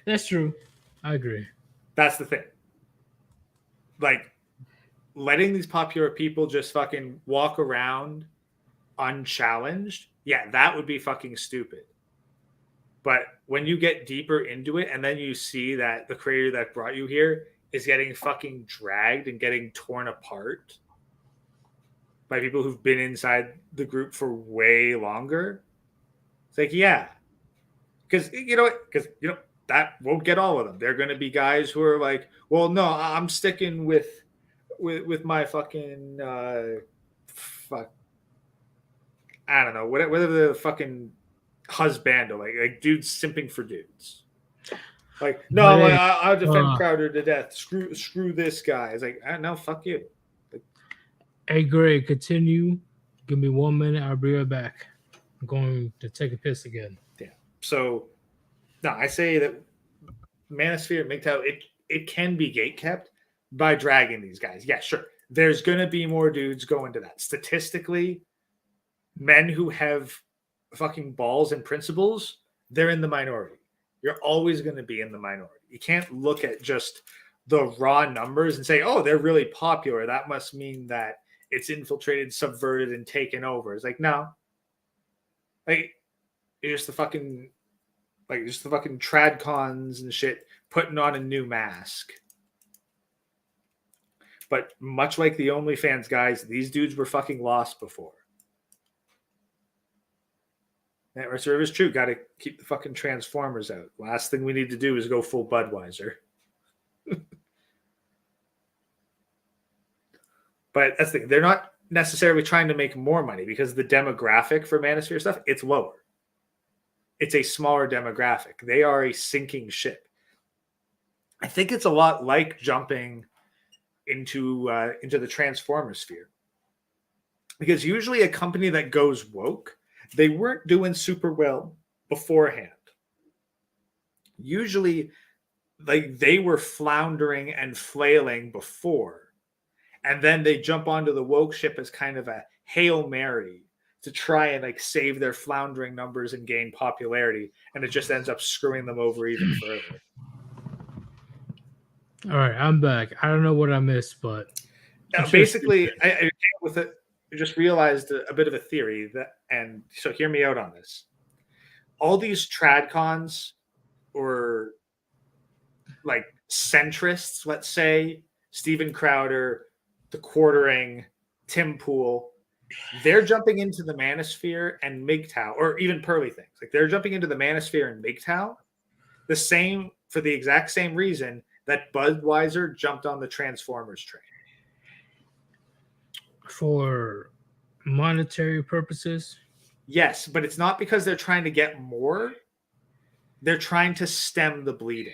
That's true. I agree. That's the thing. Like, letting these popular people just fucking walk around unchallenged, yeah, that would be fucking stupid. But when you get deeper into it and then you see that the creator that brought you here is getting fucking dragged and getting torn apart by people who've been inside the group for way longer, it's like, yeah. Because that won't get all of them. They're going to be guys who are like, well, no, I'm sticking with my fucking fuck. I don't know, whether the fucking husband or like dudes simping for dudes. Like, no, I'll defend Crowder to death. Screw this guy. It's like, no, fuck you. Like, hey, Greg, continue. Give me 1 minute. I'll be right back. I'm going to take a piss again. Yeah. So, no, I say that Manosphere, MGTOW, it can be gatekept by dragging these guys. Yeah, sure. There's going to be more dudes going to that. Statistically, men who have fucking balls and principles, they're in the minority. You're always going to be in the minority. You can't look at just the raw numbers and say, oh, they're really popular. That must mean that it's infiltrated, subverted, and taken over. It's like, no. Like, you're just the fucking tradcons and shit putting on a new mask. But much like the OnlyFans guys, these dudes were fucking lost before. That reserve is true. Got to keep the fucking Transformers out. Last thing we need to do is go full Budweiser. But that's the thing. They're not necessarily trying to make more money because the demographic for Manosphere stuff, it's lower. It's a smaller demographic. They are a sinking ship. I think it's a lot like jumping into the Transformer sphere. Because usually a company that goes woke, they weren't doing super well beforehand. Usually, like they were floundering and flailing before. And then they jump onto the woke ship as kind of a Hail Mary to try and like save their floundering numbers and gain popularity. And it just ends up screwing them over even further. All right, I'm back. I don't know what I missed, but basically, I came with it. I just realized a bit of a theory and so hear me out on this. All these tradcons or like centrists, let's say, Steven Crowder, the Quartering, Tim Pool, they're jumping into the Manosphere and MGTOW, or even Pearly Things. Like they're jumping into the Manosphere and MGTOW the same for the exact same reason that Budweiser jumped on the Transformers train. For monetary purposes? Yes, but it's not because they're trying to get more. They're trying to stem the bleeding.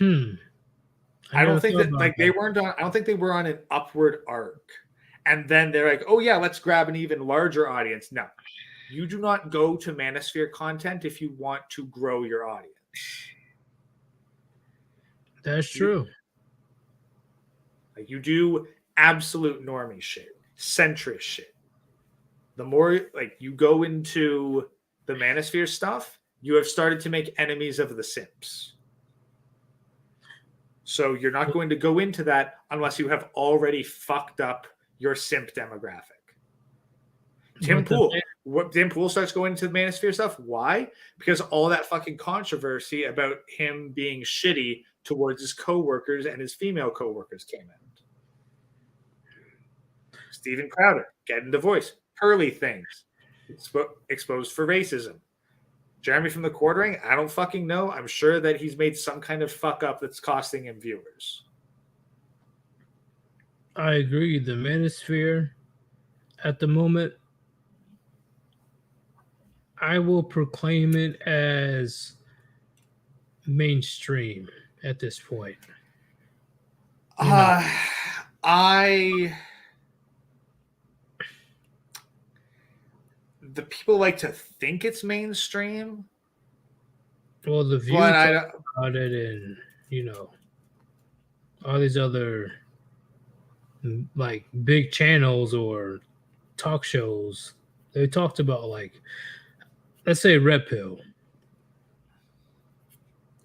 I don't think that like they weren't on. I don't think they were on an upward arc, and then they're like, "Oh yeah, let's grab an even larger audience." No, you do not go to Manosphere content if you want to grow your audience. That's true. Like you do absolute normie shit, centrist shit. The more like you go into the Manosphere stuff, you have started to make enemies of the simps. So you're not going to go into that unless you have already fucked up your simp demographic. Tim Pool starts going into the Manosphere stuff. Why? Because all that fucking controversy about him being shitty towards his coworkers and his female coworkers came out. Steven Crowder, getting divorced. Pearly Things, exposed for racism. Jeremy from the Quartering, I don't fucking know. I'm sure that he's made some kind of fuck up that's costing him viewers. I agree. The Manosphere, at the moment, I will proclaim it as mainstream at this point. The people like to think it's mainstream. Well, the view about it, and all these other like big channels or talk shows, they talked about like, let's say Red Pill.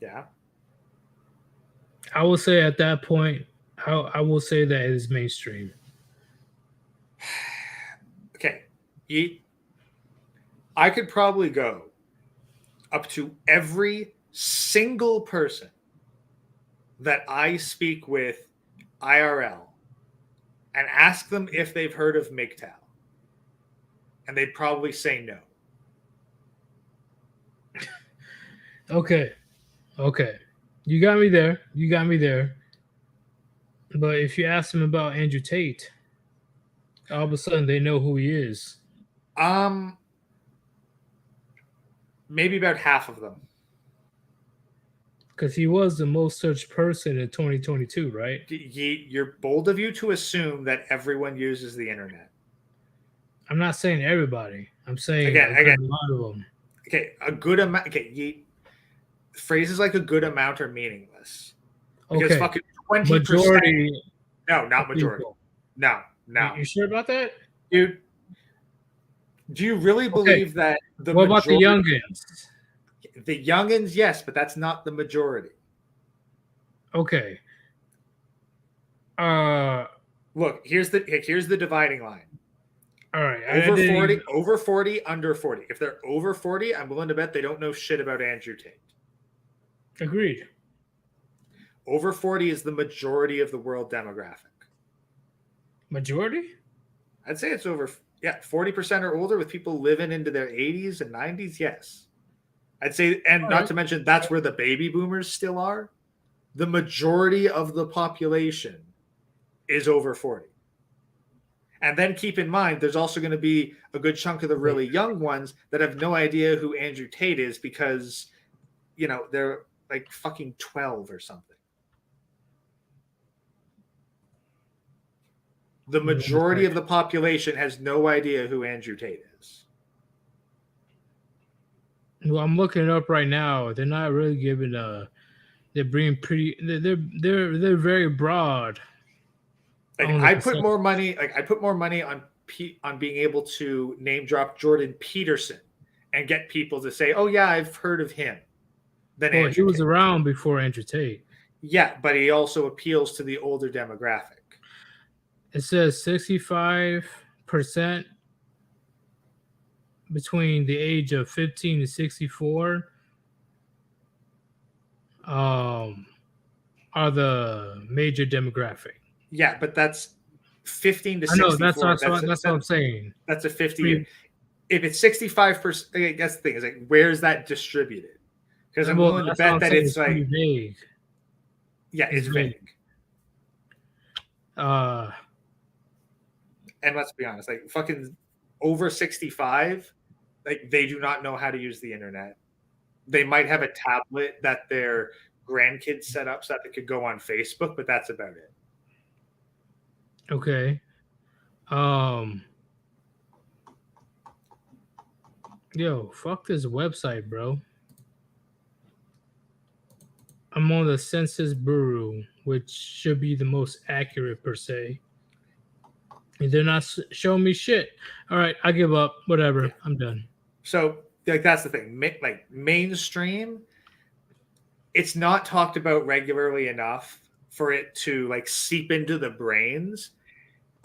Yeah. I will say at that point, I will say that it is mainstream. Okay. I could probably go up to every single person that I speak with IRL and ask them if they've heard of MGTOW. And they'd probably say no. Okay. You got me there. But if you ask them about Andrew Tate, all of a sudden they know who he is. Maybe about half of them. Because he was the most searched person in 2022, right? You're bold of you to assume that everyone uses the internet. I'm not saying everybody. I'm saying again, a lot of them. Okay, a good amount. Okay, phrases like a good amount are meaningless. Because fucking 20%. Majority. No, not majority. People. No. You sure about that? Dude, do you really believe that the What about the youngins? The youngins, yes, but that's not the majority. Okay. Look, here's the dividing line. All right. Over 40, under 40. If they're over 40, I'm willing to bet they don't know shit about Andrew Tate. Agreed. Over 40 is the majority of the world demographic. Majority? I'd say it's over. Yeah, 40% or older with people living into their 80s and 90s. Yes. I'd say, and All not right. to mention that's where the baby boomers still are. The majority of the population is over 40. And then keep in mind, there's also going to be a good chunk of the really young ones that have no idea who Andrew Tate is because, you know, they're like fucking 12 or something. The majority of the population has no idea who Andrew Tate is. Well, I'm looking it up right now. They're not really giving they're being pretty. They're very broad. Like on the I put percent- more money. Like I put more money on being able to name drop Jordan Peterson and get people to say, "Oh yeah, I've heard of him." Than Well, he Andrew was Tate. around before Andrew Tate. Yeah, but he also appeals to the older demographic. It says 65% between the age of 15 to 64 are the major demographic. Yeah, but that's 15 to I know 64. that's what I'm saying. That's a 50. If it's 65%, I guess the thing is like, where's that distributed? Because I'm willing to that's what I'm bet that saying, it's like, pretty vague. yeah, it's vague. Uh, And let's be honest, like fucking over 65, like they do not know how to use the internet. They might have a tablet that their grandkids set up so that they could go on Facebook, but that's about it. okay. Yo, fuck this website, bro. I'm on the Census Bureau, which should be the most accurate per se. And they're not showing me shit. All right, I give up. Whatever. Yeah. I'm done. So like that's the thing. Like mainstream, it's not talked about regularly enough for it to like seep into the brains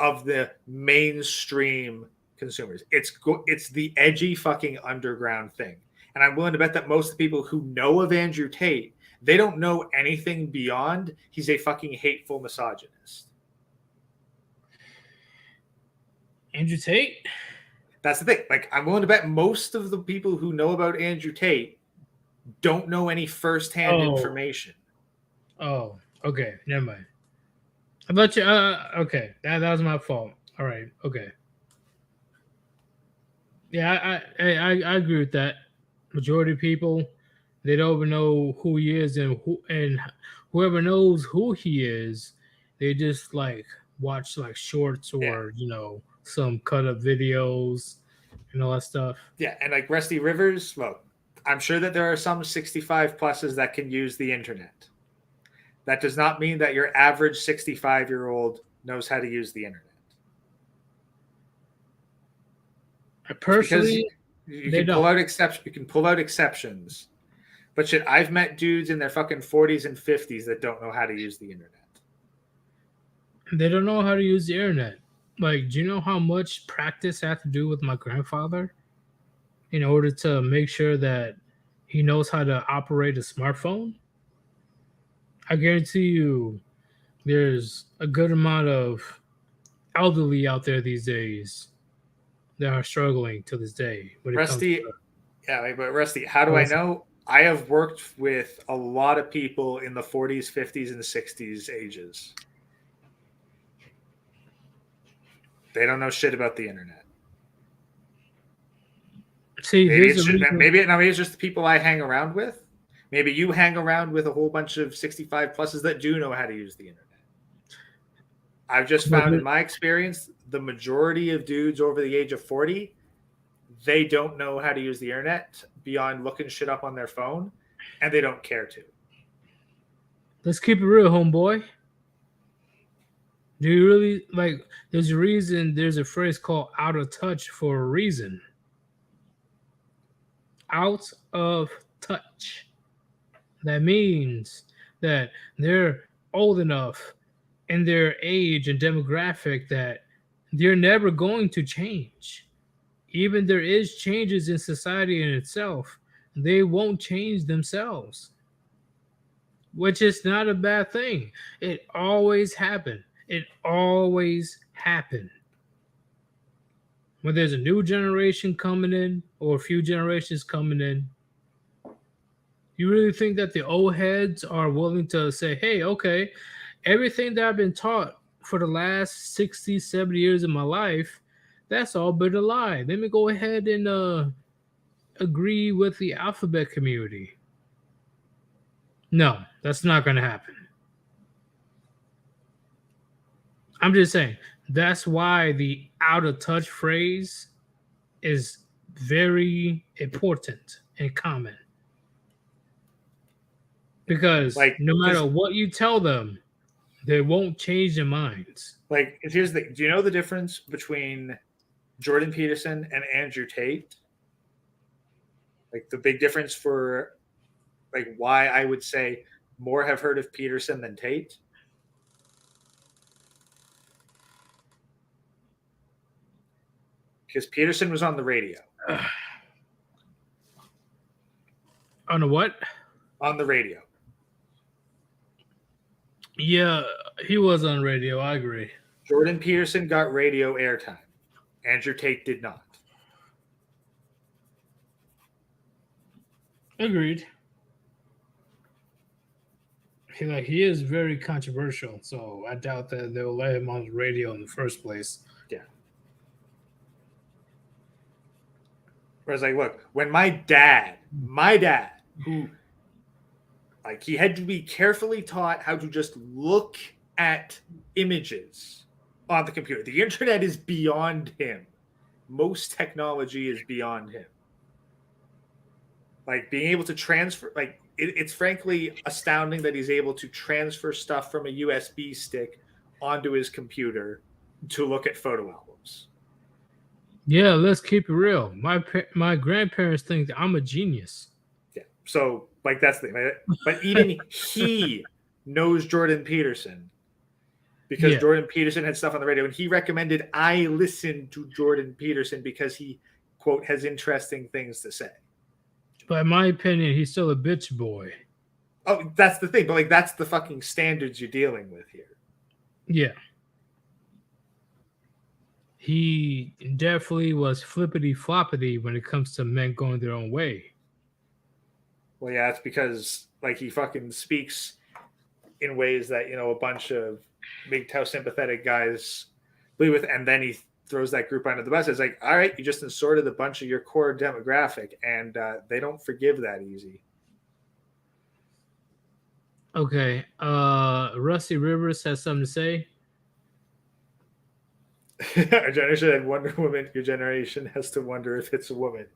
of the mainstream consumers. It's the edgy fucking underground thing. And I'm willing to bet that most of the people who know of Andrew Tate, they don't know anything beyond he's a fucking hateful misogynist. Andrew Tate? That's the thing. Like, I'm willing to bet most of the people who know about Andrew Tate don't know any firsthand information. Oh, okay. Never mind. I thought you. Okay, that was my fault. All right. Okay. Yeah, I agree with that. Majority of people, they don't even know who he is, and whoever knows who he is, they just like watch like shorts or some cut up videos and all that stuff. Yeah, and like Rusty Rivers, well, I'm sure that there are some 65 pluses that can use the internet. That does not mean that your average 65-year-old knows how to use the internet. Personally, you can pull out exceptions. You can pull out exceptions, but shit, I've met dudes in their fucking 40s and 50s that don't know how to use the internet. They don't know how to use the internet. Like, do you know how much practice I have to do with my grandfather in order to make sure that he knows how to operate a smartphone? I guarantee you there's a good amount of elderly out there these days that are struggling to this day. Rusty, but Rusty, how do I know? I have worked with a lot of people in the 40s, 50s, and 60s ages. They don't know shit about the internet. See, maybe it's just the people I hang around with. Maybe you hang around with a whole bunch of 65 pluses that do know how to use the internet. I've just found in my experience, the majority of dudes over the age of 40, they don't know how to use the internet beyond looking shit up on their phone, and they don't care to. Let's keep it real, homeboy. Do you really like? There's a reason. There's a phrase called "out of touch" for a reason. Out of touch. That means that they're old enough in their age and demographic that they're never going to change. Even there is changes in society in itself, they won't change themselves, which is not a bad thing. It always happened. It always happened. when there's a new generation coming in or a few generations coming in, you really think that the old heads are willing to say, hey, okay, everything that I've been taught for the last 60, 70 years of my life, that's all but a lie. Let me go ahead and agree with the alphabet community. No, that's not going to happen. I'm just saying, that's why the out of touch phrase is very important and common. Because Like, no matter 'cause- what you tell them, they won't change their minds. Like, here's the. Do you know the difference between Jordan Peterson and Andrew Tate? Like the big difference for, like, why I would say more have heard of Peterson than Tate. Because Peterson was on the radio. On a what? On the radio. Yeah, he was on radio. I agree. Jordan Peterson got radio airtime. Andrew Tate did not. Agreed. He is very controversial, so I doubt that they'll let him on the radio in the first place. Yeah. Whereas, like, look, when my dad, who, like, he had to be carefully taught how to just look at images on the computer. The internet is beyond him. Most technology is beyond him. Like, being able to transfer, like, it's frankly astounding that he's able to transfer stuff from a USB stick onto his computer to look at photo albums. Yeah, let's keep it real. My grandparents think that I'm a genius. Yeah. So, like, that's the thing. Right? But even he knows Jordan Peterson because Jordan Peterson had stuff on the radio, and he recommended I listen to Jordan Peterson because he, quote, has interesting things to say. But in my opinion, he's still a bitch boy. Oh, that's the thing. But, like, that's the fucking standards you're dealing with here. Yeah. He definitely was flippity floppity when it comes to men going their own way. Well, yeah, it's because, like, he fucking speaks in ways that, you know, a bunch of MGTOW sympathetic guys believe with, and then he throws that group under the bus. It's like, all right, you just inserted a bunch of your core demographic, and they don't forgive that easy. Okay. Rusty Rivers has something to say. Our generation had Wonder Woman. Your generation has to wonder if it's a woman.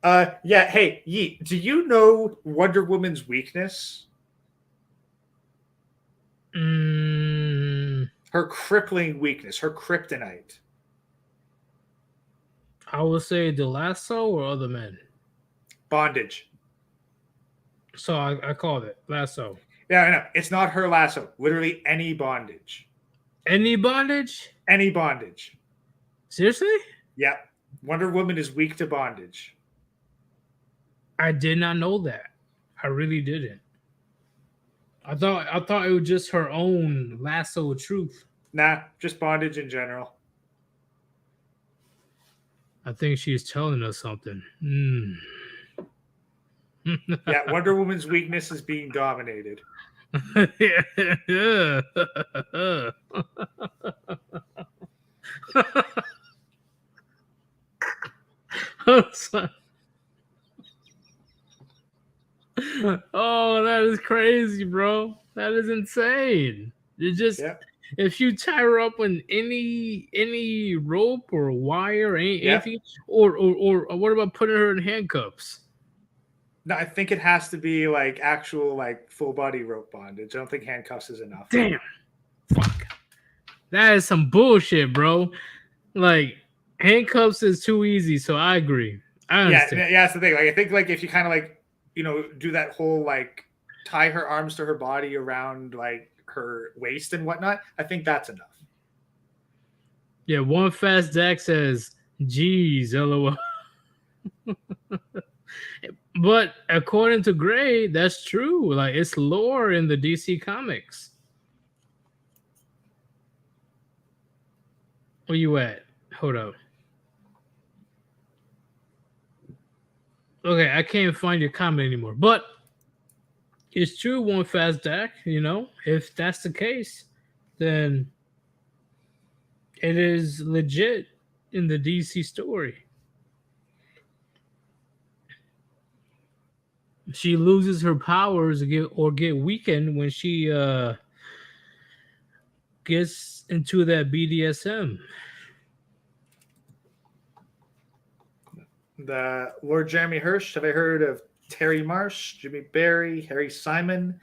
Yeah. Hey, Yeet, do you know Wonder Woman's weakness? Her crippling weakness, her kryptonite. I will say the lasso or other men. Bondage. So I called it lasso. Yeah, I know. It's not her lasso. Literally any bondage. Any bondage? Any bondage. Seriously? Yeah. Wonder Woman is weak to bondage. I did not know that. I really didn't. I thought it was just her own lasso of truth. Nah, just bondage in general. I think she's telling us something. Yeah, Wonder Woman's weakness is being dominated. Oh, that is crazy, bro. That is insane. It just if you tie her up on any rope or wire, anything, or what about putting her in handcuffs? No, I think it has to be like actual like full body rope bondage. I don't think handcuffs is enough. Damn. Fuck. That is some bullshit, bro. Like handcuffs is too easy, so I agree. I understand. Yeah, that's the thing. Like I think like if you kind of like, you know, do that whole like tie her arms to her body around like her waist and whatnot, I think that's enough. Yeah, one fast Dak says, geez, LOL. But according to Gray, that's true. Like it's lore in the DC comics. Where you at? Hold up. Okay, I can't find your comment anymore. But it's true, one fast deck. If that's the case, then it is legit in the DC story. She loses her powers or get weakened when she gets into that BDSM. The Lord Jeremy Hirsch. Have I heard of Terry Marsh, Jimmy Barry, Harry Simon?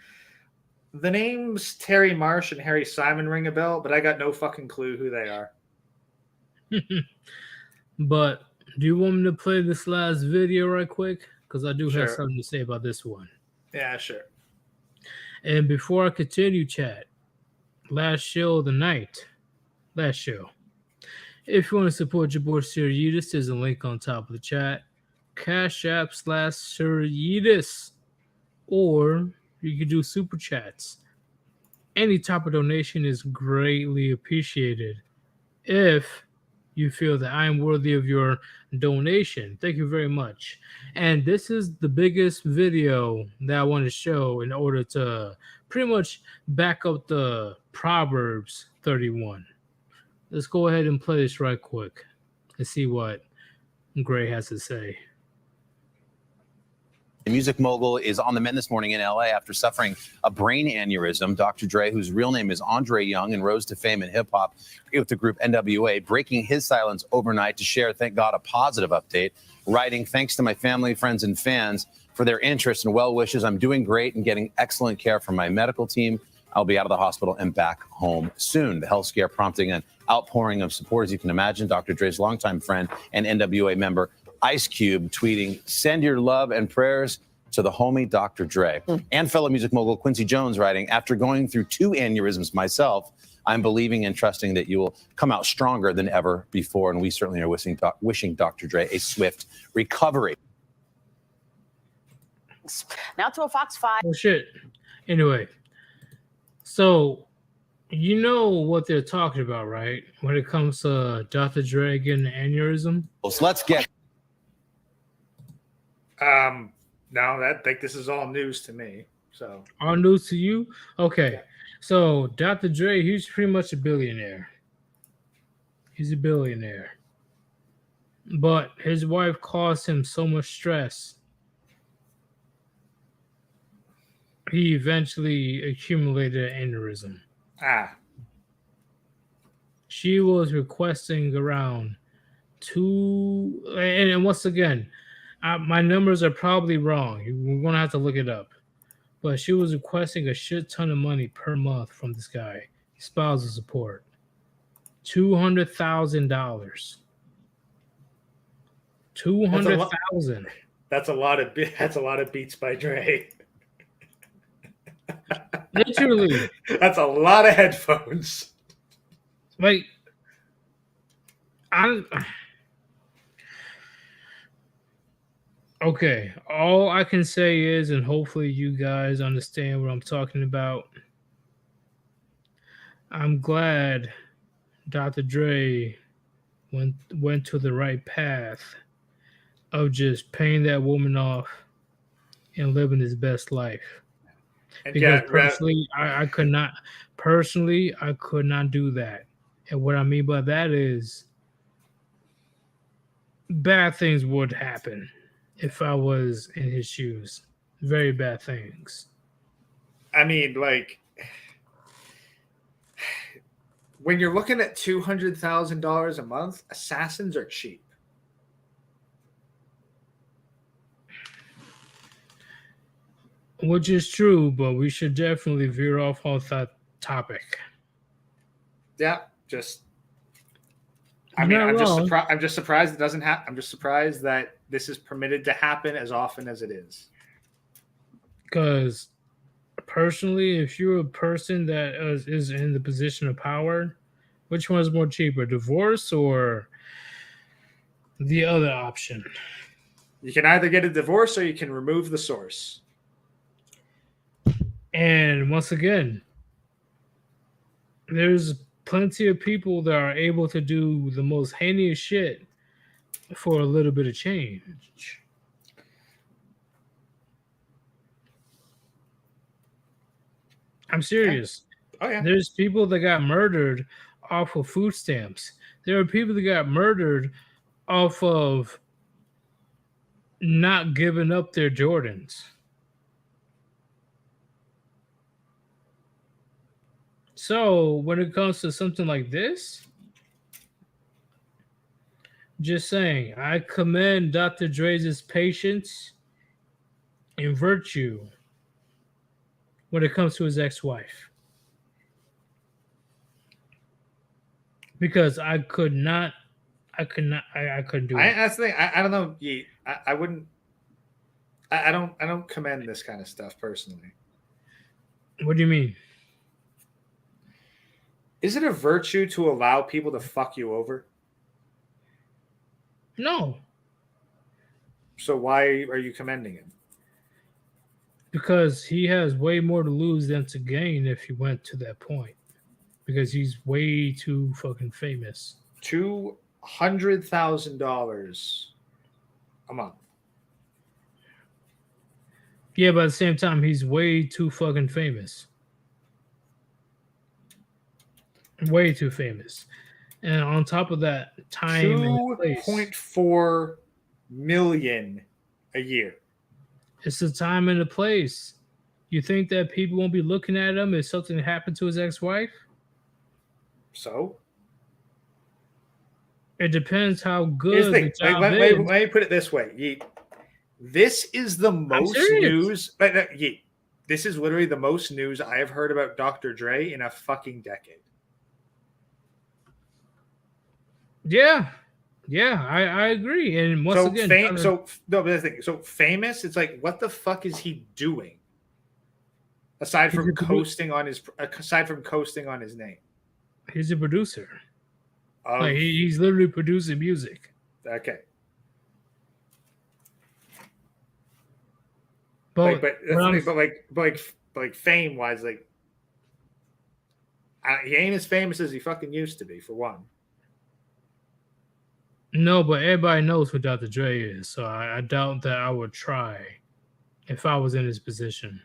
The names Terry Marsh and Harry Simon ring a bell, but I got no fucking clue who they are. But do you want me to play this last video right quick? Because I do have Sure. something to say about this one. Yeah, sure. And before I continue, chat, last show of the night. Last show. If you want to support your boy Sir Yeetus, there's a link on top of the chat. Cash App / Sir Yeetus. Or you can do super chats. Any type of donation is greatly appreciated. If you feel that I am worthy of your donation, thank you very much. And this is the biggest video that I want to show in order to pretty much back up the Proverbs 31. Let's go ahead and play this right quick and see what Gray has to say. The music mogul is on the mend this morning in LA after suffering a brain aneurysm. Dr. Dre, whose real name is Andre Young and rose to fame in hip hop with the group NWA, breaking his silence overnight to share, thank God, a positive update, writing, "Thanks to my family, friends, and fans for their interest and well wishes. I'm doing great and getting excellent care from my medical team. I'll be out of the hospital and back home soon." The health scare prompting an outpouring of support, as you can imagine. Dr. Dre's longtime friend and NWA member Ice Cube tweeting, "Send your love and prayers to the homie Dr. Dre." And fellow music mogul Quincy Jones writing, "After going through 2 aneurysms myself, I'm believing and trusting that you will come out stronger than ever before." And we certainly are wishing Dr. Dre a swift recovery. Now to a Fox 5. Oh, shit. Anyway, so you know what they're talking about, right? When it comes to Dr. Dre getting an aneurysm? So let's get No, this is all news to me. So All news to you? Okay. So Dr. Dre, he's pretty much a billionaire. He's a billionaire. But his wife caused him so much stress. He eventually accumulated an aneurysm. She was requesting around 2, and once again, my numbers are probably wrong. We're gonna have to look it up. But she was requesting a shit ton of money per month from this guy, spousal support. $200,000. 200,000. that's a lot of beats by Dre. Literally. That's a lot of headphones. Like, okay, all I can say is, and hopefully you guys understand what I'm talking about, I'm glad Dr. Dre went to the right path of just paying that woman off and living his best life. And Because yeah, personally, I could not do that. And what I mean by that is bad things would happen if I was in his shoes. Very bad things. I mean, like, when you're looking at $200,000 a month, assassins are cheap. Which is true, but we should definitely veer off that topic. Yeah, I'm just surprised it doesn't happen. I'm just surprised that this is permitted to happen as often as it is. Because personally, if you're a person that is in the position of power, which one is more cheaper, divorce or the other option? You can either get a divorce or you can remove the source. And once again, there's plenty of people that are able to do the most heinous shit for a little bit of change. I'm serious. Oh yeah. There's people that got murdered off of food stamps. There are people that got murdered off of not giving up their Jordans. So when it comes to something like this, just saying, I commend Dr. Dre's patience and virtue when it comes to his ex-wife. Because I couldn't do it. That's the thing. I don't know. I wouldn't. I don't commend this kind of stuff personally. What do you mean? Is it a virtue to allow people to fuck you over? No, So why are you commending him? because he has way more to lose than to gain if he went to that point. Because he's way too fucking famous. $200,000 a month. Yeah, but at the same time, he's way too fucking famous. Way too famous. And on top of that, time and place. 2.4 million a year. It's the time and the place. You think that people won't be looking at him if something happened to his ex-wife? So It depends how here's good the the thing. job Let is. me put it this way. This is the most serious. news. This is literally the most news I have heard about Dr. Dre in a fucking decade. Yeah, I agree. And once again, but the thing. So famous. It's like, what the fuck is he doing? Aside from coasting on his name. he's a producer. Like he's literally producing music. Okay. But But fame wise, like he ain't as famous as he fucking used to be, for one. no, but everybody knows who Dr. Dre is, so I doubt that I would try if I was in his position.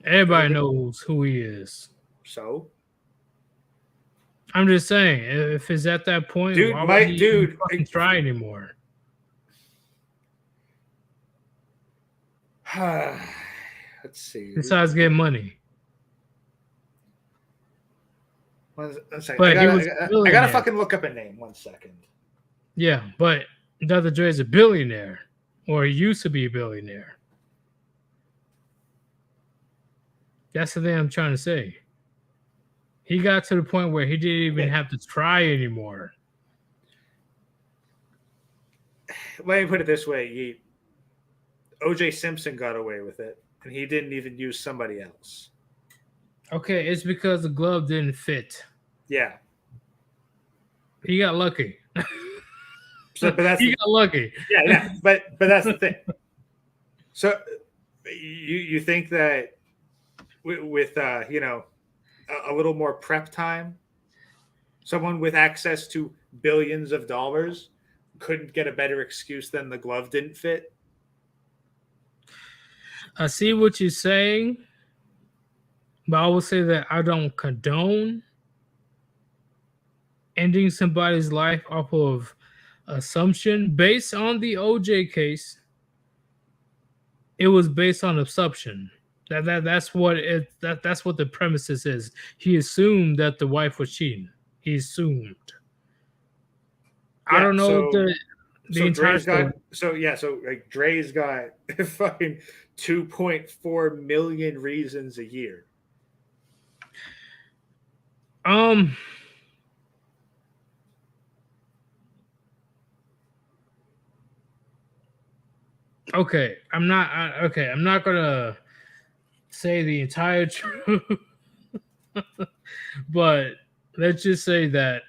Everybody knows who he is. So, I'm just saying, if it's at that point, Dude, why my- would he dude, fucking try anymore? let's see. Besides getting money. One second. But I he was a gotta billionaire. fucking look up a name. 1 second. Yeah, but Dr. Dre is a billionaire, or he used to be a billionaire. That's the thing I'm trying to say. He got to the point where he didn't even have to try anymore. Let me put it this way. O.J. Simpson got away with it, and he didn't even use somebody else. Okay, it's because the glove didn't fit. Yeah. He got lucky. So, but that's he got lucky. Yeah. But that's the thing. So, you think that with a little more prep time, someone with access to billions of dollars couldn't get a better excuse than the glove didn't fit? I see what you're saying, but I will say that I don't condone ending somebody's life off of assumption based on the OJ case. It was based on assumption. That's what the premises is. He assumed that the wife was cheating. He assumed. Yeah, I don't know the entire story. So Dre's got fucking 2.4 million reasons a year. Okay, I'm not gonna say the entire truth, but let's just say that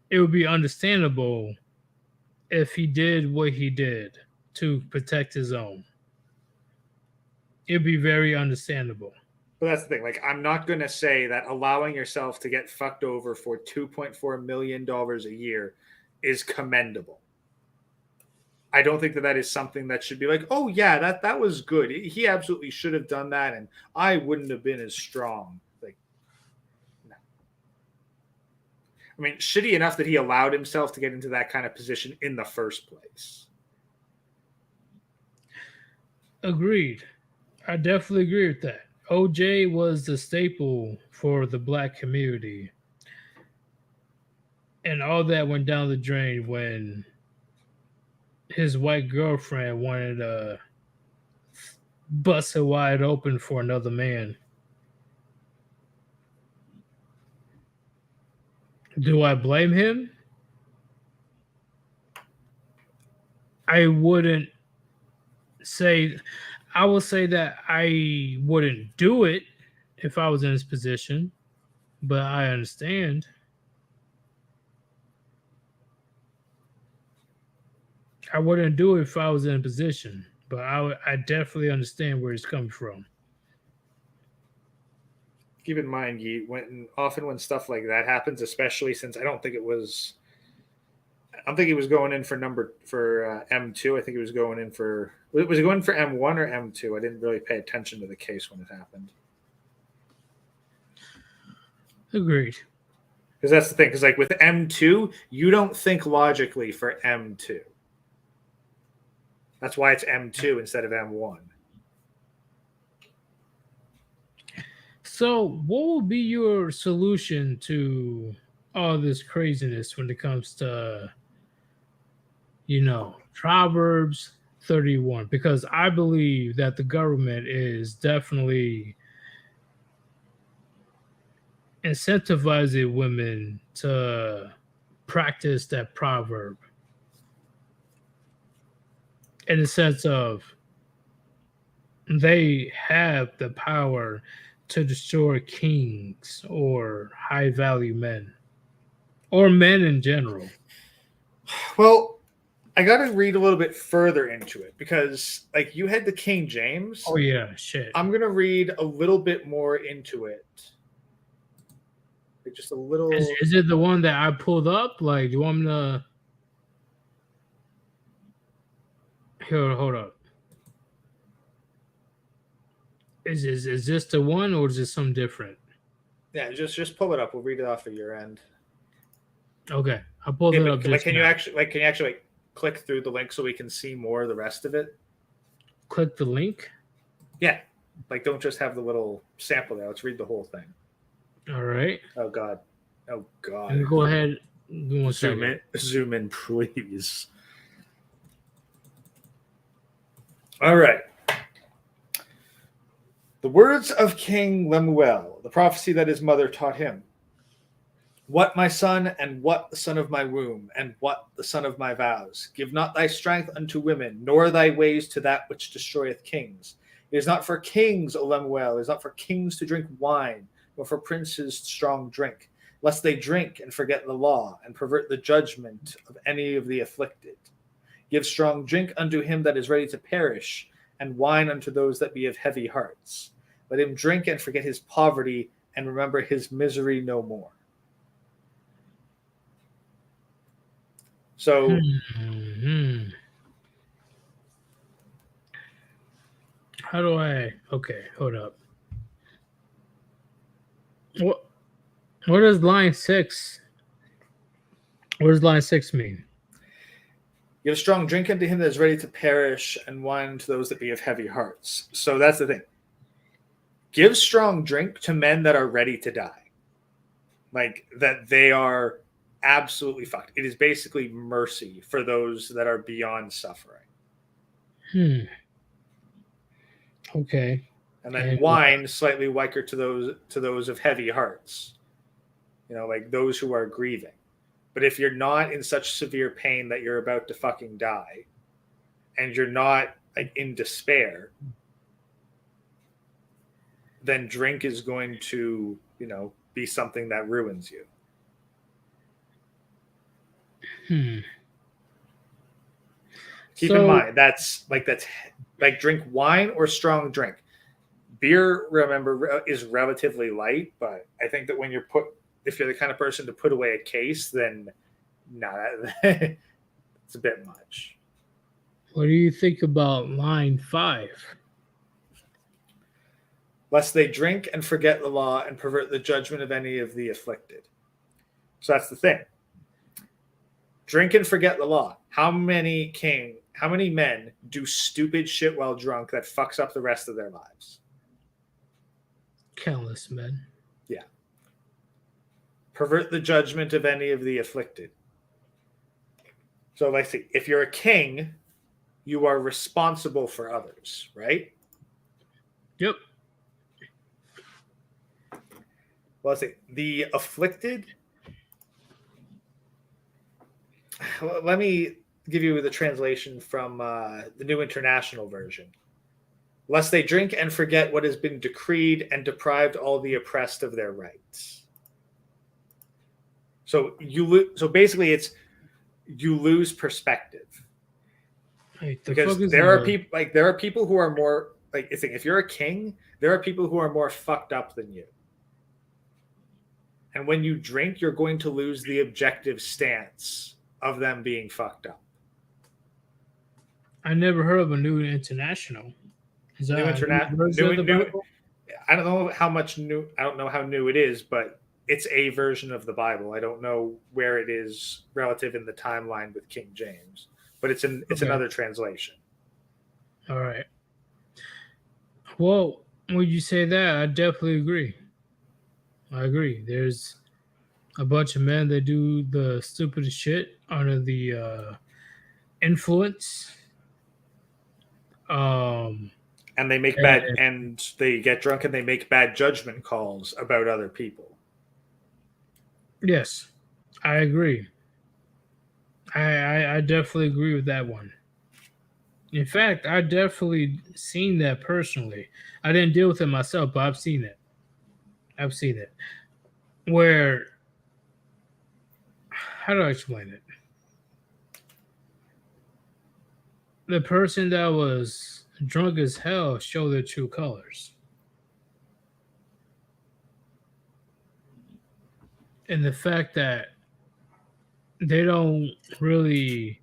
it would be understandable if he did what he did to protect his own. It'd be very understandable. But that's the thing. Like, I'm not going to say that allowing yourself to get fucked over for $2.4 million a year is commendable. I don't think that is something that should be like, oh yeah, that was good. He absolutely should have done that, and I wouldn't have been as strong. Like, no. I mean, shitty enough that he allowed himself to get into that kind of position in the first place. Agreed. I definitely agree with that. OJ was the staple for the black community. And all that went down the drain when his white girlfriend wanted to bust it wide open for another man. Do I blame him? I wouldn't say, I will say that I wouldn't do it if I was in his position, but I understand. I wouldn't do it if I was in a position, but I definitely understand where he's coming from. Keep in mind, often when stuff like that happens, especially since I don't think he was going in for M2. I think he was going in for, was he going for M1 or M2? I didn't really pay attention to the case when it happened. Agreed. Because that's the thing. Because like with M2, you don't think logically for M2. That's why it's M2 instead of M1. So, what will be your solution to all this craziness when it comes to, Proverbs 31? Because I believe that the government is definitely incentivizing women to practice that proverb in the sense of they have the power to destroy kings or high value men or men in general. Well, I got to read a little bit further into it because, like, you had the King James. Oh yeah, shit. I'm gonna read a little bit more into it. Like just a little. Is it the one that I pulled up? Like, do you want me to? Here, hold up. Is this the one or is it something different? Yeah, just pull it up. We'll read it off of your end. Okay, I pulled it up. Can you actually click through the link so we can see more of the rest of it? Click the link? Yeah. Like, don't just have the little sample there. Let's read the whole thing. All right. Oh God. Go ahead. Zoom in, please. All right. The words of King Lemuel, the prophecy that his mother taught him. What, my son, and what the son of my womb, and what the son of my vows? Give not thy strength unto women, nor thy ways to that which destroyeth kings. It is not for kings, O Lemuel, it is not for kings to drink wine, nor for princes strong drink, lest they drink and forget the law, and pervert the judgment of any of the afflicted. Give strong drink unto him that is ready to perish, and wine unto those that be of heavy hearts. Let him drink and forget his poverty, and remember his misery no more. So, how do I? Okay, hold up. What does line 6? What does line 6 mean? give strong drink unto him that is ready to perish, and wine to those that be of heavy hearts. So that's the thing. Give strong drink to men that are ready to die. Like, that they are absolutely fucked. It is basically mercy for those that are beyond suffering. Okay. And then wine slightly liker to those of heavy hearts. Like those who are grieving. But if you're not in such severe pain that you're about to fucking die, and you're not like in despair, then drink is going to, be something that ruins you. Keep in mind that's like drink wine or strong drink. Beer, remember, is relatively light, but I think that if you're the kind of person to put away a case, then it's a bit much. What do you think about line 5? Lest they drink and forget the law and pervert the judgment of any of the afflicted. So that's the thing. Drink and forget the law. How many men do stupid shit while drunk that fucks up the rest of their lives? Countless men. Yeah. Pervert the judgment of any of the afflicted. So let's see. If you're a king, you are responsible for others, right? Yep. Well, let's see. The afflicted. Let me give you the translation from the New International Version. Lest they drink and forget what has been decreed and deprived all the oppressed of their rights. So basically, it's you lose perspective. Like, Because there are people who are more like if you're a king, there are people who are more fucked up than you. And when you drink, you're going to lose the objective stance of them being fucked up. I never heard of a New International. Is that I don't know how much new. I don't know how new it is, but it's a version of the Bible. I don't know where it is relative in the timeline with King James, but it's another translation. All right. Well, when you say that, I definitely agree. I agree. There's a bunch of men that do the stupidest shit under the influence. And they make and they get drunk and they make bad judgment calls about other people. Yes, I agree. I definitely agree with that one. In fact, I definitely seen that personally. I didn't deal with it myself, but I've seen it. Where, how do I explain it? The person that was drunk as hell show their true colors. And the fact that they don't really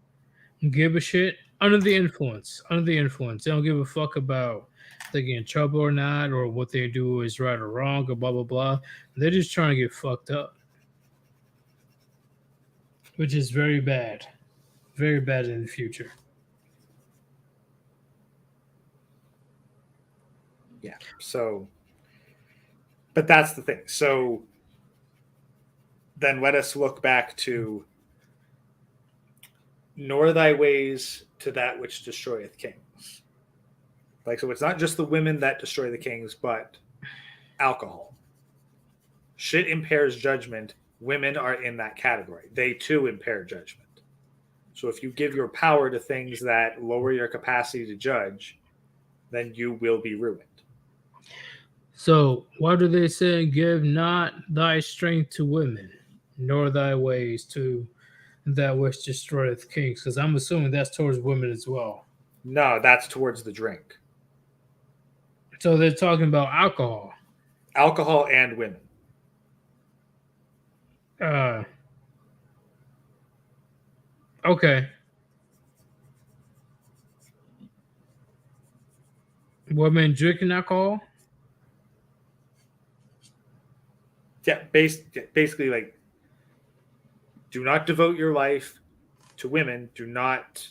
give a shit under the influence. They don't give a fuck about if they get in trouble or not, or what they do is right or wrong, or blah, blah, blah. They're just trying to get fucked up. Which is very bad. Very bad in the future. Yeah. So, but that's the thing. So then let us look back to nor thy ways to that which destroyeth kings. Like, so it's not just the women that destroy the kings, but alcohol. Shit impairs judgment. Women are in that category. They too impair judgment. So if you give your power to things that lower your capacity to judge, then you will be ruined. So why do they say, give not thy strength to women, nor thy ways to that which destroyeth kings? Because I'm assuming that's towards women as well. No, that's towards the drink. So they're talking about alcohol. Alcohol and women. Okay. Women drinking alcohol? Yeah, basically, like, do not devote your life to women. Do not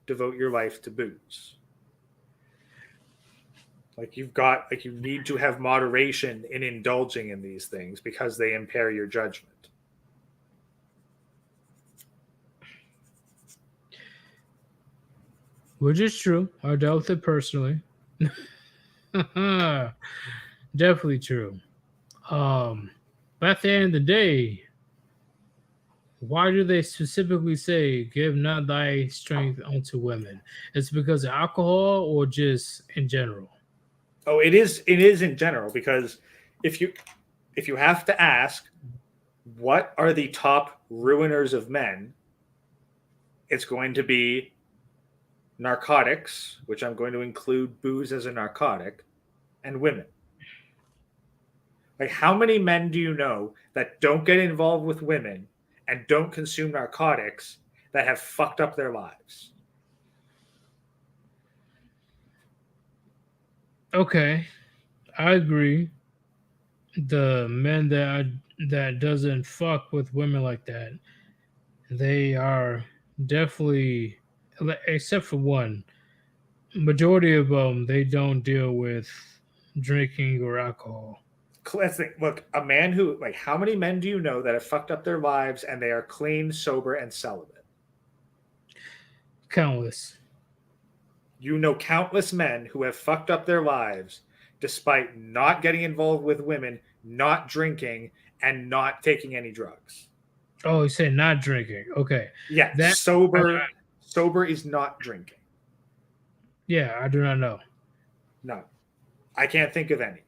devote your life to booze. Like, you need to have moderation in indulging in these things because they impair your judgment. Which is true. I dealt with it personally. Definitely true. But at the end of the day, why do they specifically say, give not thy strength unto women? It's because of alcohol or just in general? Oh, it is in general, because if you have to ask, what are the top ruiners of men? It's going to be narcotics, which I'm going to include booze as a narcotic, and women. Like, how many men do you know that don't get involved with women and don't consume narcotics that have fucked up their lives? Okay, I agree. The men that doesn't fuck with women like that, they are definitely, except for one, majority of them, they don't deal with drinking or alcohol. Let's think. Look, a man who like how many men do you know that have fucked up their lives and they are clean, sober, and celibate? Countless. You know countless men who have fucked up their lives despite not getting involved with women, not drinking, and not taking any drugs. Oh, you say not drinking. Okay, Yeah, that sober is not drinking. yeah, I do not know. No. I can't think of any.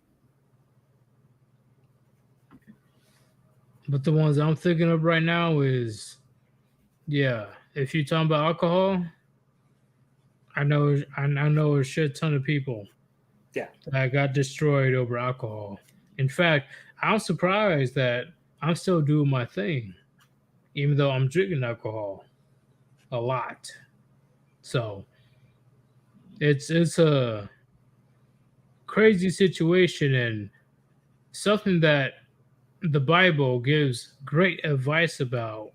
But the ones I'm thinking of right now is, yeah, if you're talking about alcohol, I know a shit ton of people Yeah. that got destroyed over alcohol. In fact, I'm surprised that I'm still doing my thing, even though I'm drinking alcohol a lot. So it's a crazy situation and something that the Bible gives great advice about,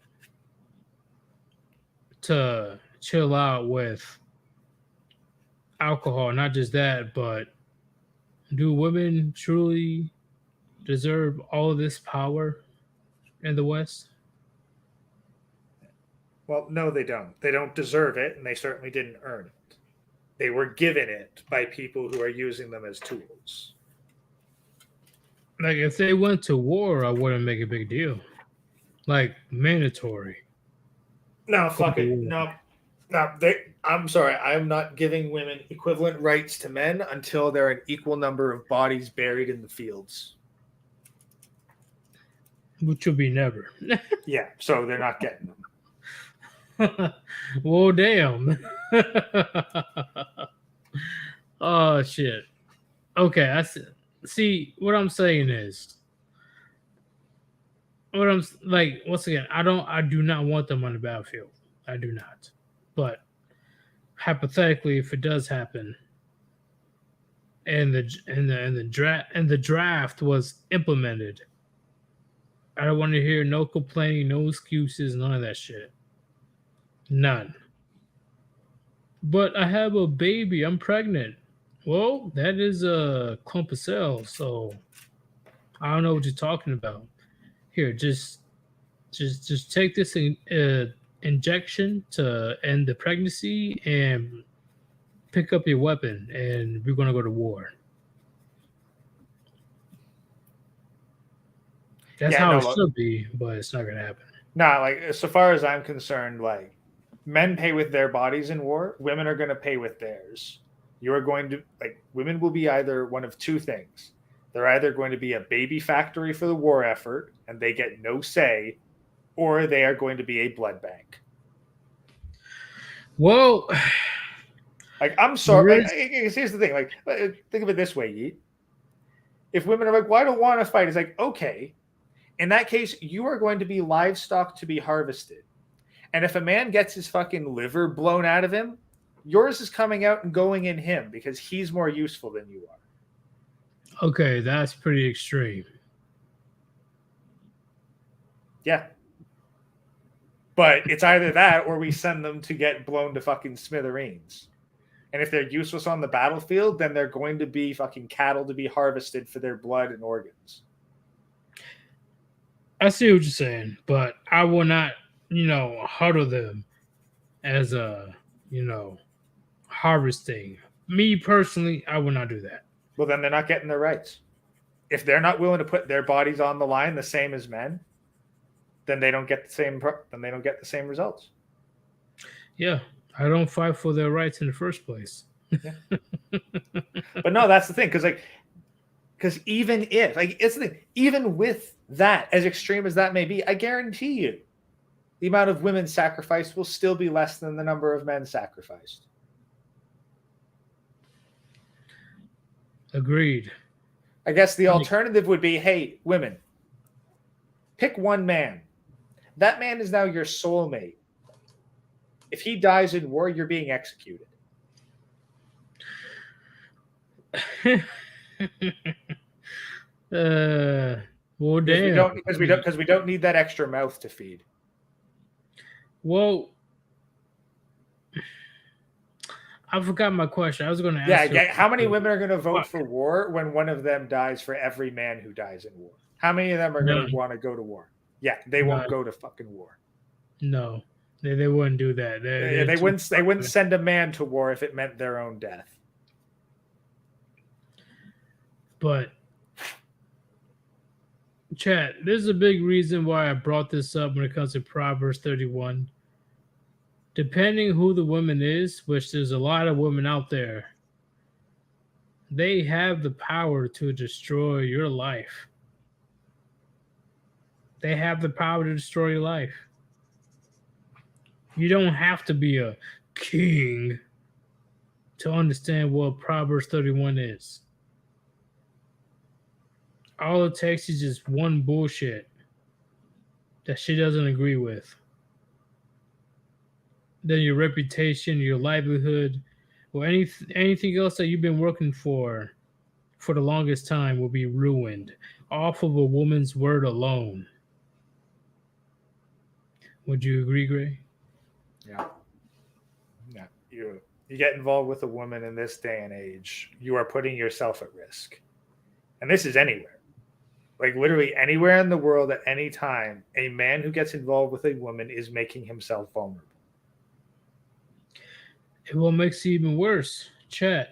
to chill out with alcohol. Not just that, but do women truly deserve all of this power in the West? Well, no, they don't. They don't deserve it, and they certainly didn't earn it. They were given it by people who are using them as tools. Like if they went to war, I wouldn't make a big deal. Like mandatory. No, Go fuck to it. war. No, no. I'm sorry. I'm not giving women equivalent rights to men until there are an equal number of bodies buried in the fields. Which would be never. Yeah, so they're not getting them. Well, damn. Oh shit. Okay, I see. What I'm saying is, what I'm like. Once again, I do not want them on the battlefield. I do not. But hypothetically, if it does happen, and the draft was implemented, I don't want to hear no complaining, no excuses, none of that shit. None. But I have a baby. I'm pregnant. Well, that is a clump of cells, so I don't know what you're talking about. Here, just take this injection to end the pregnancy and pick up your weapon, and we're gonna go to war. That's Yeah, how no, it look, should be, but it's not gonna happen. nah, like so far as I'm concerned, like men pay with their bodies in war, women are going to pay with theirs. You are going to like women will be either one of two things. They're either going to be a baby factory for the war effort and they get no say, or they are going to be a blood bank. Well, Like I'm there sorry. is Here's the thing. Like think of it this way, Yeet. If women are like, "Well, I don't want to fight," it's like, okay. In that case, you are going to be livestock to be harvested. And if a man gets his fucking liver blown out of him, yours is coming out and going in him because he's more useful than you are. okay. That's pretty extreme. Yeah. But it's either that or we send them to get blown to fucking smithereens. And if they're useless on the battlefield, then they're going to be fucking cattle to be harvested for their blood and organs. I see what you're saying, but I will not, huddle them as a, harvesting. Me personally, I will not do that. Well, then they're not getting their rights. If they're not willing to put their bodies on the line the same as men, then they don't get the same. Then they don't get the same results. Yeah, I don't fight for their rights in the first place. Yeah. But no, that's the thing, because even if it's the thing, even with that, as extreme as that may be, I guarantee you, the amount of women sacrificed will still be less than the number of men sacrificed. Agreed. I guess the alternative would be, hey, women, pick one man. That man is now your soulmate. If he dies in war, you're being executed. Well, Because we damn. don't because we don't need that extra mouth to feed. Well, I forgot my question. I was going to ask. Yeah, how many women are going to vote Fuck. for war when one of them dies for every man who dies in war? How many of them are going None. to want to go to war? Yeah, they won't None. go to fucking war. No, they wouldn't do that. They wouldn't send a man to war if it meant their own death. But, Chad, there's a big reason why I brought this up when it comes to Proverbs 31. Depending who the woman is, which there's a lot of women out there, they have the power to destroy your life. They have the power to destroy your life. You don't have to be a king to understand what Proverbs 31 is. All it takes is just one bullshit that she doesn't agree with. Then your reputation, your livelihood, or anything else that you've been working for the longest time will be ruined off of a woman's word alone. Would you agree, Gray? Yeah. You get involved with a woman in this day and age, you are putting yourself at risk. And this is anywhere. Like literally anywhere in the world at any time, a man who gets involved with a woman is making himself vulnerable. And what makes it even worse, Chat,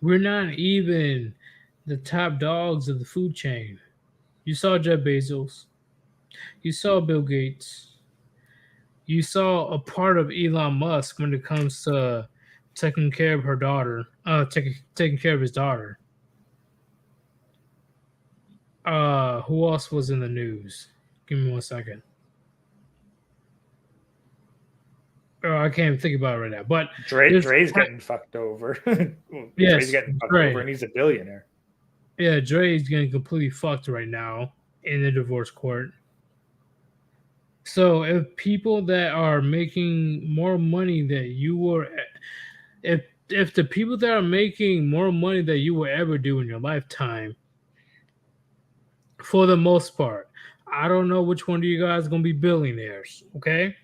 we're not even the top dogs of the food chain. You saw Jeff Bezos. You saw Bill Gates. You saw a part of Elon Musk when it comes to taking care of her daughter, taking care of his daughter. Who else was in the news? Give me 1 second. Oh, I can't even think about it right now. But Dre's getting fucked over. Yes, Dre's getting fucked Dre. over, and he's a billionaire. Yeah, Dre is getting completely fucked right now in the divorce court. So if people that are making more money than you were, if the people that are making more money than you will ever do in your lifetime, for the most part, I don't know which one of you guys is gonna be billionaires. Okay,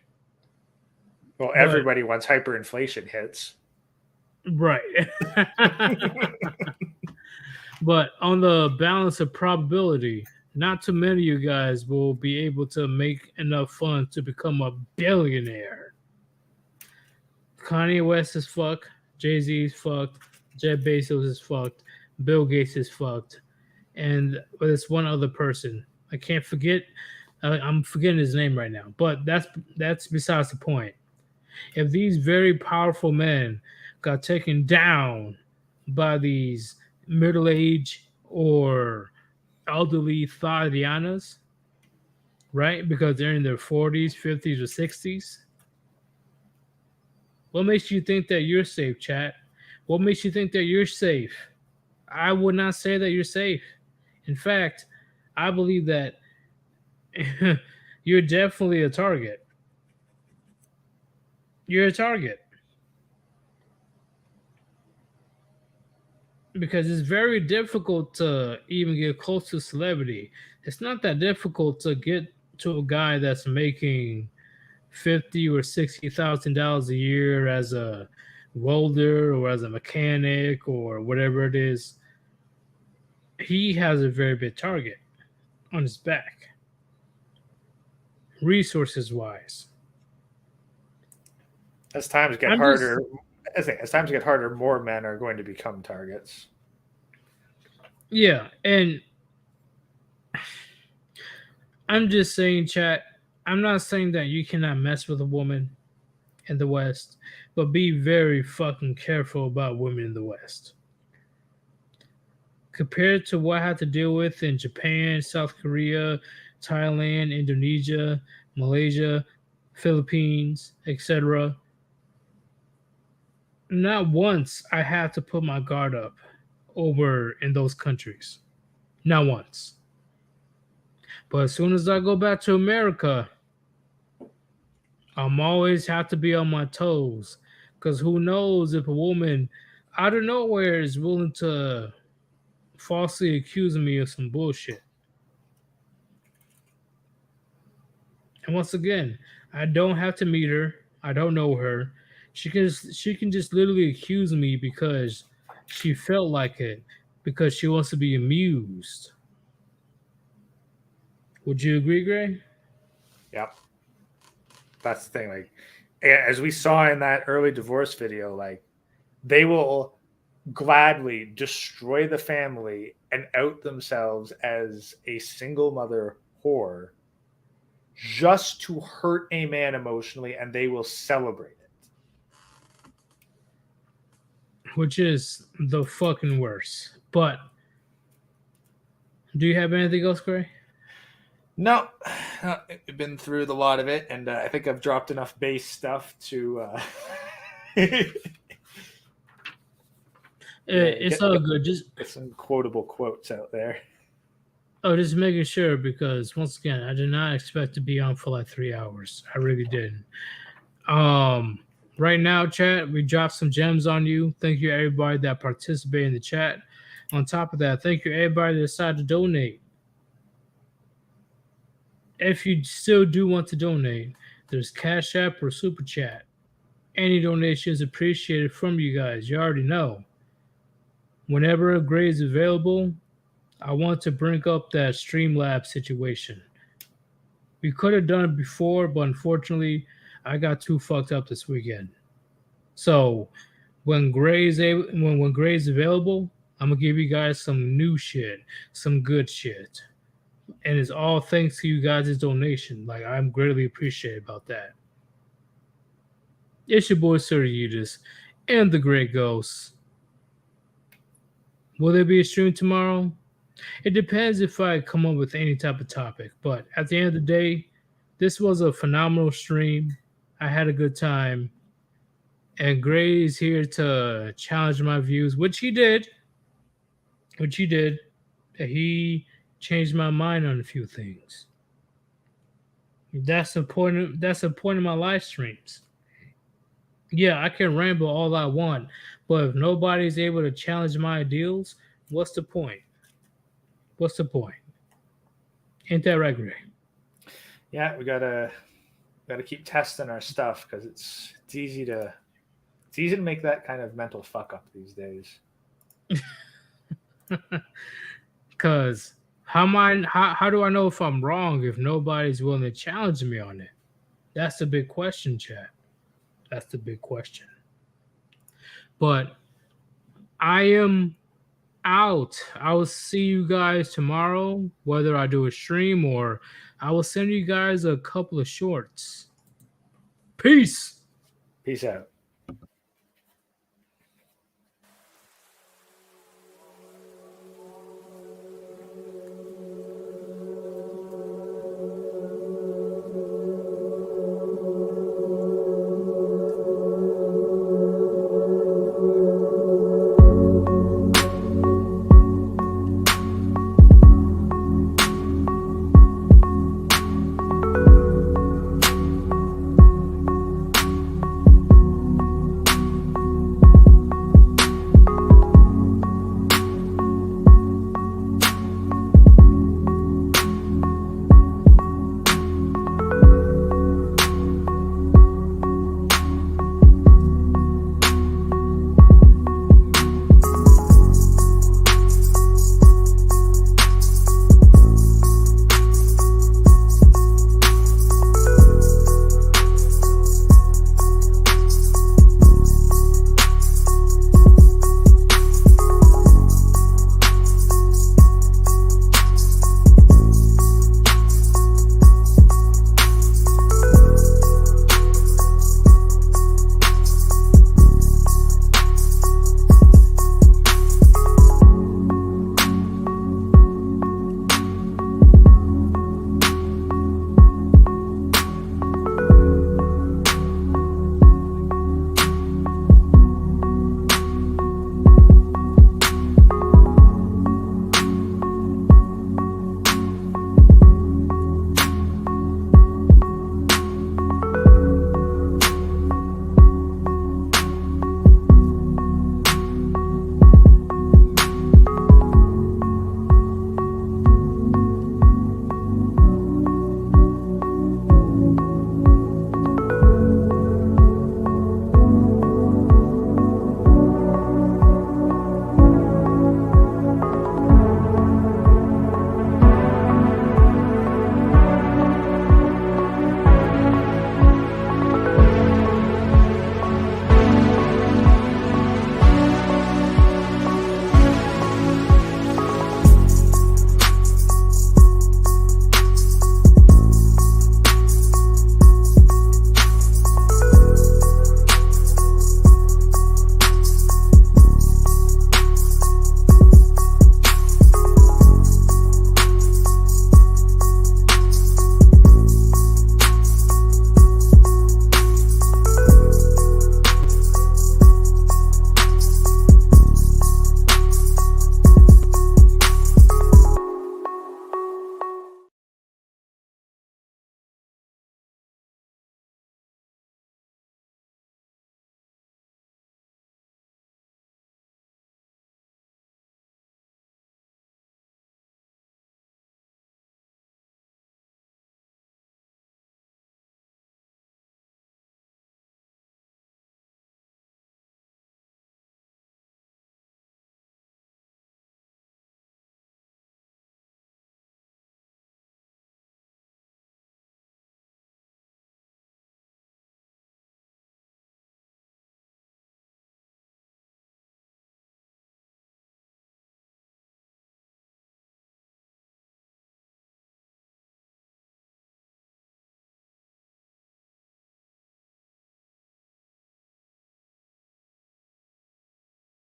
Well, everybody once hyperinflation hits. right. But on the balance of probability, not too many of you guys will be able to make enough funds to become a billionaire. Kanye West is fucked. Jay-Z is fucked. Jeff Bezos is fucked. Bill Gates is fucked. And there's one other person. I can't forget. I'm forgetting his name right now. But that's besides the point. If these very powerful men got taken down by these middle-aged or elderly Thadianas, right? Because they're in their 40s, 50s, or 60s. What makes you think that you're safe, chat? What makes you think that you're safe? I would not say that you're safe. In fact, I believe that you're definitely a target. You're a target. Because it's very difficult to even get close to celebrity. It's not that difficult to get to a guy that's making $50,000 or $60,000 a year as a welder or as a mechanic or whatever it is. He has a very big target on his back, resources wise. As times get harder, more men are going to become targets. Yeah, and I'm just saying, chat, I'm not saying that you cannot mess with a woman in the West, but be very fucking careful about women in the West. Compared to what I had to deal with in Japan, South Korea, Thailand, Indonesia, Malaysia, Philippines, etc., not once I had to put my guard up over in those countries. Not once. But as soon as I go back to America, I'm always have to be on my toes. Because who knows if a woman out of nowhere is willing to falsely accuse me of some bullshit. And once again, I don't have to meet her. I don't know her. She can just literally accuse me because she felt like it, because she wants to be amused. Would you agree, Gray? Yep. That's the thing. Like, as we saw in that early divorce video, like, they will gladly destroy the family and out themselves as a single mother whore just to hurt a man emotionally, and they will celebrate it. Which is the fucking worst. But do you have anything else, Gray? No, I've been through a lot of it, and I think I've dropped enough base stuff to. It's all good. Just get some quotable quotes out there. just making sure, because once again, I did not expect to be on for like 3 hours. I really didn't. Right now, chat, we dropped some gems on you. Thank you everybody that participated in the chat. On top of that, thank you everybody that decided to donate. If you still do want to donate, there's Cash App or Super Chat. Any donation is appreciated from you guys. You already know. Whenever a grade is available, I want to bring up that Streamlabs situation. We could have done it before, but unfortunately, I got too fucked up this weekend. So when Gray's available, I'm gonna give you guys some new shit, some good shit. And it's all thanks to you guys' donation. Like, I'm greatly appreciated about that. It's your boy Sir Udis and the Great Ghost. Will there be a stream tomorrow? It depends if I come up with any type of topic. But at the end of the day, this was a phenomenal stream. I had a good time. And Gray is here to challenge my views, which he did. He changed my mind on a few things. That's the point of my live streams. Yeah, I can ramble all I want, but if nobody's able to challenge my ideals, what's the point? What's the point? Ain't that right, Gray? Yeah, we gotta keep testing our stuff, because it's easy to make that kind of mental fuck up these days. Because how do I know if I'm wrong if nobody's willing to challenge me on it? That's the big question, chat. That's the big question. But I am out. I will see you guys tomorrow, whether I do a stream or I will send you guys a couple of shorts. Peace. Peace out.